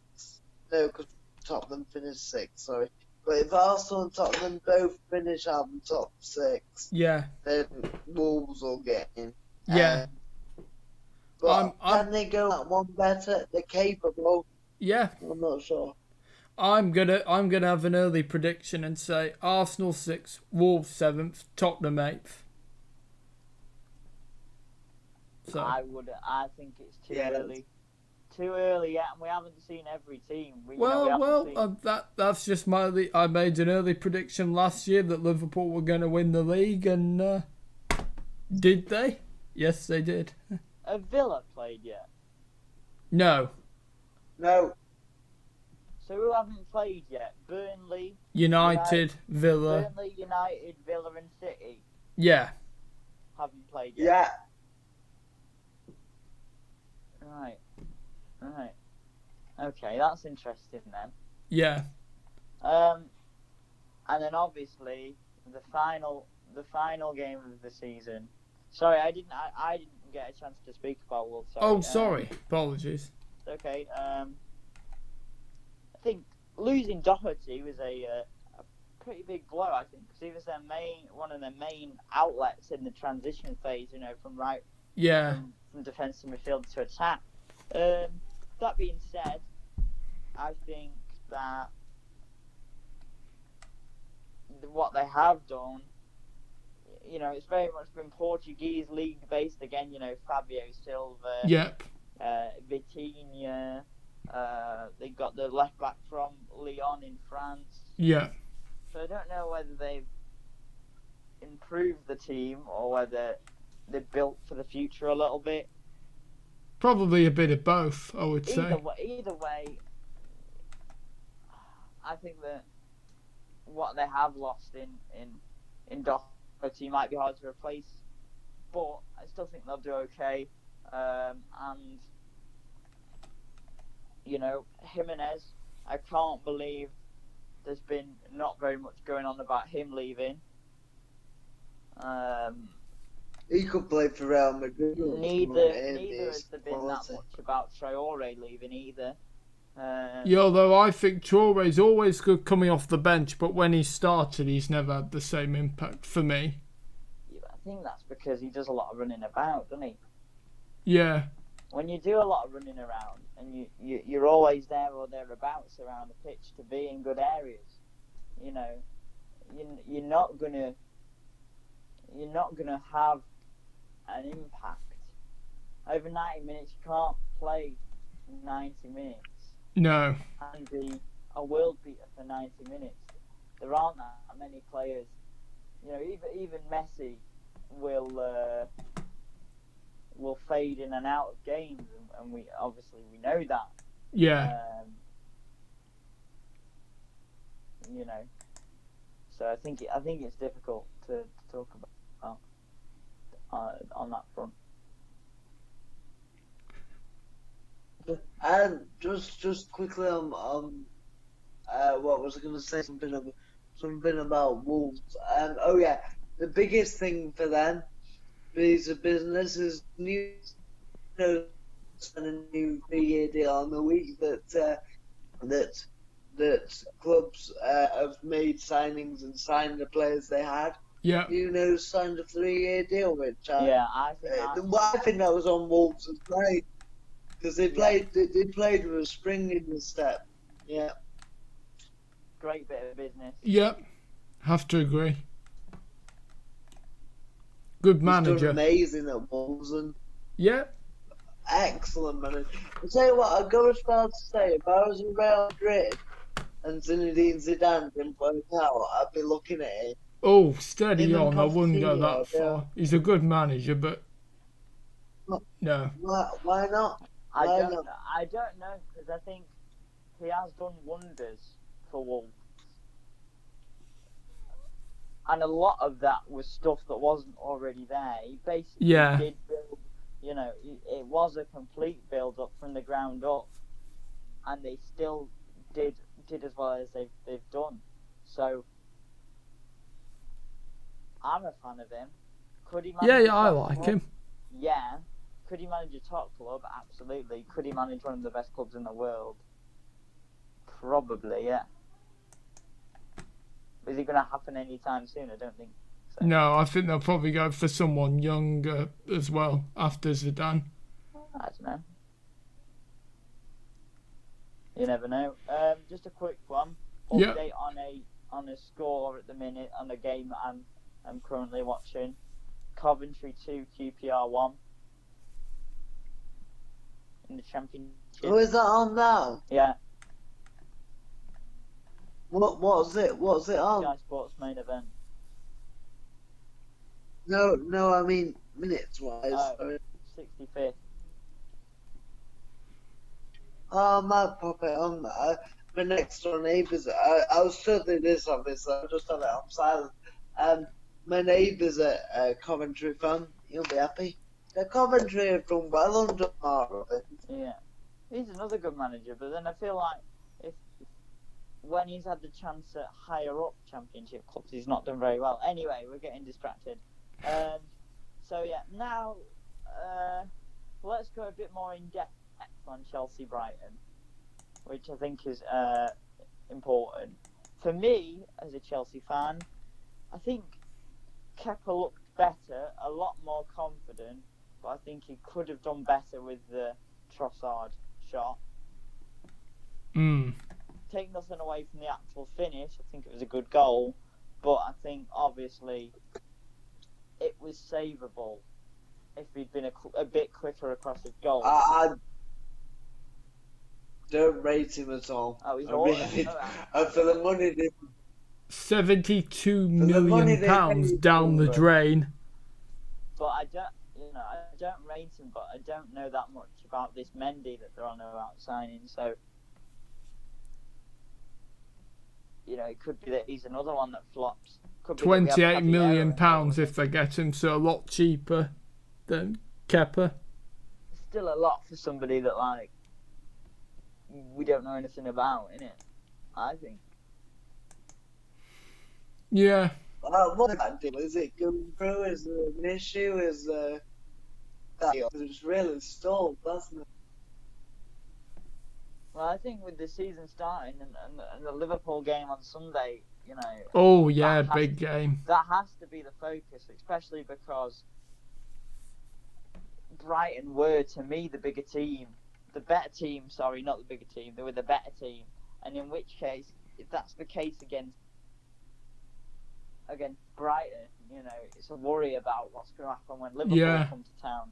No, because Tottenham finished sixth, sorry. But if Arsenal and Tottenham both finish out the top six, Yeah, then Wolves will get in. yeah. But I'm can they go that one better? They're capable. yeah. I'm not sure. I'm gonna have an early prediction and say Arsenal 6th, Wolves 7th, Tottenham 8th. So I think it's too Yeah. early. Too early yet, and we haven't seen every team. We well, haven't seen... that's just I made an early prediction last year that Liverpool were going to win the league, and did they? Yes, they did. Have Villa played yet? No, No. So who haven't played yet? Burnley, United, Villa. Burnley, United, Villa, and City Yeah, haven't played yet. Yeah. Right. Okay, that's interesting then. yeah, And then obviously the final game of the season. Sorry, I didn't get a chance to speak about Wolves. Sorry. Apologies. Okay. I think losing Doherty was a pretty big blow. I think because he was one of their main outlets in the transition phase. From Yeah, from defence to midfield to attack. That being said, I think that what they have done, it's very much been Portuguese league based again. Fabio Silva, yep, Vitinha. They got the left back from Lyon in France. yeah. So I don't know whether they've improved the team or whether they're built for the future a little bit. Probably a bit of both, I would say. Either way, I think that what they have lost in Doherty might be hard to replace, but I still think they'll do okay. And Jimenez, I can't believe there's been not very much going on about him leaving. He could play for Real Madrid. Neither has there been that much about Traore leaving either. Although I think Traore's always good coming off the bench, but when he started, he's never had the same impact for me. Yeah, I think that's because he does a lot of running about, doesn't he? Yeah. When you do a lot of running around and you're always there or thereabouts around the pitch to be in good areas, you're not gonna have an impact. Over 90 minutes, you can't play 90 minutes No. and be a world beater for 90 minutes. There aren't that many players. Even Messi will fade in and out of games, and we know that. Yeah. you know. So I think it's difficult to talk about on that front. And just quickly what was I going to say? Something about Wolves. Oh yeah, the biggest thing for them, piece of business, is a new 3-year deal on the week that clubs have made signings and signed the players they had. Yeah. Signed a 3-year deal, which Yeah, I think I think that was on Wolves as well, because they played with a spring in the step. Yeah. great bit of business. Yep. Have to agree. Good He's done manager. amazing at Wolves and Yeah. excellent manager. I'll tell you what, I'd go as far to say, if I was in Real Madrid and Zinedine Zidane didn't work out, I'd be looking at it. Oh, steady Him and on. I wouldn't go Pochettino, that far. He's a good manager, but no. Why not? I don't know, because I think he has done wonders for Wolves. And a lot of that was stuff that wasn't already there. He basically did build, it was a complete build up from the ground up, and they still did as well as they've done. So I'm a fan of him. Could he manage? Yeah, I like him. Yeah. Could he manage a top club? Absolutely. Could he manage one of the best clubs in the world? Probably, yeah. Is it going to happen anytime soon? I don't think so. No, I think they'll probably go for someone younger as well after Zidane. I don't know. You never know. Just a quick one. Update on a score at the minute on a game that I'm currently watching. Coventry 2, QPR 1 in the Championship. Oh, is that on now? Yeah. What's it on? Sky Sports main event. No, I mean minutes wise. 65th. Oh, I might pop it on. My next door neighbours. I was studying this obviously. I just had it on silent. My neighbour's a Coventry fan. You'll be happy. The Coventry have done well under Marvin. Yeah, he's another good manager. But then I feel like when he's had the chance at higher up Championship clubs, he's not done very well. Anyway, we're getting distracted. So yeah, now let's go a bit more in depth on Chelsea Brighton, which I think is important. For me, as a Chelsea fan, I think Kepa looked better, a lot more confident, but I think he could have done better with the Trossard shot. Take nothing away from the actual finish, I think it was a good goal, but I think obviously it was savable if he'd been a bit quicker across his goal. I don't rate him at all. Oh, he's for the money they... £72 million down the drain. But I don't rate him, but I don't know that much about this Mendy that they're on about signing, so it could be that he's another one that flops. £28 million if they get him, so a lot cheaper than Kepa. Still a lot for somebody that we don't know anything about, innit? I think. Yeah. What that deal? Is it going through? Is there an issue? Is that it's really stalled, doesn't it? Well, I think with the season starting and the Liverpool game on Sunday, Oh yeah, big game. That has to be the focus, especially because Brighton were, to me, the bigger team. The better team, sorry, not the bigger team. They were the better team. And in which case, if that's the case against Brighton, it's a worry about what's going to happen when Liverpool come to town.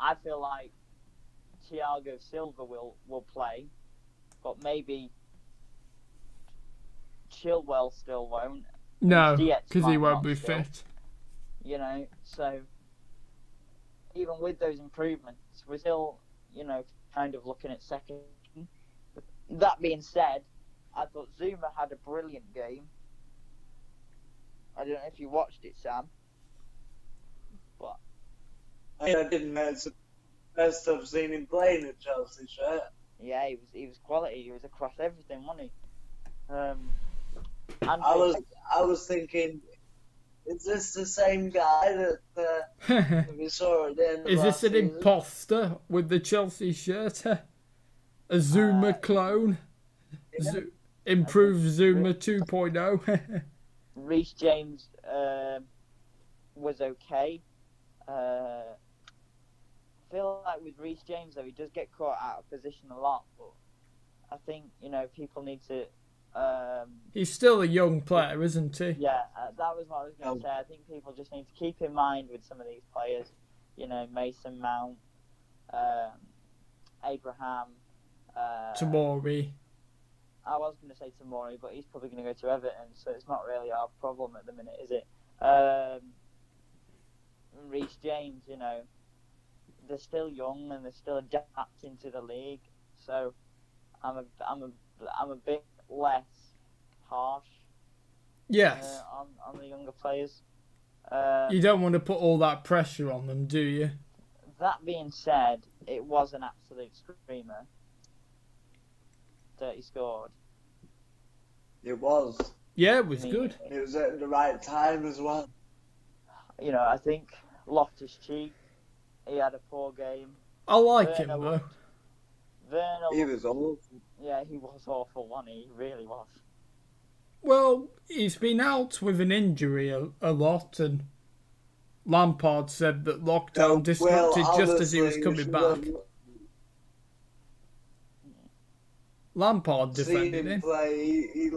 I feel like Thiago Silva will play, but maybe Chilwell still won't. No, because he won't be fit. So even with those improvements, we're still, kind of looking at second. That being said, I thought Zuma had a brilliant game. I don't know if you watched it, Sam. But I didn't know it's the best I've seen him play in a Chelsea shirt. yeah, he was quality. He was across everything, wasn't he? And I was thinking, is this the same guy that we saw at the end of Is last this an season? imposter with the Chelsea shirt? A Zuma clone? Yeah. Improved Zuma 2.0? Reece James was okay. I feel like with Reece James though, he does get caught out of position a lot. But I think people need to. He's still a young player, isn't he? Yeah, that was what I was going to say. I think people just need to keep in mind with some of these players, Mason Mount, Abraham, Tomori. I was going to say Tomori, but he's probably going to go to Everton, so it's not really our problem at the minute, is it? Reece James, they're still young and they're still adapting to the league, so I'm a bit less harsh. Yes. On the younger players. You don't want to put all that pressure on them, do you? That being said, it was an absolute screamer that he scored. It was. Yeah, it was good. It was at the right time as well. I think Loftus-Cheek, he had a poor game. I like him, though. Werner, He was awful. Yeah, he was awful, wasn't he? He really was. Well, he's been out with an injury a lot, and Lampard said that lockdown disrupted just as he was coming back. Lampard defended him. Play, he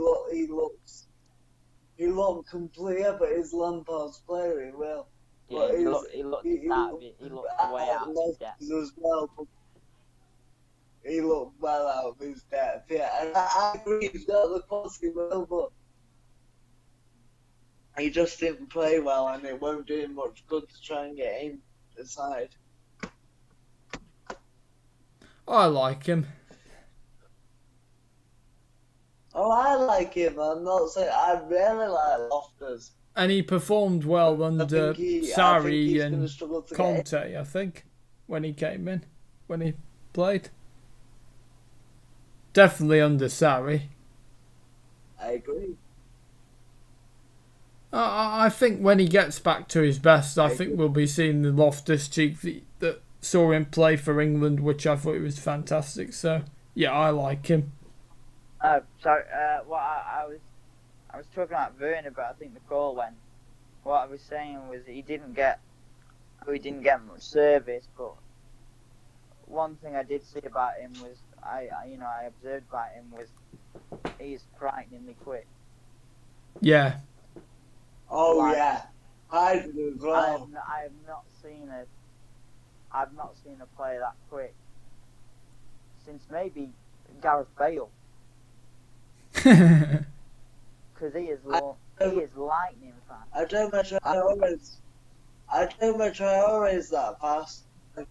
looked completely, but he's Lampard's player, he will. Yeah, he looked way out of his depth. As well, but he looked well out of his depth, yeah. And I agree, he's got the quality well, but he just didn't play well, and it won't do him much good to try and get him aside. I like him. Oh, I like him. I'm not saying I really like Loftus. And he performed well under Sarri and Conte, I think, when he came in, when he played. Definitely under Sarri. I agree. I think when he gets back to his best, I think we'll be seeing the Loftus-Cheek that saw him play for England, which I thought was fantastic. So, yeah, I like him. Sorry, I was talking about Werner, but I think the call went. What I was saying was he didn't get much service, but one thing I did see about him was I observed about him was he's frighteningly quick. Yeah. Oh yeah, I do as well. I've not seen a player that quick since maybe Gareth Bale. Because he is lightning fast. I don't much. I always that fast. But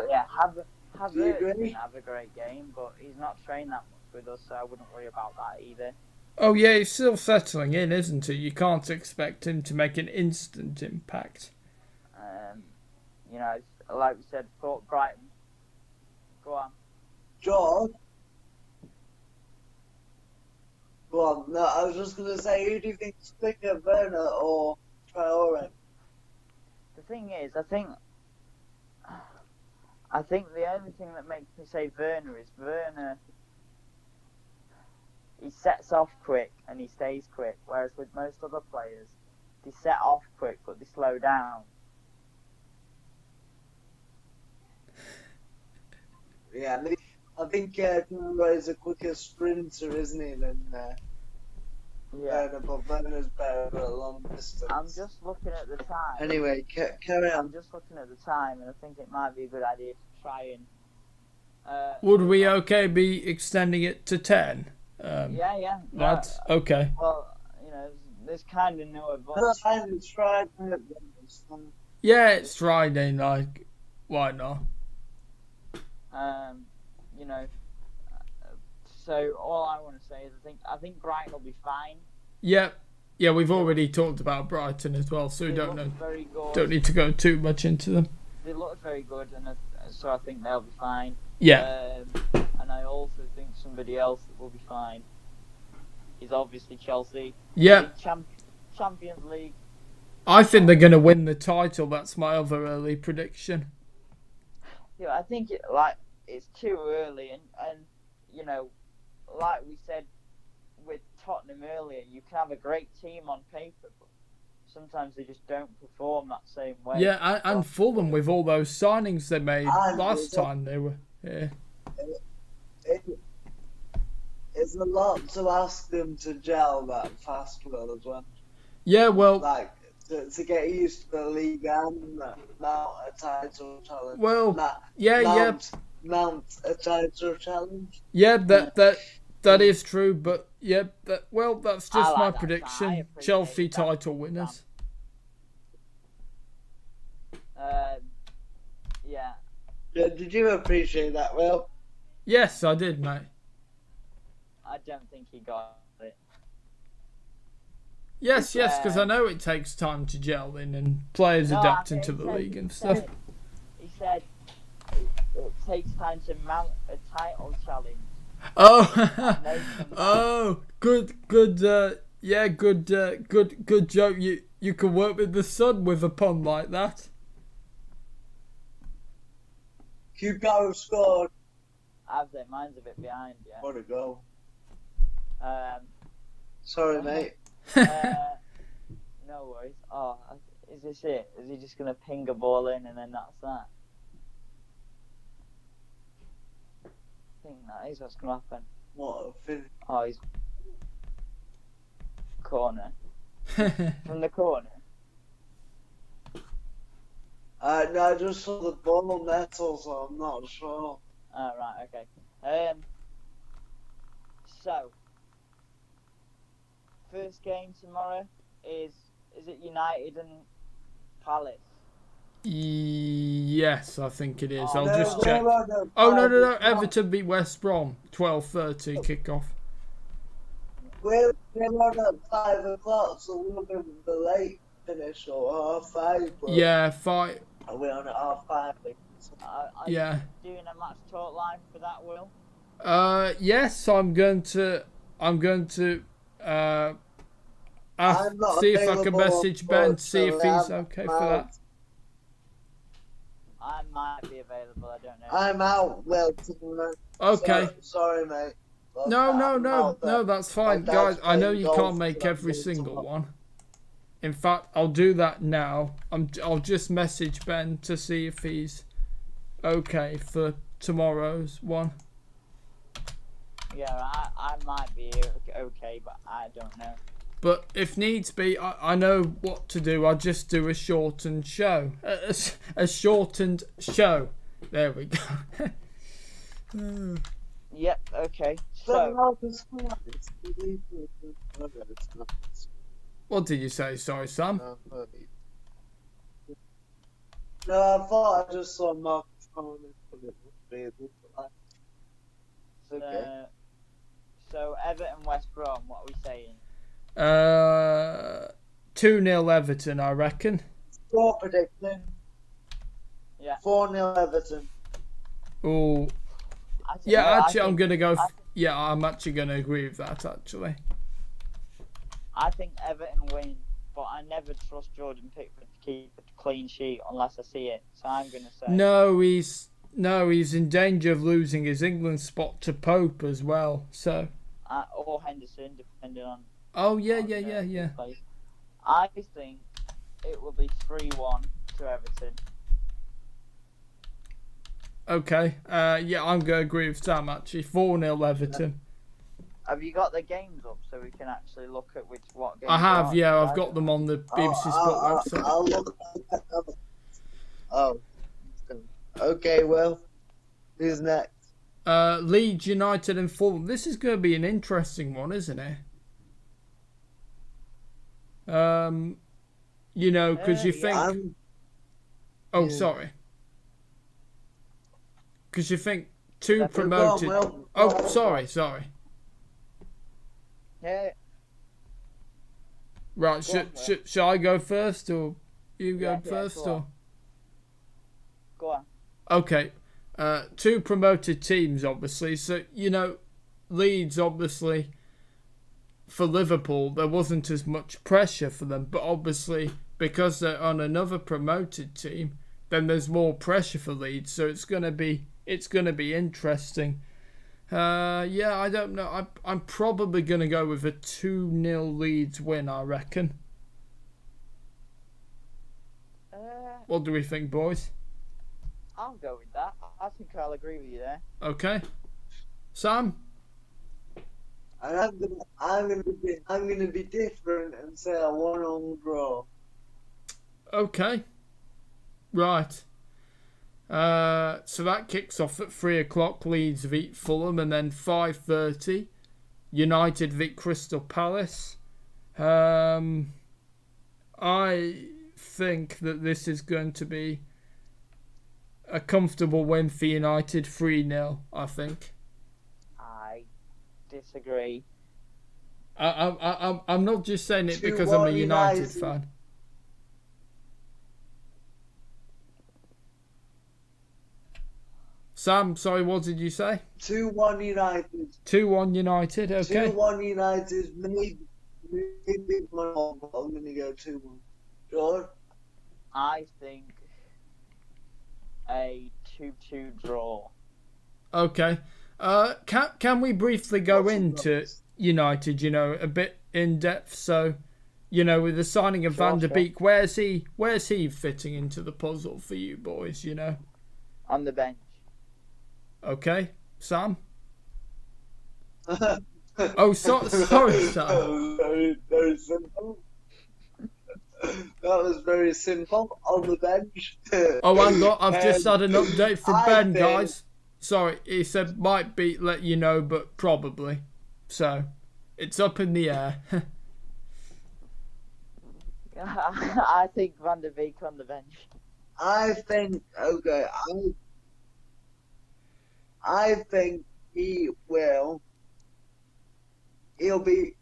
yeah, Do you agree? didn't have a great game, but he's not trained that much with us, so I wouldn't worry about that either. Oh yeah, he's still settling in, isn't he? You can't expect him to make an instant impact. Like we said, Port Brighton. Go on. George. Go on. No, I was just going to say, who do you think's quicker, Werner or Traore? The thing is, I think the only thing that makes me say Werner is Werner. He sets off quick and he stays quick, whereas with most other players, they set off quick but they slow down. Yeah, I think Traore is a quicker sprinter, isn't he, than Werner, but Werner's better at a long distance. I'm just looking at the time. Anyway, carry on. I'm just looking at the time, and I think it might be a good idea to try and. Would we be extending it to 10? Yeah. Lads? Okay. Well, there's kind of no advantage. That's fine, it's Friday. Yeah, it's Friday night. Why not? You know, so all I want to say is I think Brighton will be fine. Yeah, yeah. We've already talked about Brighton as well, so we They don't know. look very good. Don't need to go too much into them. They look very good, and so I think they'll be fine. Yeah. And I also think somebody else that will be fine is obviously Chelsea. Yeah. Champions League. I think they're going to win the title. That's my other early prediction. Yeah, I think it's too early, and you know, like we said with Tottenham earlier, you can have a great team on paper, but sometimes they just don't perform that same way. Yeah, and Fulham with all those signings they made last time they were here. It's a lot to ask them to gel that fast, Will, as well. Yeah, well, like to get used to the league and mount a title challenge. Well, Mount a title challenge. Yeah, that is true, but yeah, that's just my prediction. Chelsea title winners. Yeah. Did you appreciate that, Will? Yes, I did, mate. I don't think he got it. Yes, because I know it takes time to gel in and players adapt into the league and stuff. He said it takes time to mount a title challenge. Good joke. You can work with the sun with a pun like that. Hugo scored. I've said mine's a bit behind, yeah. What a goal. Sorry, mate. No worries. Oh, is this it? Is he just going to ping a ball in and then that's that? I think that is what's going to happen. What a finish. Oh, he's... Corner. From the corner? No, I just saw the ball metal, so I'm not sure. Oh, right, okay. So, first game tomorrow is it United and Palace? Yes, I think it is. I'll No, just check. no. No. Everton beat West Brom. 12:30 kickoff. We're on at 5 o'clock, so we'll be the late finish or 5. Yeah, 5. We're on at 5:30. Are Yeah. you doing a match talk live for that, Will? Yes, I'm going to see if I can message Ben, see if he's okay for that. I might be available, I don't know. I'm out, Will. Okay. Sorry, mate. No, that's fine. Guys, I know you can't make every single one. In fact, I'll do that now. I'll just message Ben to see if he's okay for tomorrow's one. Yeah, I might be okay, but I don't know. But if needs be, I know what to do. I'll just do a shortened show. A shortened show. There we go. Yep, okay. So, what did you say? Sorry, Sam. No, I thought I just saw Marcus Coleman. Okay. So Everton West Brom, what are we saying? 2-0 Everton, I reckon. Score prediction. Yeah. 4-0 Everton. Oh. Yeah, actually, I'm gonna go. I'm actually gonna agree with that. Actually. I think Everton win, but I never trust Jordan Pickford to keep a clean sheet unless I see it. So I'm gonna say. No, he's in danger of losing his England spot to Pope as well. So. Or Henderson, depending on. Oh yeah. I think it will be 3-1 to Everton. Okay. I'm gonna agree with Sam actually. 4-0 Everton. Have you got the games up so we can actually look at what games? I have. Yeah, I've got them on the BBC Sport website. I'll look at them. Oh. Okay, well, who's next? Leeds United and Fulham. This is going to be an interesting one, isn't it? Because you think Oh, Yeah. sorry. Because you think two That's- Go on, promoted. Will. Oh, sorry. Yeah, Right, Go on, should I go first or you go Yeah, first go or? on. Go on. Okay, two promoted teams, obviously. So Leeds, obviously, for Liverpool, there wasn't as much pressure for them, but obviously because they're on another promoted team, then there's more pressure for Leeds. So it's gonna be interesting. Yeah, I don't know. I'm probably gonna go with a 2-0 Leeds win. I reckon. What do we think, boys? I'll go with that. I think I'll agree with you there. Okay, Sam. And I'm gonna be different and say a 1-1 draw. Okay. Right. So that kicks off at 3 o'clock. Leeds beat Fulham, and then 5:30, United beat Crystal Palace. I think that this is going to be a comfortable win for United, 3-0. I think. I disagree. I'm not just saying it because I'm a 2-1 United United. fan. Sam, sorry, what did you say? 2-1 United. 2-1 United, okay. 2-1 United. Maybe more, but I'm gonna go 2-1. George? I think a 2-2 draw. Okay. Can we briefly go What's the into odds? United, a bit in depth? So, with the signing of Van der Sure. Beek, where's he fitting into the puzzle for you boys, On the bench. Okay, Sam? Oh, sorry, Sam. Very, very simple. That was very simple. On the bench. Oh, hang on, I've just had an update from I Ben, think- guys. Sorry, he said might be, let you know, but probably. So, it's up in the air. I think Van der Beek on the bench. I think, okay, I think he'll be,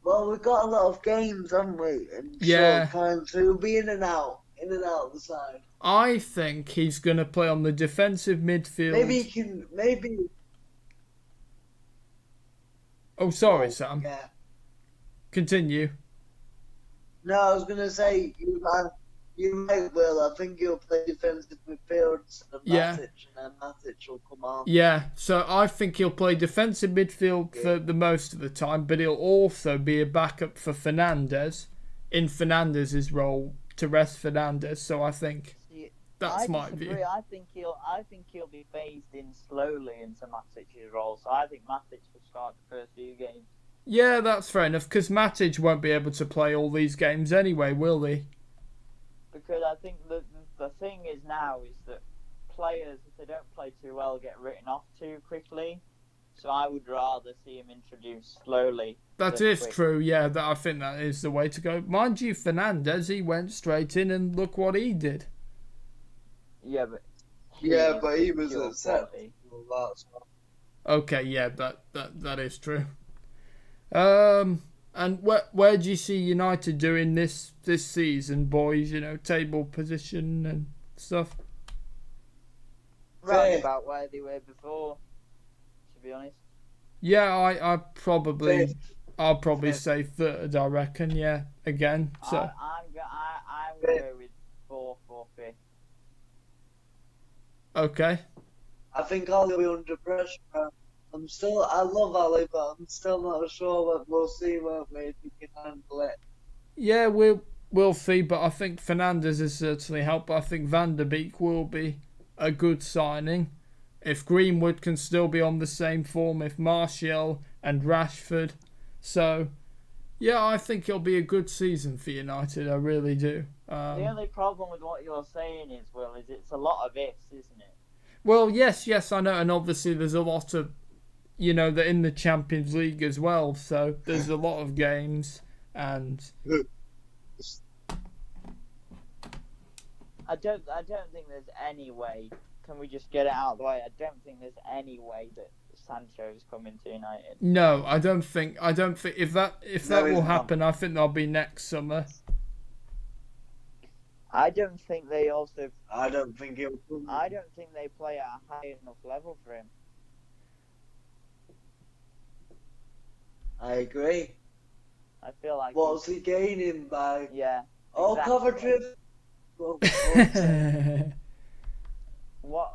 well, we've got a lot of games, haven't we? In Yeah. short time, so he'll be in and out the side. I think he's going to play on the defensive midfield. Maybe he can, Oh, sorry, Sam. Yeah. Continue. No, I was going to say, you might, Will. I think he'll play defensive midfield instead of Yeah. Matic, and then Matic will come on. Yeah, so I think he'll play defensive midfield for the most of the time, but he'll also be a backup for Fernandes in Fernandes's role to rest Fernandes. So I think See, that's I my disagree. view. I think he'll be phased in slowly into Matic's role. So I think Matic will start the first few games. Yeah, that's fair enough, because Matic won't be able to play all these games anyway, will he? Because I think the thing is now is that players, if they don't play too well, get written off too quickly. So I would rather see him introduced slowly. That than is quick. true, yeah, I think that is the way to go. Mind you, Fernandes, he went straight in and look what he did. Yeah, but Yeah, but he is was pure upset. quality. Well, that's all. Okay, yeah, that is true. And where do you see United doing this season, boys? Table position and stuff. Round Fair. about where they were before, to be honest. Yeah, I'll probably Fifth. say third. I reckon. Yeah, again. So I'm going to go with fourth or fifth. okay. I think I'll be under pressure. I love Ali, but I'm still not sure. But we'll see, won't we, if he can handle it. Yeah, we'll see. But I think Fernandes has certainly helped. But I think Van der Beek will be a good signing. If Greenwood can still be on the same form, if Martial and Rashford. So, yeah, I think it'll be a good season for United. I really do. The only problem with what you're saying is, Will, is it's a lot of ifs, isn't it? Well, yes, I know. And obviously there's a lot of, they're in the Champions League as well. So there's a lot of games. And I don't think there's any way. Can we just get it out of the way? I don't think there's any way that Sancho's coming to United. No, I don't think if that No, will he's not. happen, I think that'll be next summer. I don't think they also. I don't think he'll come. I don't think they play at a high enough level for him. I agree. I feel like. What's he gaining by? Yeah. Oh, exactly. Coventry. Well, What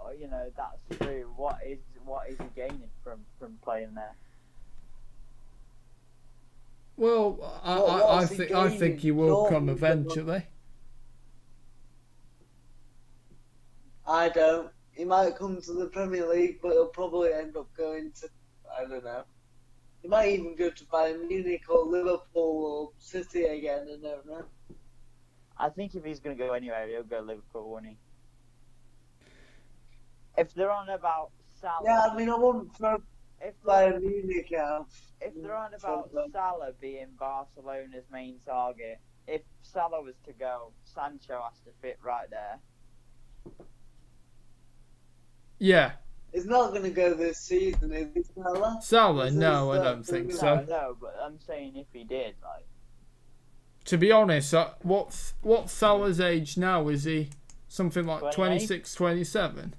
that's true. What is he gaining from playing there? I what's he think gaining? he will come Dortmund, eventually. I don't. He might come to the Premier League, but he'll probably end up going to, I don't know. He might even go to Bayern Munich or Liverpool or City again, I don't know. I think if he's going to go anywhere, he'll go Liverpool, won't he? If they're on about Salah, Yeah, I mean, I wouldn't throw if they're, Bayern Munich out. if they're on about Salah being Barcelona's main target, if Salah was to go, Sancho has to fit right there. Yeah, He's not going to go this season, is he, Salah? Salah. This No, is, I don't think No, so. no, but I'm saying if he did, like. To be honest, what's Salah's age now? Is he something like 28? 26, 27?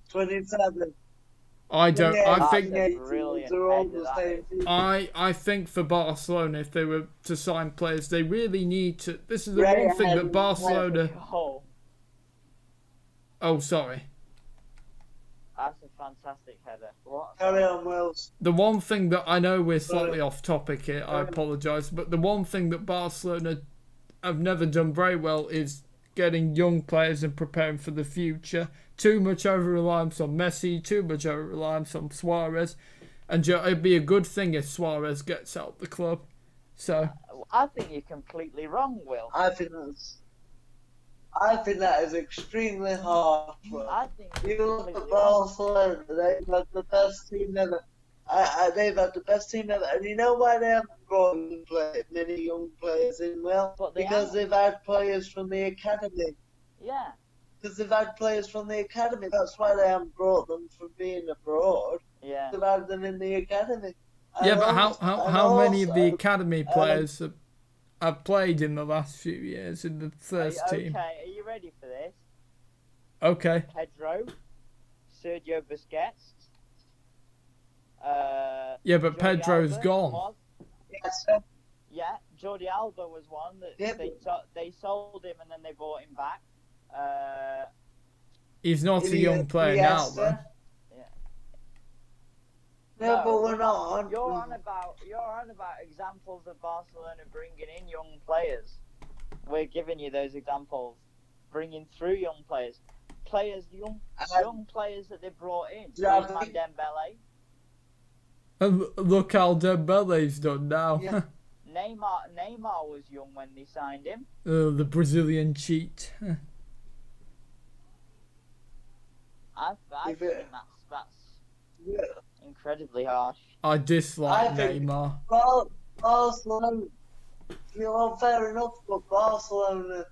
27. I don't. Yeah, I think. That's a brilliant they're all header, the that same is. people. I think for Barcelona, if they were to sign players, they really need to. This is the Right, one thing that and- Barcelona. Oh, Oh, sorry. that's a fantastic header. What? Carry on, Wills. The one thing that I know we're slightly off topic here, I apologise, but the one thing that Barcelona have never done very well is getting young players and preparing for the future. Too much over-reliance on Messi, too much over-reliance on Suarez, and it'd be a good thing if Suarez gets out the club. So I think you're completely wrong, Will. I think that is extremely hard. I think You you're look at completely wrong. Barcelona, they've had the best team ever. They've had the best team ever. And you know why they haven't brought many young players in? Well, But they because have. they've had players from the academy. Yeah. Because they've had players from the academy. That's why they haven't brought them from being abroad. Yeah. They've had them in the academy. yeah, And but how many of the also, academy players have played in the last few years in the first team? Okay, are you ready for this? Okay. Pedro, Sergio Busquets. Yeah, but Jordi Pedro's Alba gone. was. Yes, Yeah, Jordi Alba was one that Yeah, they sold him and then they bought him back. He's not a young player now, Iniesta. though. No, but we're not on. You're on about examples of Barcelona bringing in young players. We're giving you those examples, bringing through young players, young players that they brought in. Yeah, Ousmane Dembele, And look how Dembele's done now. Yeah. Neymar was young when they signed him. The Brazilian cheat. I If think it- that's Yeah. incredibly harsh. I dislike I think- Neymar. Well, Barcelona, fair enough, but Barcelona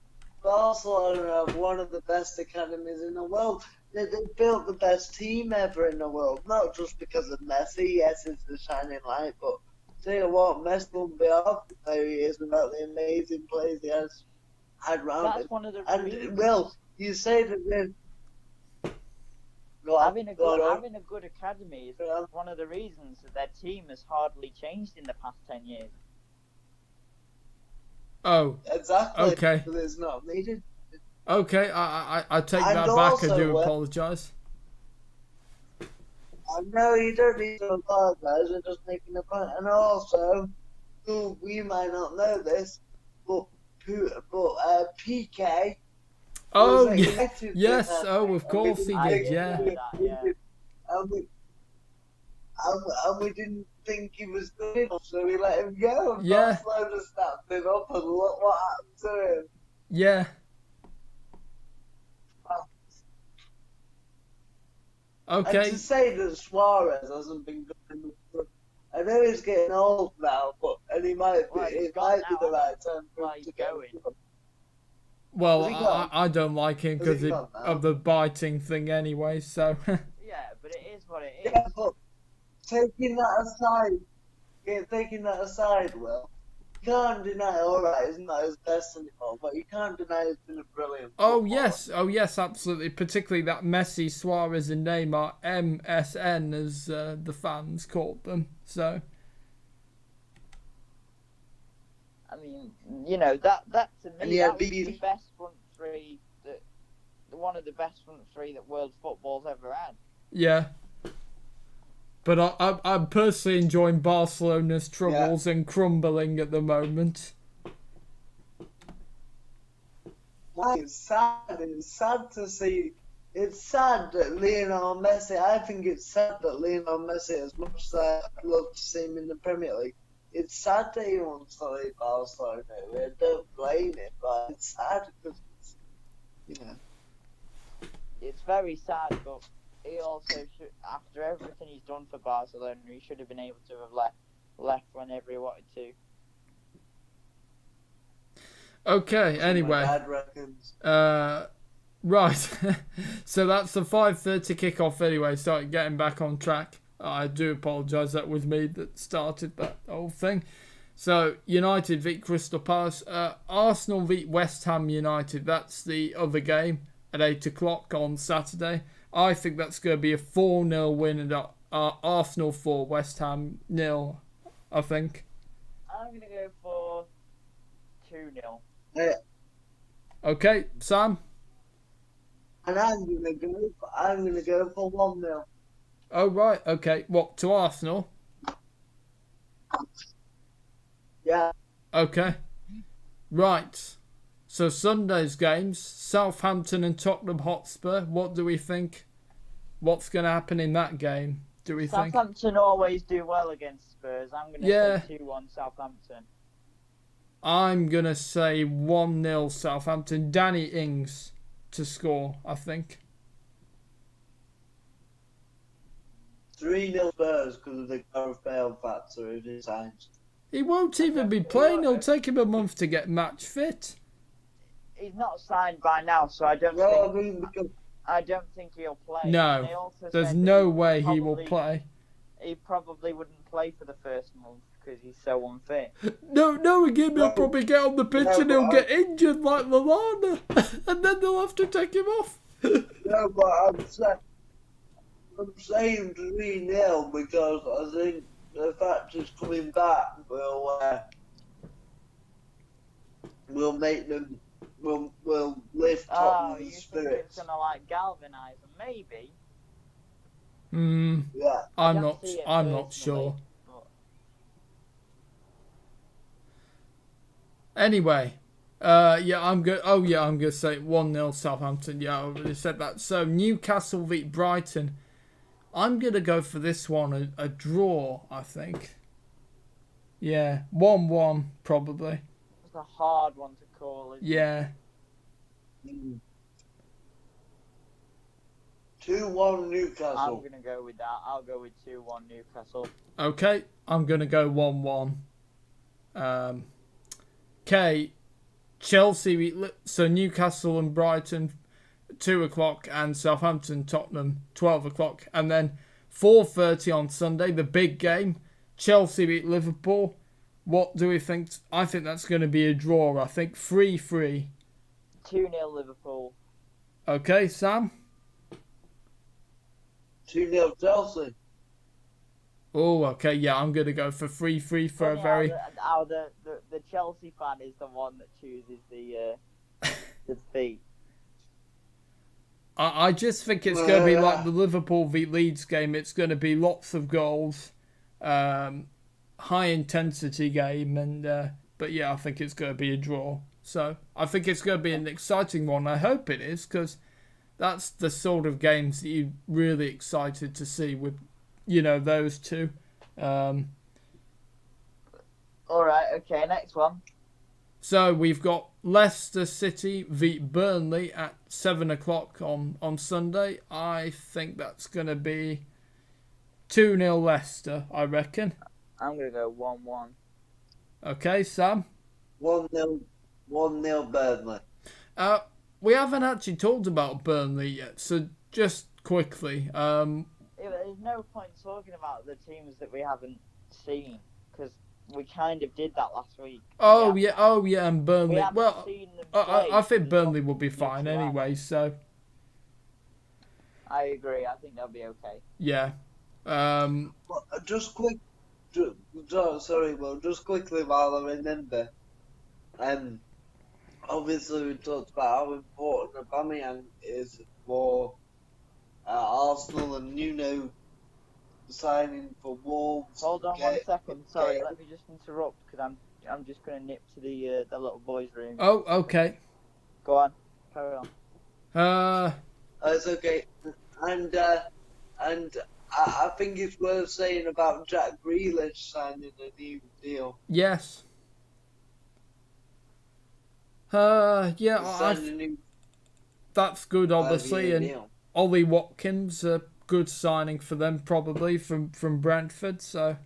have one of the best academies in the world. They built the best team ever in the world, not just because of Messi. Yes, it's the shining light, but tell you what, Messi wouldn't be half the player he is without the amazing players he has had round That's him. one of the And reasons. Will, you say that they're Having a good academy is Yeah. one of the reasons that their team has hardly changed in the past 10 years. Oh, exactly. Okay. But it's not needed. okay. I take And that back. I also, do Will- apologise. I know you don't need to apologise, we're just making a point. And also, we might not know this, but PK. Oh, was yeah. elected Yes. to that, Oh, of course he I did. did Yeah. know that, yeah. And we didn't think he was good enough, so we let him go. And Yeah. Barcelona snapped him up, and look what happened to him. Yeah. And Okay. to say that Suarez hasn't been good enough, I know he's getting old now, but he might be. Well, he's It gone might be now, the right time for Well, him he's to go. going. Well, Has he gone? I don't like him Has he because gone now? of the biting thing anyway. So Yeah, but it is what it is. Yeah, but taking that aside, Will, you can't deny. All right, he's not his best anymore, but you can't deny he's been a brilliant footballer. oh yes, absolutely. Particularly that Messi, Suarez, and Neymar MSN as the fans called them. So I mean, you know, that to And me yeah, that was the BB best front three that one of the best front three that world football's ever had. yeah. But I'm personally enjoying Barcelona's troubles and crumbling at the moment. It's sad. It's sad to see. It's sad that Lionel Messi. I think it's sad that Lionel Messi, as much as I'd love to see him in the Premier League, it's sad that he wants to leave Barcelona. I don't blame him, but it's sad because It's very sad, but he also should, after everything he's done for Barcelona, he should have been able to have left whenever he wanted to. Okay, anyway. my dad reckons. Right. So that's the 5:30 kickoff anyway, so getting back on track. I do apologise, that was me that started that whole thing. So, United beat Crystal Palace. Arsenal beat West Ham United. That's the other game at 8 o'clock on Saturday. I think that's going to be a 4-0 win at Arsenal 4, West Ham 0, I think. I'm going to go for 2-0. Okay, Sam? And I'm gonna go for 1-0. Oh, right, okay. What, to Arsenal? Yeah. Okay. Right. So Sunday's games, Southampton and Tottenham Hotspur. What do we think? What's going to happen in that game, do we think? Southampton always do well against Spurs. I'm going to say 2-1 Southampton. I'm going to say 1-0 Southampton. Danny Ings to score, I think. 3-0 Spurs because of the Gareth Bale factor of his signs. He won't even be playing. It'll take him a month to get match fit. He's not signed by now, so I don't think he'll play. No, there's no way he will play. He probably wouldn't play for the first month because he's so unfit. No, again, he'll probably get on the pitch and he'll get injured like Lallana, and then they'll have to take him off. No, but I'm saying 3-0 because I think the fact he's coming back will make them will lift Tottenham's spirits. You think it's gonna galvanise them? Maybe. Yeah. I'm not sure. But... Anyway, I'm gonna say 1-0 Southampton. Yeah, I already said that. So Newcastle beat Brighton. I'm gonna go for this one a draw, I think. Yeah, 1-1 probably. It's a hard one to call. Yeah. 2-1 Newcastle. I'm going to go with that. I'll go with 2-1 Newcastle. Okay, I'm going to go 1-1. Chelsea, so Newcastle and Brighton, 2 o'clock, and Southampton, Tottenham, 12 o'clock. And then 4:30 on Sunday, the big game, Chelsea beat Liverpool. What do we think? I think that's going to be a draw. I think 3-3. 2-0 Liverpool. Okay, Sam? 2-0 Chelsea. Oh, okay, yeah, I'm going to go for 3-3 for a very... How the Chelsea fan is the one that chooses the defeat. I just think it's going to be like the Liverpool v Leeds game. It's going to be lots of goals, high intensity game, and but yeah, I think it's going to be a draw. So I think it's going to be an exciting one. I hope it is, because that's the sort of games that you're really excited to see with, those two. All right, okay, next one. So we've got Leicester City v Burnley at 7 o'clock on Sunday. I think that's going to be 2-0 Leicester, I reckon. I'm going to go 1-1. Okay, Sam? 1-0 Burnley. We haven't actually talked about Burnley yet, so just quickly. There's no point talking about the teams that we haven't seen because we kind of did that last week. Oh yeah, and Burnley. We haven't Well, seen them play. I think There's Burnley nothing will be for us fine to add. anyway. So I agree. I think they'll be okay. yeah. Well, just just quickly while I remember, obviously we talked about how important Aubameyang is for Arsenal and Nuno signing for Wolves. Hold on 1 second. Sorry, let me just interrupt because I'm just gonna nip to the little boys' room. Oh, okay. Go on, carry on. It's okay, and I think it's worth saying about Jack Grealish signing a new deal. Yes. Yeah, Signed a new that's good, obviously, 5-year and deal. Ollie Watkins, a good signing for them, probably from Brentford. So,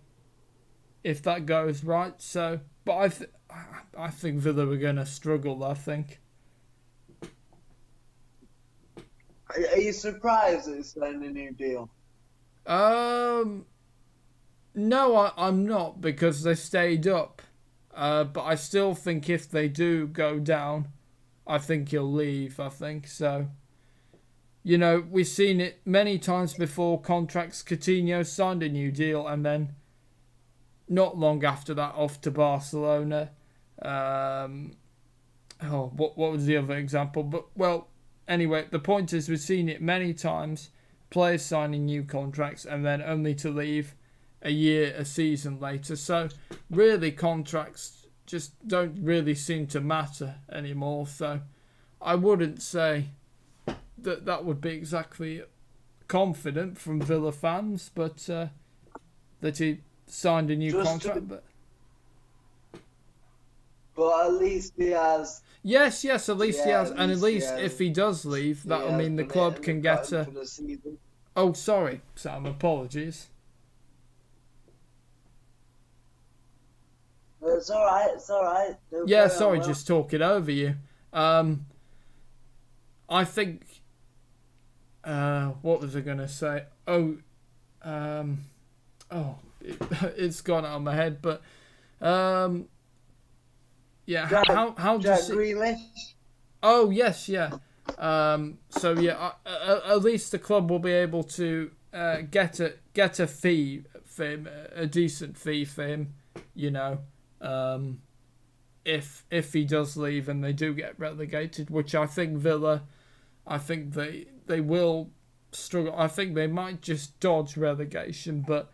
if that goes right, so but I think Villa are gonna struggle. I think. Are you surprised that he signed a new deal? No, I'm not because they stayed up. But I still think if they do go down, I think he'll leave. I think so. You know, we've seen it many times before. Contracts. Coutinho signed a new deal and then, not long after that, off to Barcelona. What was the other example? But well, anyway, the point is we've seen it many times. Players signing new contracts and then only to leave a season later. So really contracts just don't really seem to matter anymore. So I wouldn't say that would be exactly confident from Villa fans, but that he signed a new contract. But at least he has. Yes, at least he has, and at least if he does leave, that'll mean the club can get a. Oh, sorry, Sam. Apologies. It's alright. Yeah, sorry, just talking over you. I think. What was I gonna say? It's gone out of my head. But, yeah. How do you see? Grealish? Oh yes, yeah. So yeah, at least the club will be able to get a fee for him, a decent fee for him. You know. If he does leave and they do get relegated, which I think Villa, I think they will struggle. I think they might just dodge relegation, but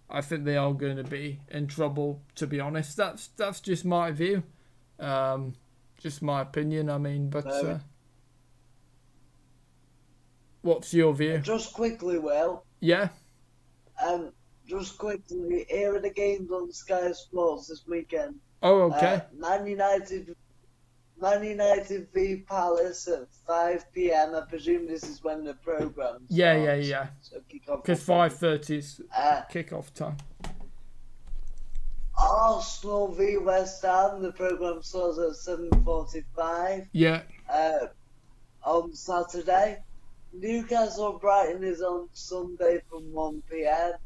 I think they are going to be in trouble. To be honest, that's just my view, just my opinion. I mean, but what's your view? Just quickly, Will. Yeah. Just quickly, here are the games on Sky Sports this weekend. Oh, okay. Man United v Palace at 5 p.m. I presume this is when the programme starts. Yeah. So kick off. Because 5:30 is kick-off time. Arsenal v West Ham. The programme starts at 7:45. Yeah. On Saturday. Newcastle Brighton is on Sunday from 1 p.m.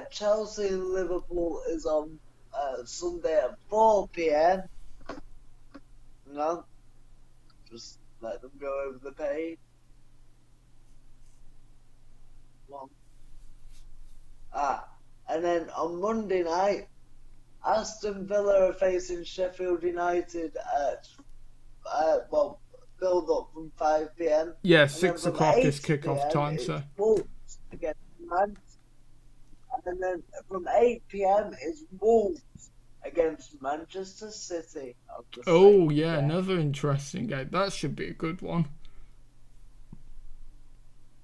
Chelsea and Liverpool is on Sunday at 4 p.m. No, just let them go over the page. And then on Monday night, Aston Villa are facing Sheffield United at build up from 5 p.m. Yeah, 6 o'clock is kick-off time. So. Wolves against Man. And then from 8 p.m. is Wolves against Manchester City. Oh, yeah, another interesting game. That should be a good one.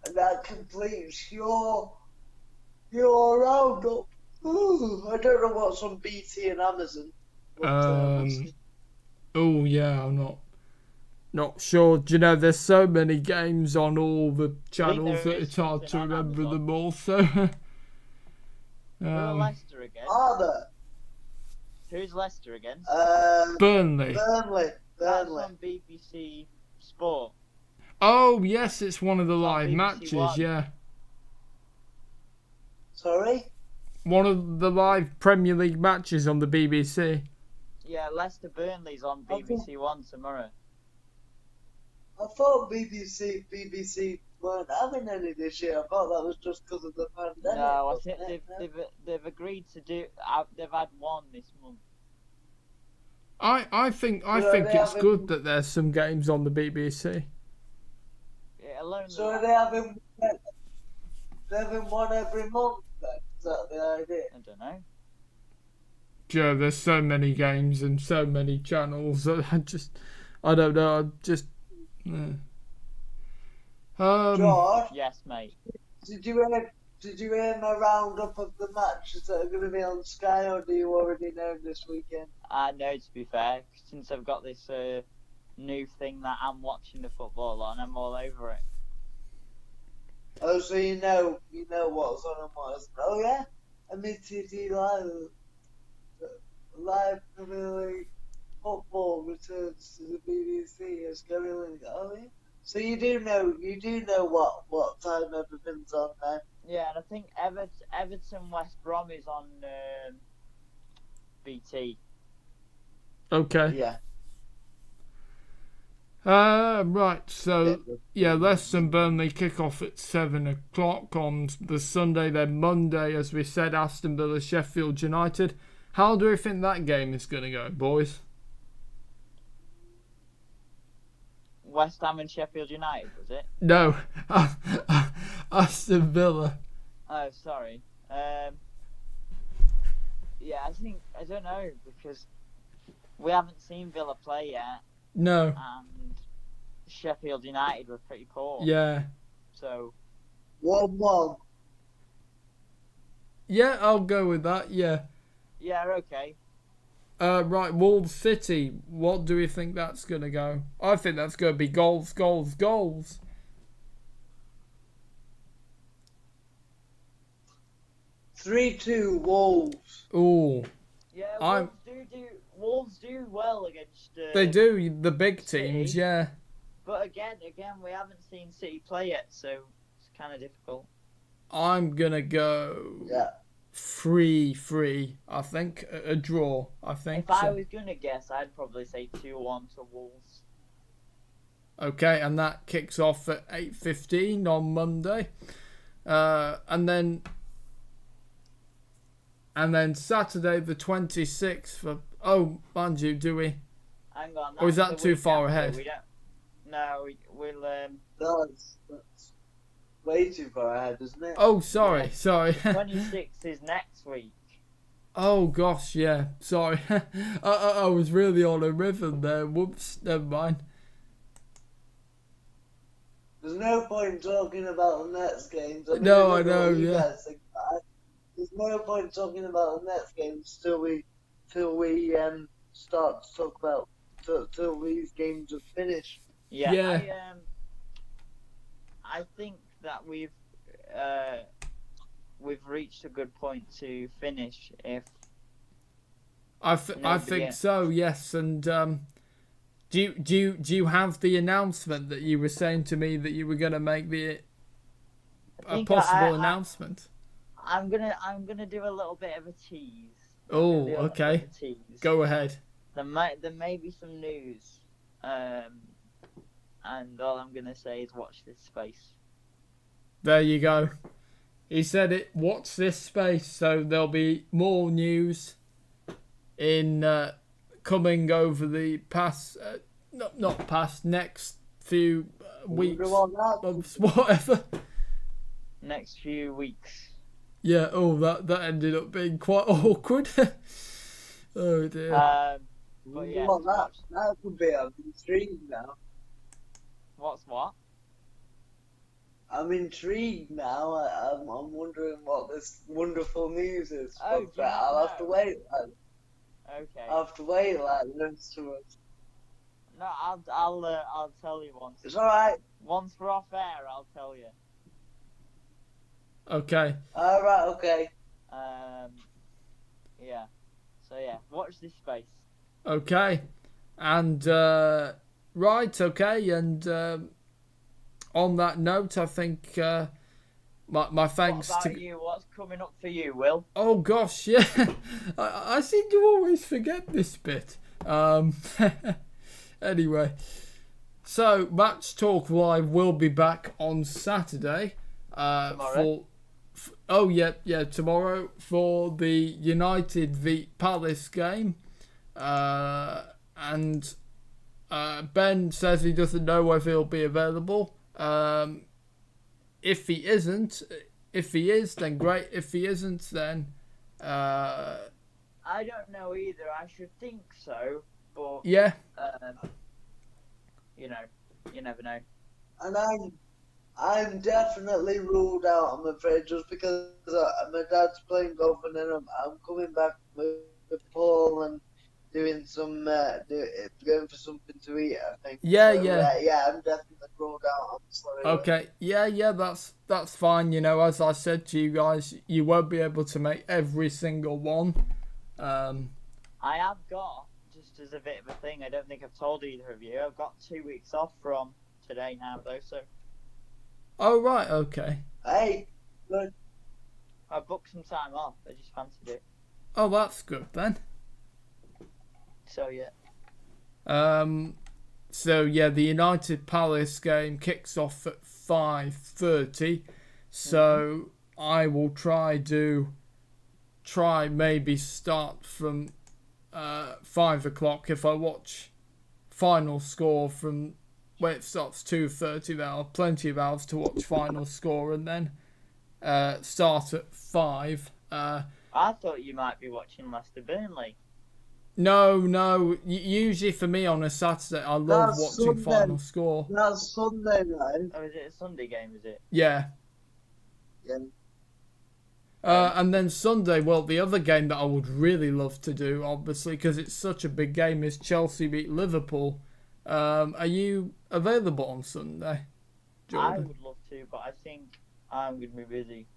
And that completes your roundup. Ooh, I don't know what's on BT and Amazon. But, oh, yeah, I'm not sure. Do you know, there's so many games on all the channels that it's hard to remember them all. So. Who are Leicester again? Are there? Who's Leicester again? Burnley. That's Burnley. on BBC Sport. Oh yes, it's one of the It's on live BBC matches. One. Yeah, Sorry? one of the live Premier League matches on the BBC. Yeah, Leicester Burnley's on Okay. BBC One tomorrow. I thought BBC weren't having any this year. I thought that was just because of the pandemic. No, I wasn't think it? they've agreed to do. They've had one this month. I think they it's having- good that there's some games on the BBC. Yeah, alone. So are they having one every month then? Is that the idea? I don't know. Yeah, there's so many games and so many channels that I don't know. George, Yes, mate. did you hear my roundup of the matches that are going to be on Sky, or do you already know this weekend? I know, to be fair, since I've got this new thing that I'm watching the football on, I'm all over it. Oh, so you know what's on and what isn't. Oh yeah, MTT live Premier League football returns to the BBC as going. Oh yeah. So you do know what time everything's on now. Yeah, and I think Everton West Brom is on BT. Okay. Yeah. Right. So yeah, Leicester and Burnley kick off at 7 o'clock on the Sunday. Then Monday, as we said, Aston Villa, Sheffield United. How do we think that game is going to go, boys? West Ham and Sheffield United, was it? No, Aston Villa. Oh, sorry. Yeah, I don't know, because we haven't seen Villa play yet, No. and Sheffield United were pretty poor. Yeah. So 1-1. Yeah, I'll go with that. Yeah. yeah, okay. Right, Wolves City. What do we think that's going to go? I think that's going to be goals, goals, goals. 3-2 Wolves. Ooh, Yeah, Wolves do well against. they do, the big City. teams, yeah. But again, we haven't seen City play yet, so it's kind of difficult. I'm going to go Yeah. 3-3, I think. A draw, I think. If I So. was gonna guess, I'd probably say 2-1 to Wolves. Okay, and that kicks off at 8:15 on Monday. And then Saturday the 26th for... Oh, mind you, do we? Hang on. Or is that's that the too week far after. ahead? We don't. No, we'll. That's way too far ahead, isn't it? Oh, sorry. 26 is next week. Oh, gosh, yeah. Sorry. I was really on a rhythm there. Whoops, never mind. There's no point talking about the Nets games. I No, don't I know, what you yeah. guys think, but there's no point talking about the Nets games till we start to talk about till these games are finished. Yeah. Yeah. I think that we've reached a good point to finish. If I No, think yeah. so, yes. And do you have the announcement that you were saying to me that you were going to make a think possible announcement? I'm gonna do a little bit of a tease. Oh, Do a little okay. bit of a tease. Go ahead. There may be some news, and all I'm gonna say is watch this space. There you go. He said it. Watch this space. So there'll be more news in coming over the past, not past, next few weeks, Wonder what that- months, whatever. Next few weeks. Yeah. Oh, that ended up being quite awkward. Oh dear. But wonder yeah, what that could be. I'm intrigued now. what's what? I'm intrigued now. I'm wondering what this wonderful news is. Oh, But do you not I'll have to know? wait. Okay. I'll have to wait like the rest of us. No, I'll tell you once. It's alright. Once we're off air, I'll tell you. Okay. Alright, okay. Yeah. So yeah, watch this space. Okay. And right, okay, and on that note, I think my thanks What about to you? What's coming up for you, Will? oh gosh, yeah, I seem to always forget this bit. Anyway, so Match Talk Live will be back on Saturday. Tomorrow? Oh yeah, tomorrow for the United v Palace game. And Ben says he doesn't know whether he'll be available. If he isn't, if he is, then great. If he isn't, then I don't know either. I should think so, but yeah. You know, you never know. And I'm definitely ruled out, I'm afraid, just because my dad's playing golf and then I'm coming back with Paul and doing some, going for something to eat, I think. Yeah, so, yeah. Yeah, I'm definitely ruled out, I'm sorry. Okay, yeah, that's fine. You know, as I said to you guys, you won't be able to make every single one. I have got, just as a bit of a thing, I don't think I've told either of you, I've got 2 weeks off from today now, though, so Oh right, okay. Hey, good. I booked some time off. I just fancied it. Oh, that's good then. So, yeah. So yeah, the United Palace game kicks off at 5:30. So I will try maybe start from 5 o'clock. If I watch final score from when it starts 2:30, then I'll have plenty of hours to watch final score and then start at 5. I thought you might be watching Leicester Burnley. No. Usually for me on a Saturday, I love That's watching Sunday. final score. That's Sunday night. Oh, is it a Sunday game, is it? Yeah. Yeah. And then Sunday, well, the other game that I would really love to do, obviously, because it's such a big game, is Chelsea beat Liverpool. Are you available on Sunday, Jordan? I would love to, but I think I'm going to be busy.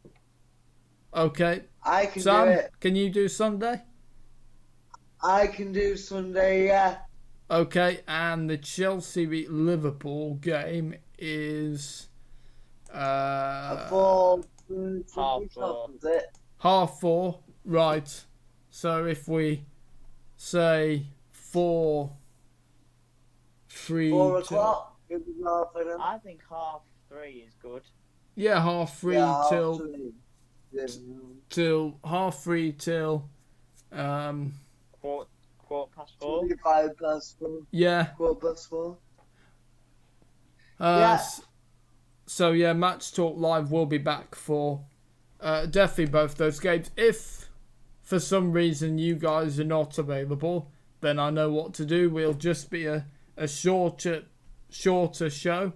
Okay. I can Sam, do it. can you do Sunday? I can do Sunday, yeah. Okay, and the Chelsea beat Liverpool game is A 4. Half 4. Is it? 4:30, right? So if we say 4, 3, 4 o'clock. Give me half an hour. I think 3:30 is good. yeah, 3:30 Yeah, till 3. Yeah. till 3:30 till Quarter past 4. 25 past 4. yeah. 4:15. Uh, Yeah. s- So yeah, Match Talk Live will be back for definitely both those games. If for some reason you guys are not available, then I know what to do. We'll just be a shorter show.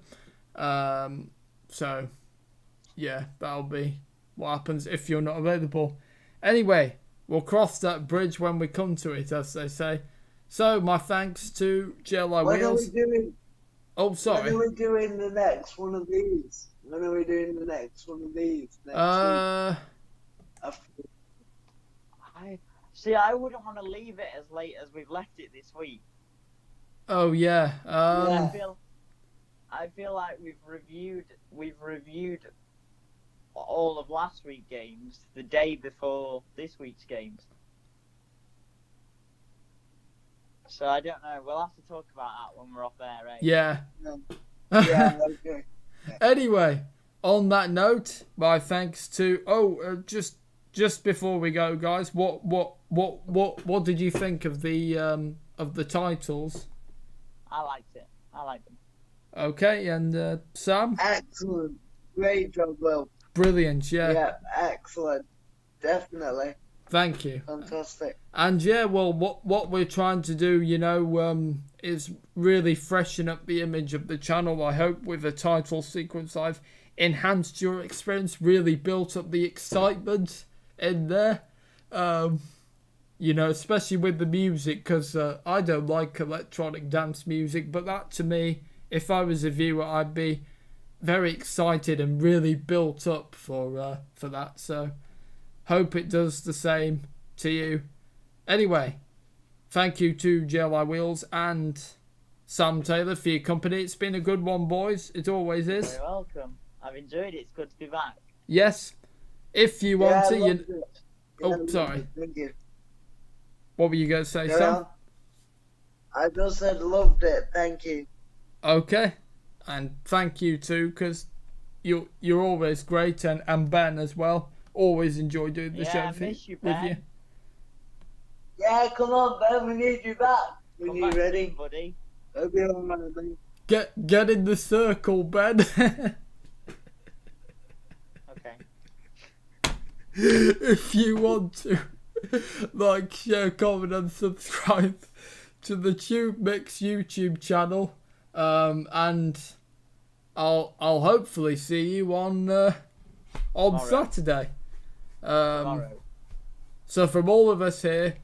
So yeah, that'll be what happens if you're not available. Anyway, we'll cross that bridge when we come to it, as they say. So my thanks to GLI When are we Wheels. doing? Oh, sorry. When are we doing the next one of these? When are we doing the next one of these? Next week? I wouldn't want to leave it as late as we've left it this week. Oh yeah. I feel like we've reviewed all of last week's games the day before this week's games. So I don't know. We'll have to talk about that when we're off air, eh? Yeah. Yeah, okay. Anyway, on that note, my thanks to just before we go, guys, what did you think of the titles? I liked it. I liked them. Okay, and Sam? Excellent. Great job, Will. Brilliant, yeah. Yeah, excellent. Definitely. Thank you. Fantastic. And yeah, well, what we're trying to do, is really freshen up the image of the channel. I hope with the title sequence I've enhanced your experience, really built up the excitement in there. Especially with the music, because I don't like electronic dance music, but that to me, if I was a viewer, I'd be very excited and really built up for that. So hope it does the same to you. Anyway, thank you to JLI Wheels and Sam Taylor for your company. It's been a good one, boys. It always is. You're welcome. I've enjoyed it. It's good to be back. Yes. If you want to, loved you... it. Oh, loved sorry. it. Thank you. What were you going to say, Carry Sam? on. I just said loved it. Thank you. Okay. And thank you too, because you're always great, and Ben as well. Always enjoy doing the show I miss you, with Ben. you. Yeah, come on, Ben. We need you back. When Come you're back ready. soon, buddy. I'll be on my way. Get in the circle, Ben. Okay. If you want to, like, share, comment, and subscribe to the TubeMix YouTube channel, and I'll hopefully see you on Tomorrow. Saturday. Tomorrow. So from all of us here,